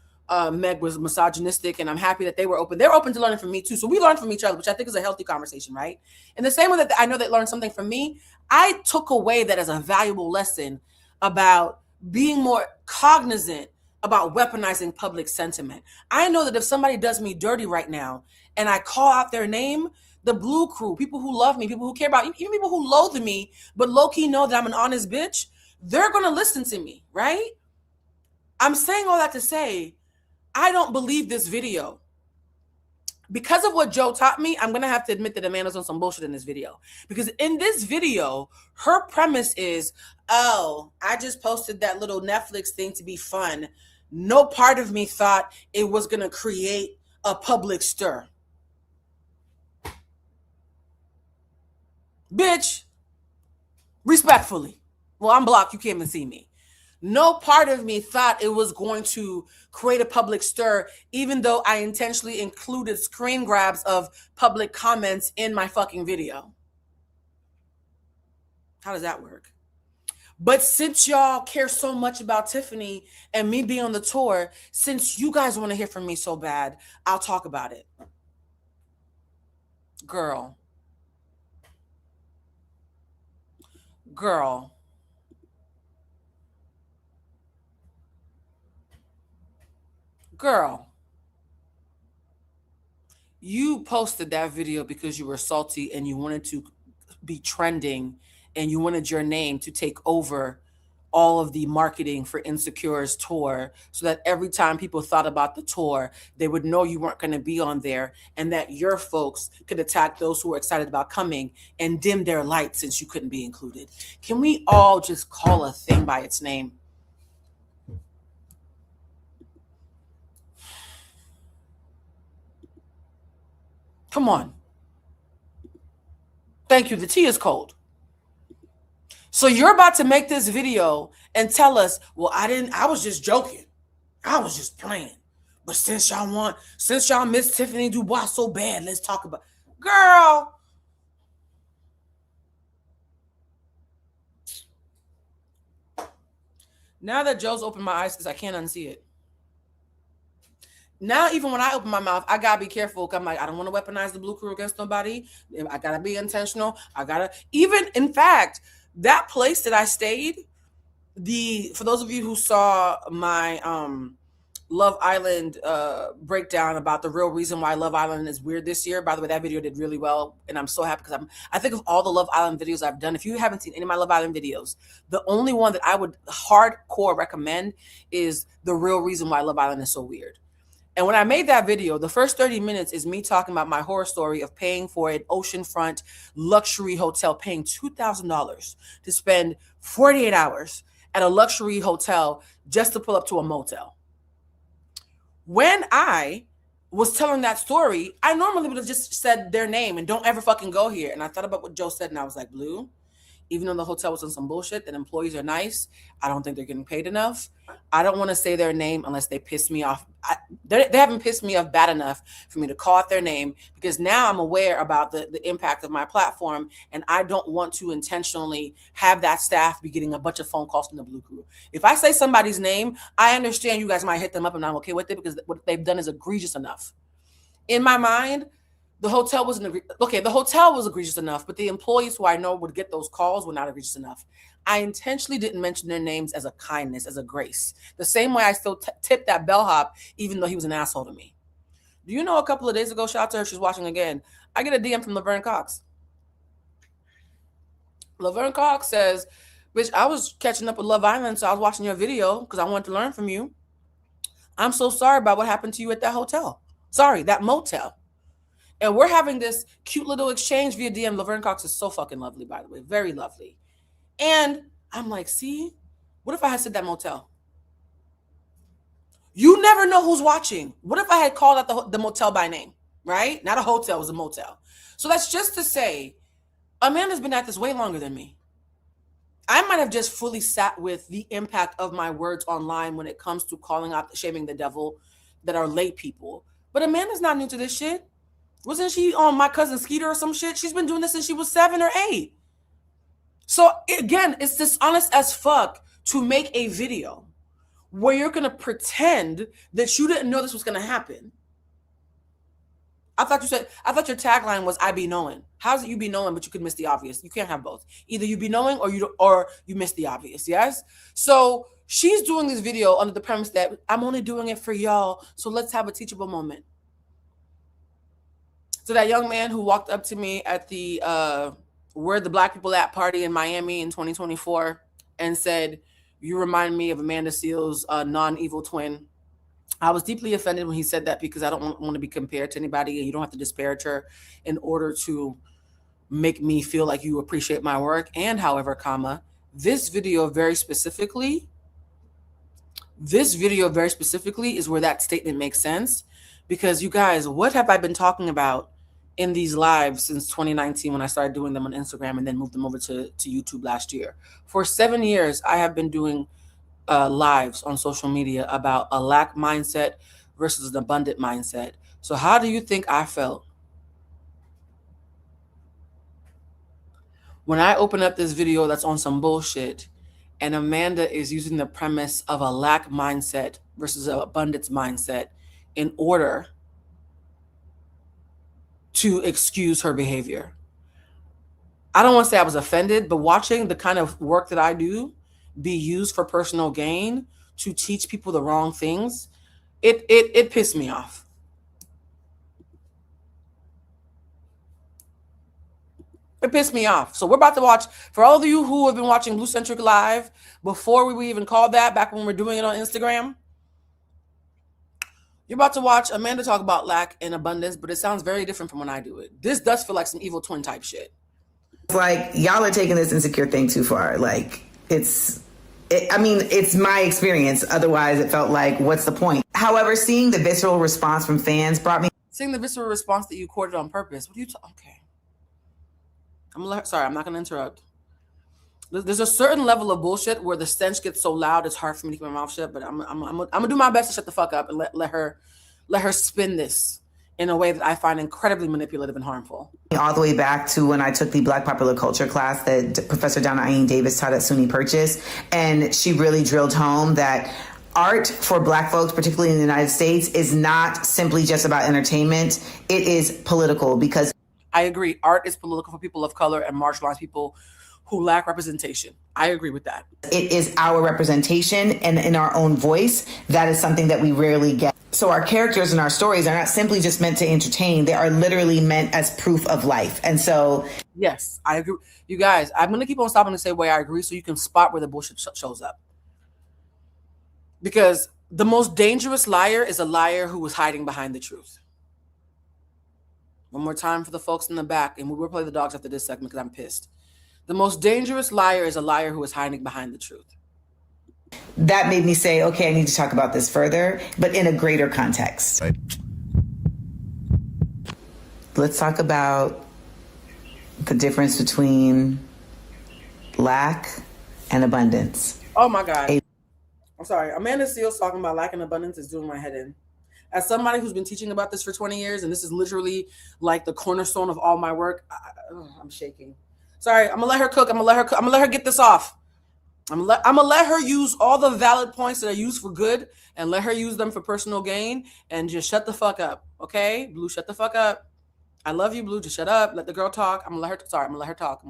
Meg was misogynistic, and I'm happy that they were open. They're open to learning from me too. So we learn from each other, which I think is a healthy conversation, right? In the same way that I know they learned something from me, I took away that as a valuable lesson about being more cognizant about weaponizing public sentiment. I know that if somebody does me dirty right now and I call out their name, the blue crew, people who love me, people who care about me, even people who loathe me, but low-key know that I'm an honest bitch, they're going to listen to me, right? I'm saying all that to say, I don't believe this video. Because of what Joe taught me, I'm going to have to admit that Amanda's on some bullshit in this video. Because in this video, her premise is, oh, I just posted that little Netflix thing to be fun. No part of me thought it was going to create a public stir. Bitch, respectfully. Well, I'm blocked. You can't even see me. No part of me thought it was going to create a public stir, even though I intentionally included screen grabs of public comments in my fucking video. How does that work? But since y'all care so much about Tiffany and me being on the tour, since you guys want to hear from me so bad, I'll talk about it. Girl. You posted that video because you were salty and you wanted to be trending and you wanted your name to take over all of the marketing for Insecure's tour so that every time people thought about the tour, they would know you weren't going to be on there and that your folks could attack those who were excited about coming and dim their light since you couldn't be included. Can we all just call a thing by its name? Come on. Thank you. The tea is cold. So you're about to make this video and tell us, well, I was just joking. I was just playing. But since y'all miss Tiffany Dubois so bad, let's talk about, girl. Now that Joe's opened my eyes because I can't unsee it. Now, even when I open my mouth, I gotta be careful. I'm like, I don't want to weaponize the Blue Crew against nobody. I gotta be intentional. Even in fact, that place that I stayed, for those of you who saw my Love Island breakdown about the real reason why Love Island is weird this year. By the way, that video did really well, and I'm so happy because I think of all the Love Island videos I've done. If you haven't seen any of my Love Island videos, the only one that I would hardcore recommend is the real reason why Love Island is so weird. And when I made that video, the first 30 minutes is me talking about my horror story of paying for an oceanfront luxury hotel, paying $2,000 to spend 48 hours at a luxury hotel just to pull up to a motel. When I was telling that story, I normally would have just said their name and don't ever fucking go here. And I thought about what Joe said and I was like, Blue, even though the hotel was on some bullshit and employees are nice, I don't think they're getting paid enough. I don't want to say their name unless they piss me off. They haven't pissed me off bad enough for me to call out their name because now I'm aware about the impact of my platform and I don't want to intentionally have that staff be getting a bunch of phone calls from the Blue Crew. If I say somebody's name, I understand you guys might hit them up and I'm okay with it because what they've done is egregious enough. In my mind, the hotel wasn't okay. The hotel was egregious enough, but the employees who I know would get those calls were not egregious enough. I intentionally didn't mention their names as a kindness, as a grace. The same way I still tipped that bellhop, even though he was an asshole to me. Do you know a couple of days ago, shout out to her, she's watching again, I get a DM from Laverne Cox. Laverne Cox says, bitch, I was catching up with Love Island, so I was watching your video because I wanted to learn from you. I'm so sorry about what happened to you at that hotel. Sorry, that motel. And we're having this cute little exchange via DM. Laverne Cox is so fucking lovely, by the way. Very lovely. And I'm like, see, what if I had said that motel? You never know who's watching. What if I had called out the motel by name, right? Not a hotel, it was a motel. So that's just to say, Amanda's been at this way longer than me. I might have just fully sat with the impact of my words online when it comes to calling out, shaming the devil that are late people. But Amanda's not new to this shit. Wasn't she on My Cousin Skeeter or some shit? She's been doing this since she was 7 or 8. So again, it's dishonest as fuck to make a video where you're going to pretend that you didn't know this was going to happen. I thought your tagline was I be knowing. How's it you be knowing, but you could miss the obvious? You can't have both. Either you be knowing or you miss the obvious. Yes. So she's doing this video under the premise that I'm only doing it for y'all. So let's have a teachable moment. So that young man who walked up to me at the Where the Black People At party in Miami in 2024 and said, you remind me of Amanda Seales' non-evil twin. I was deeply offended when he said that because I don't want to be compared to anybody and you don't have to disparage her in order to make me feel like you appreciate my work. And however, this video very specifically is where that statement makes sense. Because you guys, what have I been talking about in these lives since 2019 when I started doing them on Instagram and then moved them over to YouTube last year? For 7 years, I have been doing lives on social media about a lack mindset versus an abundant mindset. So how do you think I felt when I open up this video that's on some bullshit and Amanda is using the premise of a lack mindset versus an abundance mindset in order to excuse her behavior? I don't want to say I was offended, but watching the kind of work that I do be used for personal gain to teach people the wrong things, it pissed me off. It pissed me off. So we're about to watch, for all of you who have been watching Blue Centric Live before we even called that, back when we were doing it on Instagram, you're about to watch Amanda talk about lack and abundance, but it sounds very different from when I do it. This does feel like some evil twin type shit. It's like, y'all are taking this insecure thing too far. Like, it's my experience. Otherwise, it felt like, what's the point? However, seeing the visceral response from fans brought me... Seeing the visceral response that you courted on purpose. What are you okay. Sorry, I'm not going to interrupt. There's a certain level of bullshit where the stench gets so loud it's hard for me to keep my mouth shut, but I'm going to do my best to shut the fuck up and let her spin this in a way that I find incredibly manipulative and harmful. All the way back to when I took the Black popular culture class that Professor Donna Ayin Davis taught at SUNY Purchase, and she really drilled home that art for Black folks, particularly in the United States, is not simply just about entertainment. It is political because... I agree. Art is political for people of color and marginalized people who lack representation. I agree with that. It is our representation, and in our own voice, that is something that we rarely get. So our characters and our stories are not simply just meant to entertain. They are literally meant as proof of life. And so... Yes, I agree. You guys, I'm going to keep on stopping to say where I agree so you can spot where the bullshit shows up. Because the most dangerous liar is a liar who is hiding behind the truth. One more time for the folks in the back, and we will play the dogs after this segment because I'm pissed. The most dangerous liar is a liar who is hiding behind the truth. That made me say, okay, I need to talk about this further, but in a greater context. Right. Let's talk about the difference between lack and abundance. Oh my God. I'm sorry. Amanda Seals talking about lack and abundance is doing my head in. As somebody who's been teaching about this for 20 years, and this is literally like the cornerstone of all my work, I'm shaking. Sorry, I'm gonna let her cook. I'm gonna let her get this off. I'm gonna let her use all the valid points that are used for good and let her use them for personal gain and just shut the fuck up. Okay? Blue, shut the fuck up. I love you, Blue. Just shut up. Let the girl talk. I'm gonna let her talk.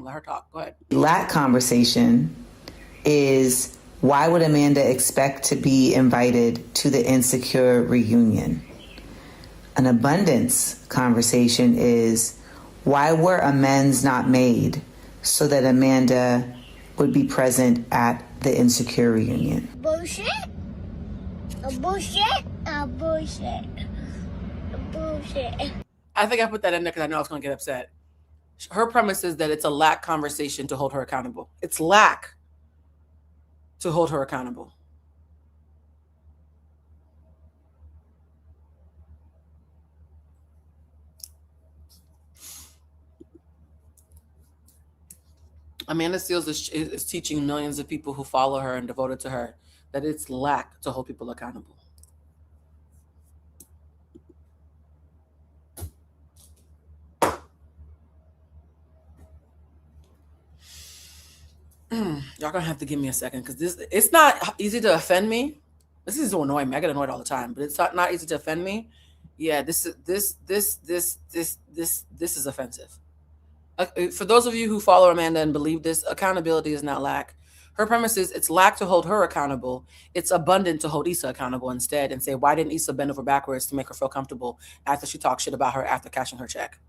Go ahead. Lack conversation is, why would Amanda expect to be invited to the Insecure reunion? An abundance conversation is, why were amends not made so that Amanda would be present at the Insecure reunion? Bullshit. A bullshit. A bullshit. A bullshit. I think I put that in there because I know I was going to get upset. Her premise is that it's a lack conversation to hold her accountable. It's lack to hold her accountable. Amanda Seals is teaching millions of people who follow her and devoted to her that it's lack to hold people accountable. Y'all gonna have to give me a second because it's not easy to offend me. This is to annoy me. I get annoyed all the time, but it's not easy to offend me. Yeah, this is offensive. For those of you who follow Amanda and believe this, accountability is not lack. Her premise is it's lack to hold her accountable. It's abundant to hold Issa accountable instead and say, why didn't Issa bend over backwards to make her feel comfortable after she talked shit about her after cashing her check?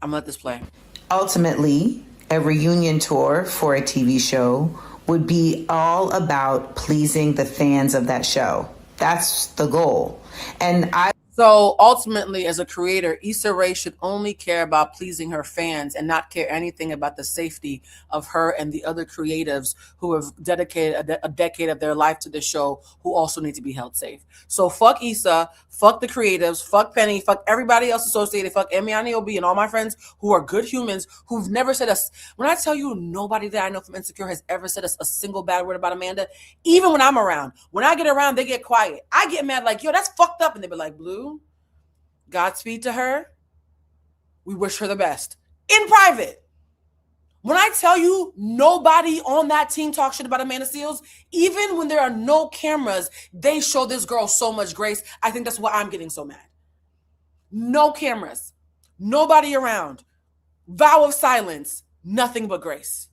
I'm gonna let this play. Ultimately, a reunion tour for a TV show would be all about pleasing the fans of that show. That's the goal. So ultimately, as a creator, Issa Rae should only care about pleasing her fans and not care anything about the safety of her and the other creatives who have dedicated a decade of their life to the show, who also need to be held safe. So fuck Issa, fuck the creatives, fuck Penny, fuck everybody else associated, fuck Emiani OB and all my friends who are good humans who've never said us. When I tell you nobody that I know from Insecure has ever said us a single bad word about Amanda, even when I'm around. When I get around, they get quiet. I get mad like, yo, that's fucked up. And they be like, Blue, Godspeed to her. We wish her the best. In private. When I tell you nobody on that team talks shit about Amanda Seals, even when there are no cameras, they show this girl so much grace. I think that's why I'm getting so mad. No cameras. Nobody around. Vow of silence. Nothing but grace.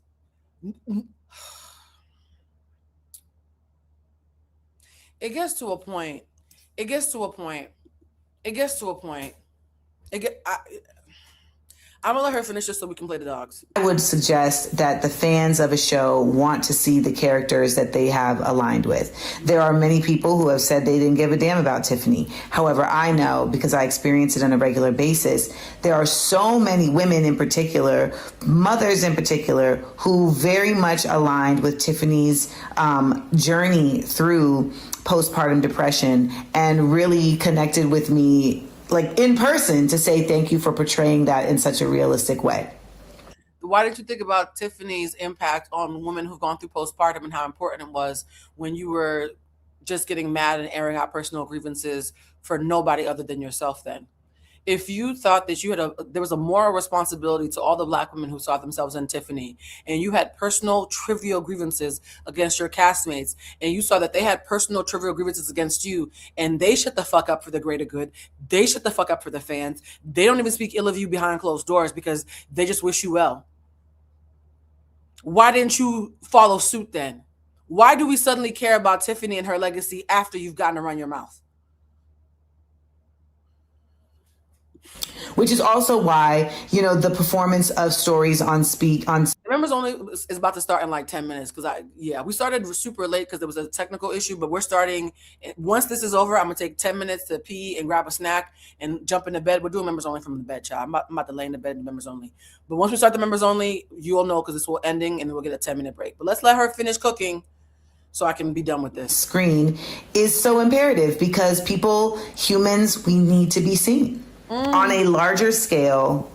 It gets to a point. I'm gonna let her finish this so we can play the dogs. I would suggest that the fans of a show want to see the characters that they have aligned with. There are many people who have said they didn't give a damn about Tiffany. However, I know, because I experience it on a regular basis, there are so many women in particular, mothers in particular, who very much aligned with Tiffany's journey through postpartum depression and really connected with me like in person to say thank you for portraying that in such a realistic way. Why did you think about Tiffany's impact on women who've gone through postpartum and how important it was when you were just getting mad and airing out personal grievances for nobody other than yourself then? If you thought that there was a moral responsibility to all the Black women who saw themselves in Tiffany, and you had personal trivial grievances against your castmates, and you saw that they had personal trivial grievances against you, and they shut the fuck up for the greater good, they shut the fuck up for the fans, they don't even speak ill of you behind closed doors because they just wish you well. Why didn't you follow suit then? Why do we suddenly care about Tiffany and her legacy after you've gotten to run your mouth? Which is also why, the performance of stories on Members Only is about to start in like 10 minutes because we started super late because there was a technical issue, but we're starting, once this is over, I'm going to take 10 minutes to pee and grab a snack and jump into bed. We're doing Members Only from the bed, child. I'm about to lay in the bed in Members Only. But once we start the Members Only, you'll know because this will ending and then we'll get a 10-minute break. But let's let her finish cooking so I can be done with this. Screen is so imperative because humans, we need to be seen. On a larger scale,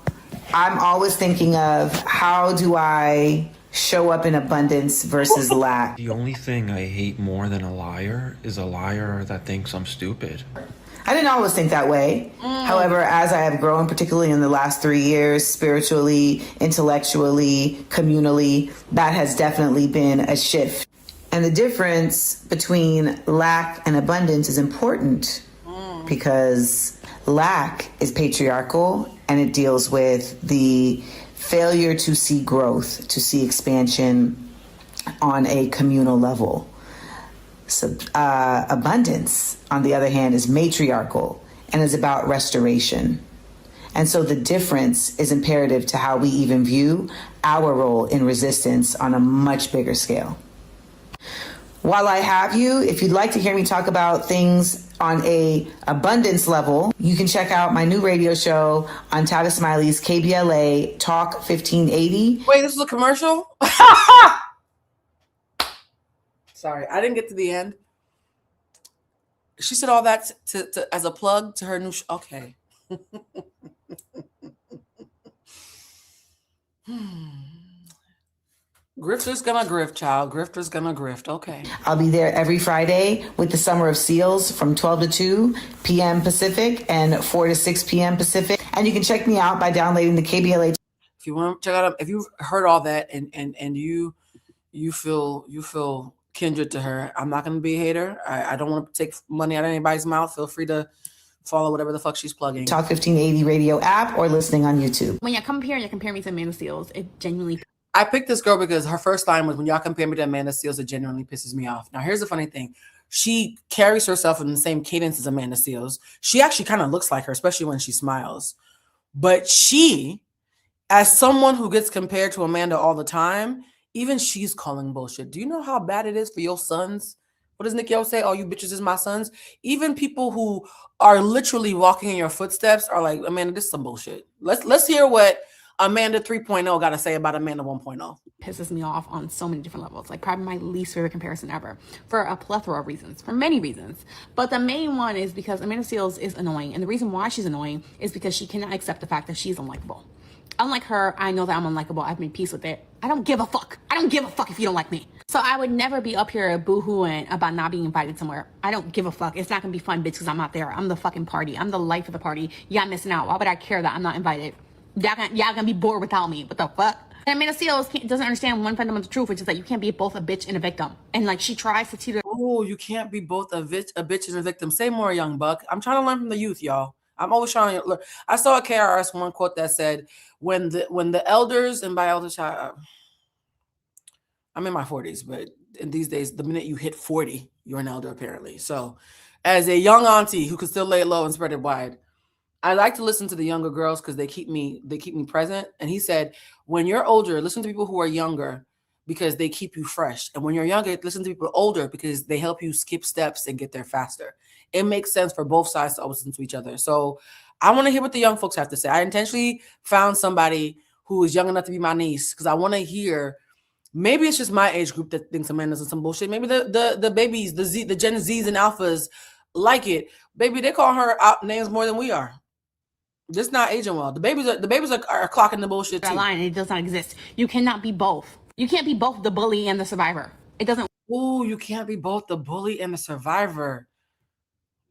I'm always thinking of how do I show up in abundance versus lack. The only thing I hate more than a liar is a liar that thinks I'm stupid. I didn't always think that way. However, as I have grown, particularly in the last 3 years, spiritually, intellectually, communally, that has definitely been a shift. And the difference between lack and abundance is important because lack is patriarchal and it deals with the failure to see growth, to see expansion on a communal level. So, abundance, on the other hand, is matriarchal and is about restoration. And so the difference is imperative to how we even view our role in resistance on a much bigger scale. While I have you, if you'd like to hear me talk about things on a abundance level, you can check out my new radio show on Tavis Smiley's KBLA Talk 1580. Wait, this is a commercial? Sorry, I didn't get to the end. She said all that to as a plug to her new show. Okay. Grifter's gonna grift, child. Grifter's gonna grift. Okay. I'll be there every Friday with the Summer of Seals from 12 to 2 p.m. Pacific and 4 to 6 p.m. Pacific. And you can check me out by downloading the KBLA. If you want to check out, if you've heard all that and you feel kindred to her, I'm not gonna be a hater. I don't want to take money out of anybody's mouth. Feel free to follow whatever the fuck she's plugging. Talk 1580 radio app or listening on YouTube. When you compare me to Amanda Seals, it genuinely. I picked this girl because her first line was, when y'all compare me to Amanda Seals, it genuinely pisses me off. Now, here's the funny thing. She carries herself in the same cadence as Amanda Seals. She actually kind of looks like her, especially when she smiles. But she, as someone who gets compared to Amanda all the time, even she's calling bullshit. Do you know how bad it is for your sons? What does Nick Yo say? Oh, you bitches is my sons. Even people who are literally walking in your footsteps are like, Amanda, this is some bullshit. Let's hear what Amanda 3.0 got to say about Amanda 1.0. Pisses me off on so many different levels. Like probably my least favorite comparison ever for a plethora of reasons, for many reasons. But the main one is because Amanda Seals is annoying. And the reason why she's annoying is because she cannot accept the fact that she's unlikable. Unlike her, I know that I'm unlikable. I've made peace with it. I don't give a fuck. I don't give a fuck if you don't like me. So I would never be up here boo-hooing about not being invited somewhere. I don't give a fuck. It's not going to be fun, bitch, because I'm not there. I'm the fucking party. I'm the life of the party. Y'all missing out. Why would I care that I'm not invited? Y'all gonna be bored without me. What the fuck? And Amanda Seals doesn't understand one fundamental truth, which is that you can't be both a bitch and a victim. And like she tries to teeter. Oh, you can't be both a bitch and a victim. Say more, young buck. I'm trying to learn from the youth, y'all. I'm always trying to learn. I saw a KRS One quote that said, "When the elders," and by elders, I'm in my 40s, but in these days, the minute you hit 40, you're an elder apparently. So as a young auntie who can still lay it low and spread it wide, I like to listen to the younger girls because they keep me present. And he said, when you're older, listen to people who are younger because they keep you fresh. And when you're younger, listen to people older because they help you skip steps and get there faster. It makes sense for both sides to always listen to each other. So I want to hear what the young folks have to say. I intentionally found somebody who is young enough to be my niece because I want to hear. Maybe it's just my age group that thinks Amanda's in some bullshit. Maybe the babies, the Gen Zs and Alphas like it. Baby, they call her out names more than we are. This not aging well. The babies are clocking the bullshit too. That line, it does not exist. You cannot be both. You can't be both the bully and the survivor. It doesn't. Ooh, you can't be both the bully and the survivor.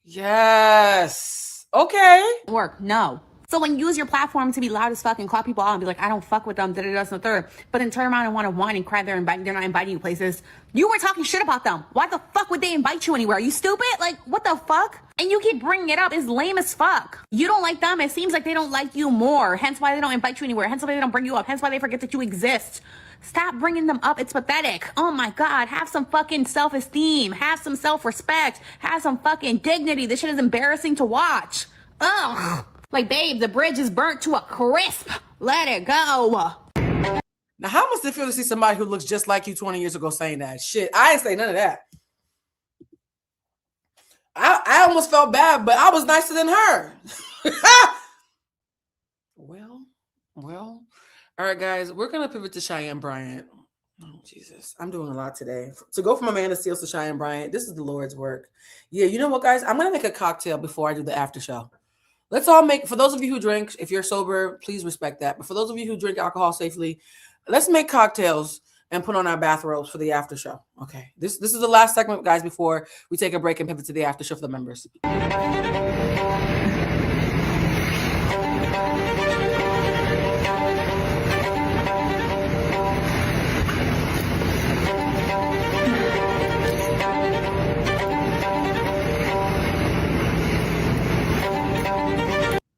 Yes. Okay. Work. No. So when you use your platform to be loud as fuck and call people out and be like, I don't fuck with them, and the third, but then turn around and want to whine and cry they're not inviting you places. You were talking shit about them. Why the fuck would they invite you anywhere? Are you stupid? Like, what the fuck? And you keep bringing it up. It's lame as fuck. You don't like them. It seems like they don't like you more. Hence why they don't invite you anywhere. Hence why they don't bring you up. Hence why they forget that you exist. Stop bringing them up. It's pathetic. Oh my God. Have some fucking self-esteem. Have some self-respect. Have some fucking dignity. This shit is embarrassing to watch. Ugh. Like, babe, the bridge is burnt to a crisp. Let it go. Now, how must it feel to see somebody who looks just like you 20 years ago saying that? Shit, I ain't say none of that. I almost felt bad, but I was nicer than her. Well. All right, guys, we're going to pivot to Cheyanne Bryant. Oh, Jesus. I'm doing a lot today. To go from Amanda Seales to Cheyanne Bryant, this is the Lord's work. Yeah, you know what, guys? I'm going to make a cocktail before I do the after show. Let's all make, for those of you who drink, if you're sober, please respect that. But for those of you who drink alcohol safely, let's make cocktails and put on our bathrobes for the after show. Okay, this is the last segment, guys, before we take a break and pivot to the after show for the members.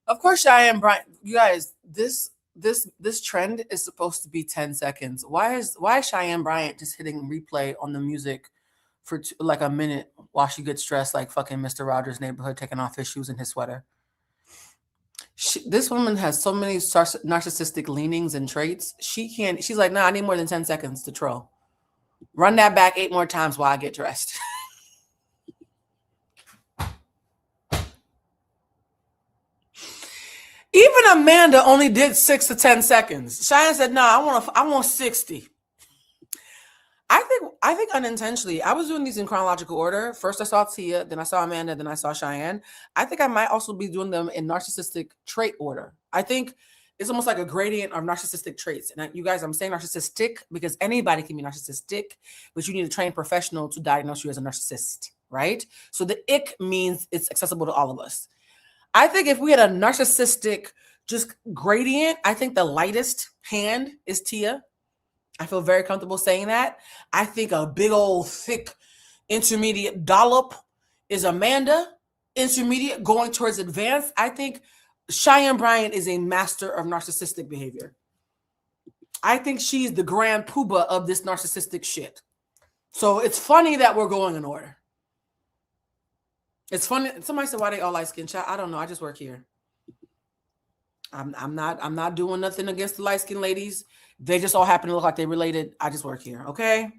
Of course, Cheyanne Bryant, you guys, this trend is supposed to be 10 seconds. Why is Cheyanne Bryant just hitting replay on the music for like a minute while she gets dressed like fucking Mr. Rogers' Neighborhood, taking off his shoes and his sweater? This woman has so many narcissistic leanings and traits. She's like, nah, I need more than 10 seconds to troll. Run that back 8 more times while I get dressed. Even Amanda only did 6 to 10 seconds. Cheyanne said, "No, I want 60." I think unintentionally, I was doing these in chronological order. First, I saw Tia, then I saw Amanda, then I saw Cheyanne. I think I might also be doing them in narcissistic trait order. I think it's almost like a gradient of narcissistic traits. And you guys, I'm saying narcissistic because anybody can be narcissistic, but you need a trained professional to diagnose you as a narcissist, right? So the ick means it's accessible to all of us. I think if we had a narcissistic just gradient, I think the lightest hand is Tia. I feel very comfortable saying that. I think a big old thick intermediate dollop is Amanda. Intermediate going towards advanced. I think Cheyanne Bryant is a master of narcissistic behavior. I think she's the grand poobah of this narcissistic shit. So it's funny that we're going in order. It's funny. Somebody said, "Why they all light skin?" Chat. I don't know. I just work here. I'm not doing nothing against the light skin ladies. They just all happen to look like they related. I just work here. Okay.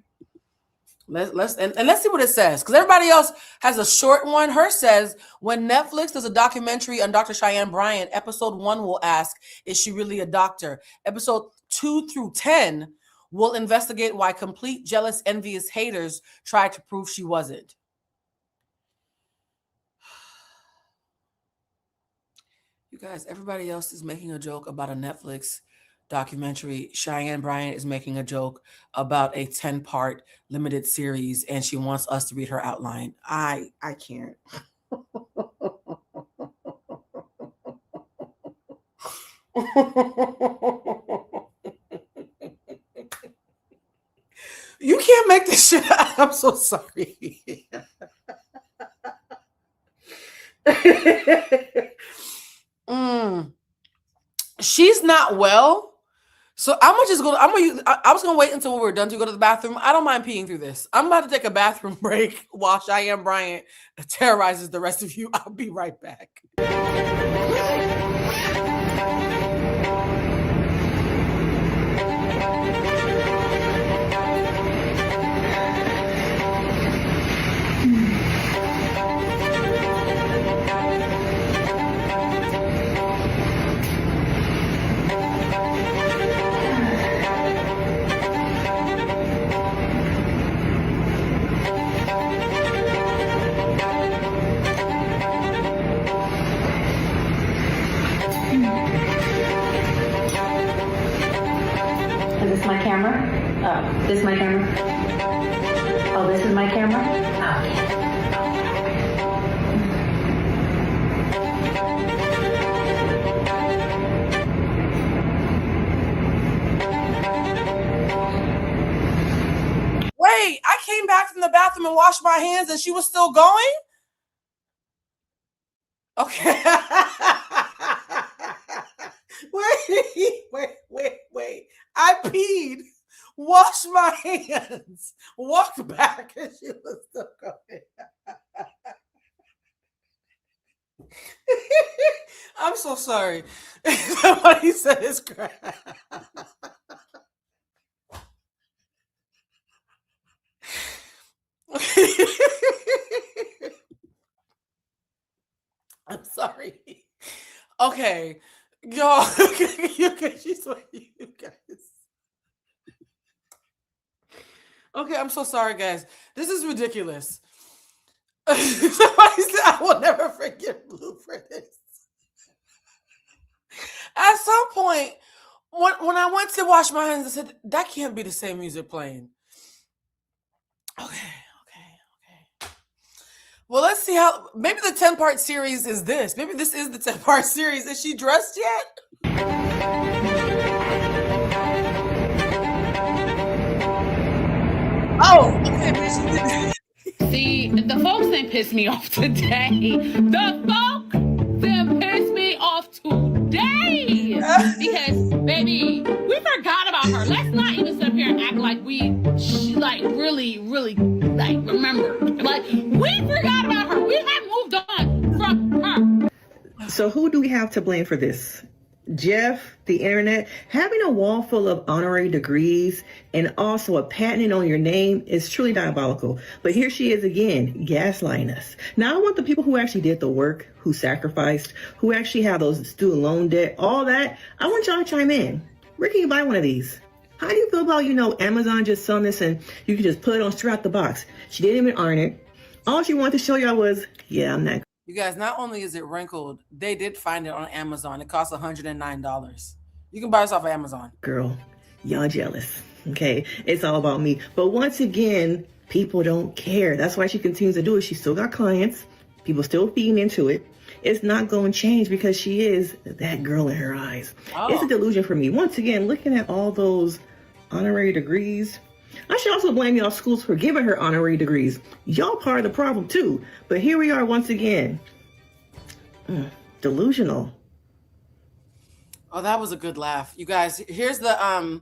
Let's see what it says. Because everybody else has a short one. Hers says, when Netflix does a documentary on Dr. Cheyanne Bryant, episode 1 will ask, is she really a doctor? Episode 2 through 10 will investigate why complete, jealous, envious haters tried to prove she wasn't. You guys, everybody else is making a joke about a Netflix documentary. Cheyanne Bryant is making a joke about a 10-part limited series, and she wants us to read her outline. I can't. You can't make this shit up. I'm so sorry. She's not well, So I'm gonna just go. I was gonna wait until we were done to go to the bathroom. I don't mind peeing through this. I'm about to take a bathroom break while Cheyanne Bryant terrorizes the rest of you. I'll be right back. Is this my camera? Oh, this is my camera? Oh, this is my camera? Wait, I came back from the bathroom and washed my hands and she was still going? Okay. Wait. I peed, washed my hands, walked back, and she was still going. I'm so sorry. What he said is crap. I'm sorry. Okay. Y'all, she's what you guys. Okay, I'm so sorry, guys. This is ridiculous. Somebody said, I will never forgive Blue for this. At some point, when I went to wash my hands, I said, that can't be the same music playing. Okay. Well, let's see how, maybe the 10-part series is this. Maybe this is the 10-part series. Is she dressed yet? Oh, okay. See, the folks didn't piss me off today. The folks didn't piss me off today. Because, baby, we forgot about her. Let's not even sit up here and act like we, really, remember. Like, we forgot about her. We have moved on from her. So who do we have to blame for this? Jeff, the internet. Having a wall full of honorary degrees and also a patent on your name is truly diabolical. But here she is again, gaslighting us. Now I want the people who actually did the work, who sacrificed, who actually have those student loan debt, all that. I want y'all to chime in. Where can you buy one of these? How do you feel about, Amazon just selling this and you can just put it on straight out the box? She didn't even earn it. All she wanted to show y'all was, yeah, I'm that. You guys, not only is it wrinkled, they did find it on Amazon. It costs $109. You can buy this off of Amazon. Girl, y'all jealous. Okay, it's all about me. But once again, people don't care. That's why she continues to do it. She still got clients. People still feeding into it. It's not going to change because she is that girl in her eyes. Oh. It's a delusion for me. Once again, looking at all those honorary degrees. I should also blame y'all schools for giving her honorary degrees. Y'all part of the problem too. But here we are once again. Delusional. Oh, that was a good laugh. You guys, here's the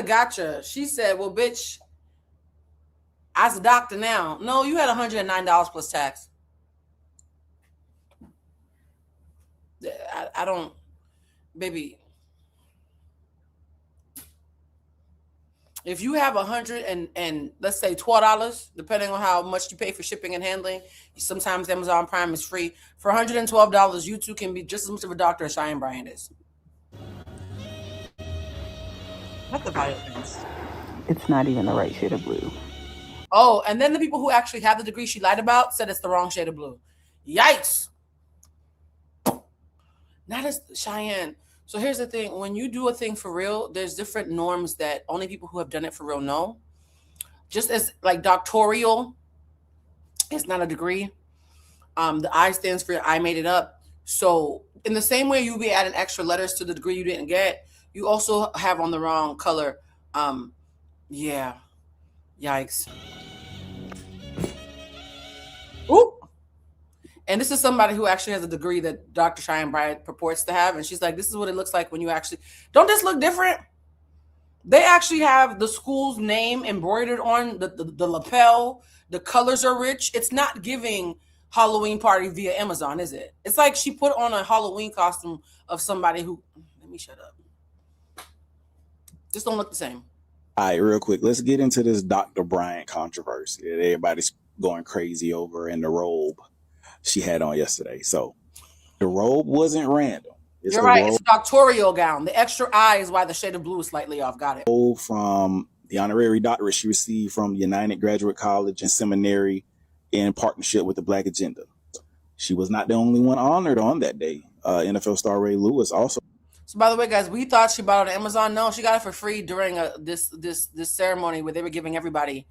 gotcha. She said, well, bitch, I's a doctor now. No, you had $109 plus tax. I don't, baby. If you have $100 and let's say $12, depending on how much you pay for shipping and handling, sometimes Amazon Prime is free. For $112, you too can be just as much of a doctor as Cheyanne Bryant is. What the violence? It's not even the right shade of blue. Oh, and then the people who actually have the degree she lied about said it's the wrong shade of blue. Yikes. Not as Cheyanne. So here's the thing. When you do a thing for real, there's different norms that only people who have done it for real know. Just as like doctoral, it's not a degree. The I stands for I made it up. So in the same way you'll be adding extra letters to the degree you didn't get, you also have on the wrong color. Yeah. Yikes. Ooh. And this is somebody who actually has a degree that Dr. Cheyanne Bryant purports to have. And she's like, this is what it looks like when you actually, don't this look different? They actually have the school's name embroidered on the lapel. The colors are rich. It's not giving Halloween party via Amazon, is it? It's like she put on a Halloween costume of somebody who, let me shut up. Just don't look the same. All right, real quick, let's get into this Dr. Bryant controversy that everybody's going crazy over and the robe she had on yesterday. So the robe wasn't random. You're right. It's a doctoral gown. The extra eye is why the shade of blue is slightly off. Got it. From the honorary doctorate she received from United Graduate College and Seminary in partnership with the Black Agenda. She was not the only one honored on that day. NFL star Ray Lewis also. So by the way, guys, we thought she bought it on Amazon. No, she got it for free during this ceremony where they were giving everybody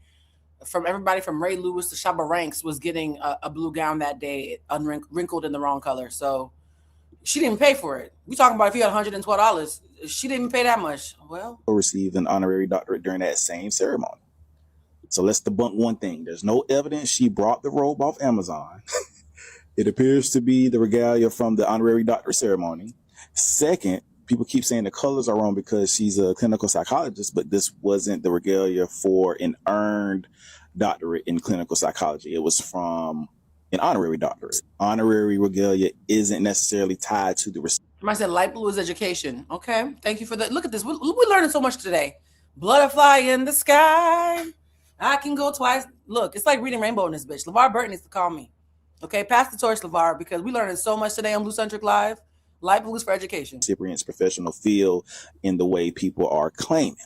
from Ray Lewis to Shabba Ranks was getting a blue gown that day, wrinkled in the wrong color. So she didn't pay for it. We talking about if you had $112, she didn't pay that much. Well, received an honorary doctorate during that same ceremony. So let's debunk one thing. There's no evidence she brought the robe off Amazon. It appears to be the regalia from the honorary doctorate ceremony. Second, people keep saying the colors are wrong because she's a clinical psychologist, but this wasn't the regalia for an earned doctorate in clinical psychology. It was from an honorary doctorate. Honorary regalia isn't necessarily tied to the I said light blue is education. Okay, thank you for that. Look at this. We're learning so much today. Butterfly in the sky. I can go twice. Look, it's like reading Rainbow in this bitch. LeVar Burton needs to call me. Okay, pass the torch, LeVar, because we're learning so much today on Blue Centric Live. Light blue is for education. Recipient's professional field in the way people are claiming.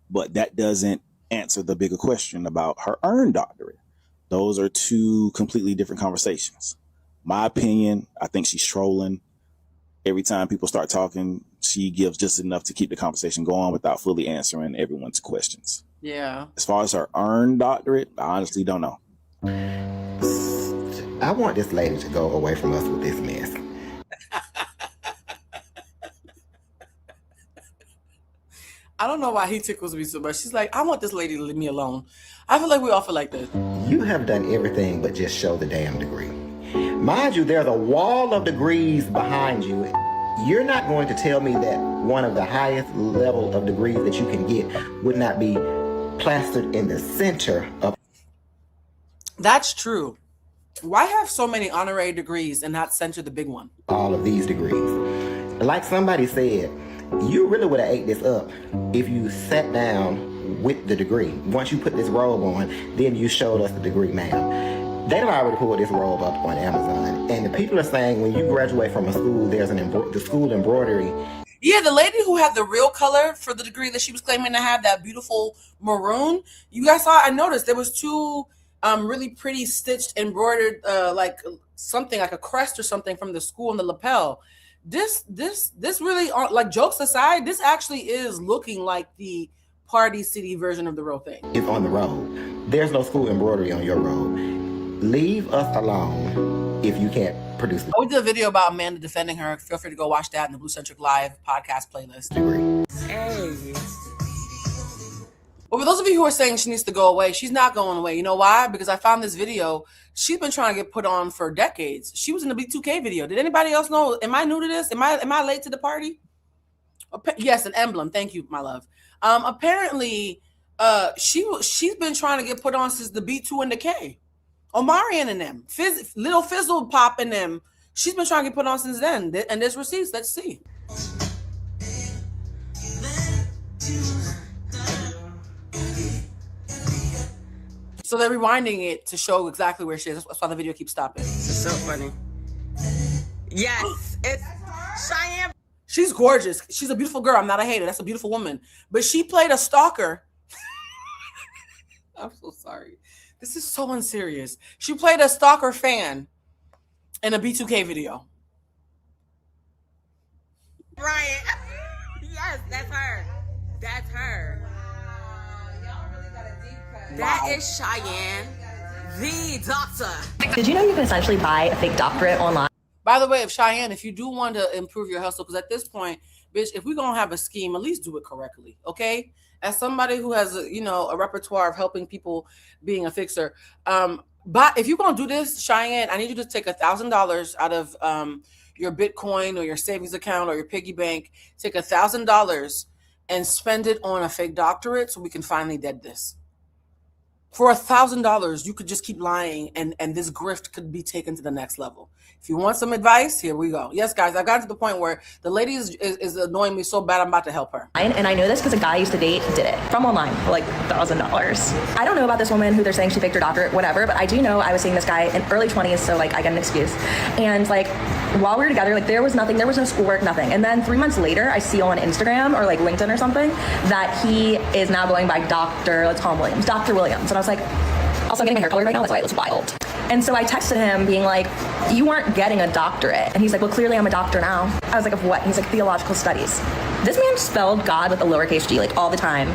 But that doesn't answer the bigger question about her earned doctorate. Those are two completely different conversations. My opinion, I think she's trolling. Every time people start talking, she gives just enough to keep the conversation going without fully answering everyone's questions. Yeah. As far as her earned doctorate, I honestly don't know. I want this lady to go away from us with this mess. I don't know why he tickles me so much. She's like, I want this lady to leave me alone. I feel like we all feel like this. You have done everything but just show the damn degree. Mind you, there's a wall of degrees behind you. You're not going to tell me that one of the highest level of degrees that you can get would not be plastered in the center of. That's true. Why have so many honorary degrees and not center the big one? All of these degrees. Like somebody said, you really would have ate this up if you sat down with the degree. Once you put this robe on, then you showed us the degree, ma'am. They done already pulled this robe up on Amazon. And the people are saying when you graduate from a school, there's the school embroidery. Yeah, the lady who had the real color for the degree that she was claiming to have, that beautiful maroon. You guys saw, I noticed there was two really pretty stitched, embroidered, like something like a crest or something from the school on the lapel. This really, like, jokes aside, this actually is looking like the Party City version of the real thing. It's on the robe. There's no school embroidery on your robe. Leave us alone if you can't produce the. We did a video about Amanda defending her. Feel free to go watch that in the Blue Centric Live podcast playlist. Hey. Well, for those of you who are saying she needs to go away, she's not going away. You know why? Because I found this video. She's been trying to get put on for decades. She was in the B2K video. Did anybody else know? Am I new to this? Am I late to the party? Yes, an emblem. Thank you, my love. Apparently, she's been trying to get put on since the B2 and the K. Mowry and them. Little Fizzle Pop and them. She's been trying to get put on since then. And there's receipts. Let's see. So they're rewinding it to show exactly where she is. That's why the video keeps stopping. It's so funny. Yes, it's Cheyanne. She's gorgeous. She's a beautiful girl. I'm not a hater. That's a beautiful woman. But she played a stalker. I'm so sorry. This is so unserious. She played a stalker fan in a B2K video. Bryant. Yes, that's her. That's her. That is Cheyanne, the doctor. Did you know you can essentially buy a fake doctorate online? By the way, Cheyanne, if you do want to improve your hustle, because at this point, bitch, if we're going to have a scheme, at least do it correctly, okay? As somebody who has, a repertoire of helping people being a fixer, but if you're going to do this, Cheyanne, I need you to take $1,000 out of your Bitcoin or your savings account or your piggy bank. Take $1,000 and spend it on a fake doctorate so we can finally dead this. For $1,000, you could just keep lying and this grift could be taken to the next level. If you want some advice, here we go. Yes, guys, I got to the point where the lady is annoying me so bad I'm about to help her. And I know this because a guy I used to date did it from online for like $1,000. I don't know about this woman who they're saying she faked her doctorate, whatever, but I do know I was seeing this guy in early 20s, so like I get an excuse. And like while we were together, like there was nothing, there was no schoolwork, nothing. And then 3 months later, I see on Instagram or like LinkedIn or something that he is now going by Dr. Let's call him Williams, Dr. Williams. And I was like, also I'm getting my hair colored right now, that's why it was wild. And so I texted him being like, you aren't getting a doctorate. And he's like, well, clearly I'm a doctor now. I was like, of what? He's like, theological studies. This man spelled God with a lowercase g, like all the time.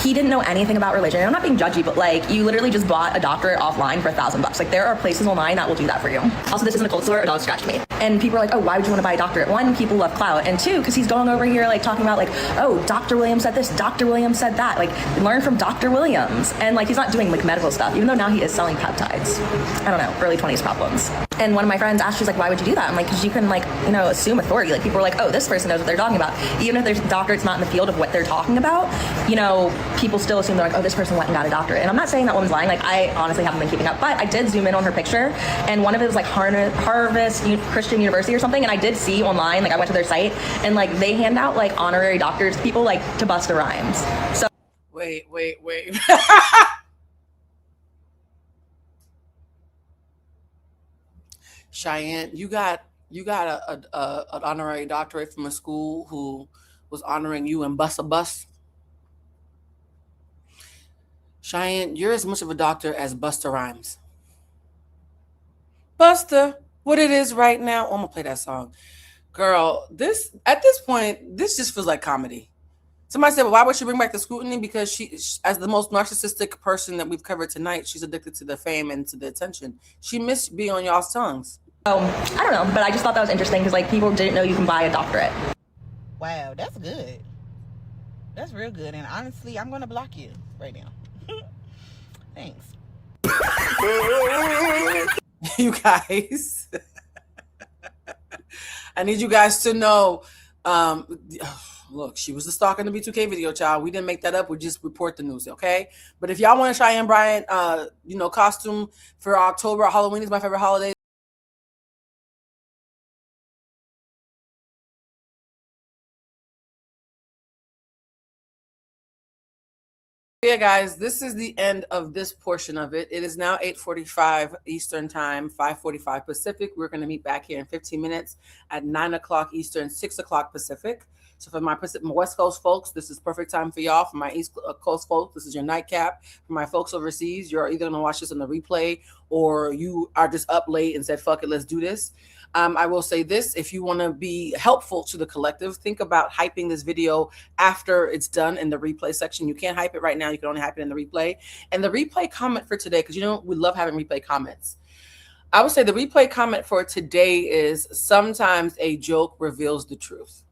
He didn't know anything about religion. I'm not being judgy, but like you literally just bought a doctorate offline for $1,000. Like there are places online that will do that for you. Also, this isn't a cold sore, a dog scratched me. And people are like, oh, why would you want to buy a doctorate? One, people love clout. And two, because he's going over here like talking about like, oh, Dr. Williams said this, Dr. Williams said that. Like learn from Dr. Williams. And like he's not doing like medical stuff, even though now he is selling peptides. I don't know, early 20s problems. And one of my friends asked, she's like, why would you do that? I'm like, because you can like, you know, assume authority. Like people are like, oh, this person knows what they're talking about. Even if there's doctorates not in the field of what they're talking about, you know, people still assume they're like, oh, this person went and got a doctorate. And I'm not saying that woman's lying. Like I honestly haven't been keeping up, but I did zoom in on her picture, and one of it was like Harvest Christian University or something. And I did see online, like I went to their site, and like they hand out like honorary doctors to people like to Busta Rhymes. So wait. Cheyanne, you got an honorary doctorate from a school who was honoring you and Busta Bus. Cheyanne, you're as much of a doctor as Busta Rhymes. Busta, what it is right now. Oh, I'm gonna play that song. Girl, at this point, this just feels like comedy. Somebody said, well, why would she bring back the scrutiny? Because she, as the most narcissistic person that we've covered tonight, she's addicted to the fame and to the attention. She missed being on y'all's tongues. I don't know, but I just thought that was interesting because like people didn't know you can buy a doctorate. Wow, that's good. That's real good. And honestly, I'm gonna block you right now. Thanks. You guys, I need you guys to know, look, she was the stalker in the B2K video, child. We didn't make that up. We just report the news, okay? But if y'all want a Cheyanne Bryant, costume for October, Halloween is my favorite holiday. Yeah, guys, this is the end of this portion of it. It is now 8:45 Eastern time, 5:45 Pacific. We're going to meet back here in 15 minutes at 9 o'clock Eastern, 6 o'clock Pacific. So for my West Coast folks, this is perfect time for y'all. For my East Coast folks, this is your nightcap. For my folks overseas, you're either going to watch this on the replay or you are just up late and said, fuck it, let's do this. I will say this, if you want to be helpful to the collective, think about hyping this video after it's done in the replay section. You can't hype it right now. You can only hype it in the replay. And the replay comment for today, because we love having replay comments. I would say the replay comment for today is sometimes a joke reveals the truth.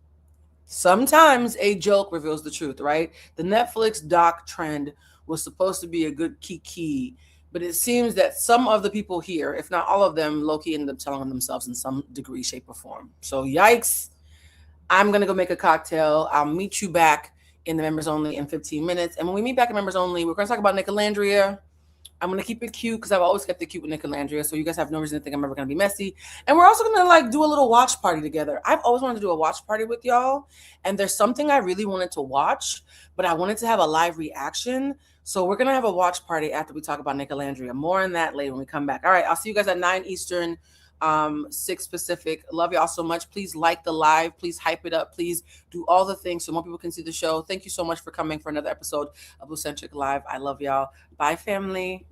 Sometimes a joke reveals the truth, right? The Netflix doc trend was supposed to be a good kiki, but it seems that some of the people here, if not all of them, low-key ended up telling on themselves in some degree, shape, or form. So yikes. I'm going to go make a cocktail. I'll meet you back in the members only in 15 minutes. And when we meet back in members only, we're going to talk about Nicolandria. I'm going to keep it cute because I've always kept it cute with Nicolandria. So you guys have no reason to think I'm ever going to be messy. And we're also going to do a little watch party together. I've always wanted to do a watch party with y'all. And there's something I really wanted to watch, but I wanted to have a live reaction. So we're going to have a watch party after we talk about Nicolandria. More on that later when we come back. All right. I'll see you guys at 9 Eastern, 6 Pacific. Love y'all so much. Please like the live. Please hype it up. Please do all the things so more people can see the show. Thank you so much for coming for another episode of Bluecentric Live. I love y'all. Bye, family.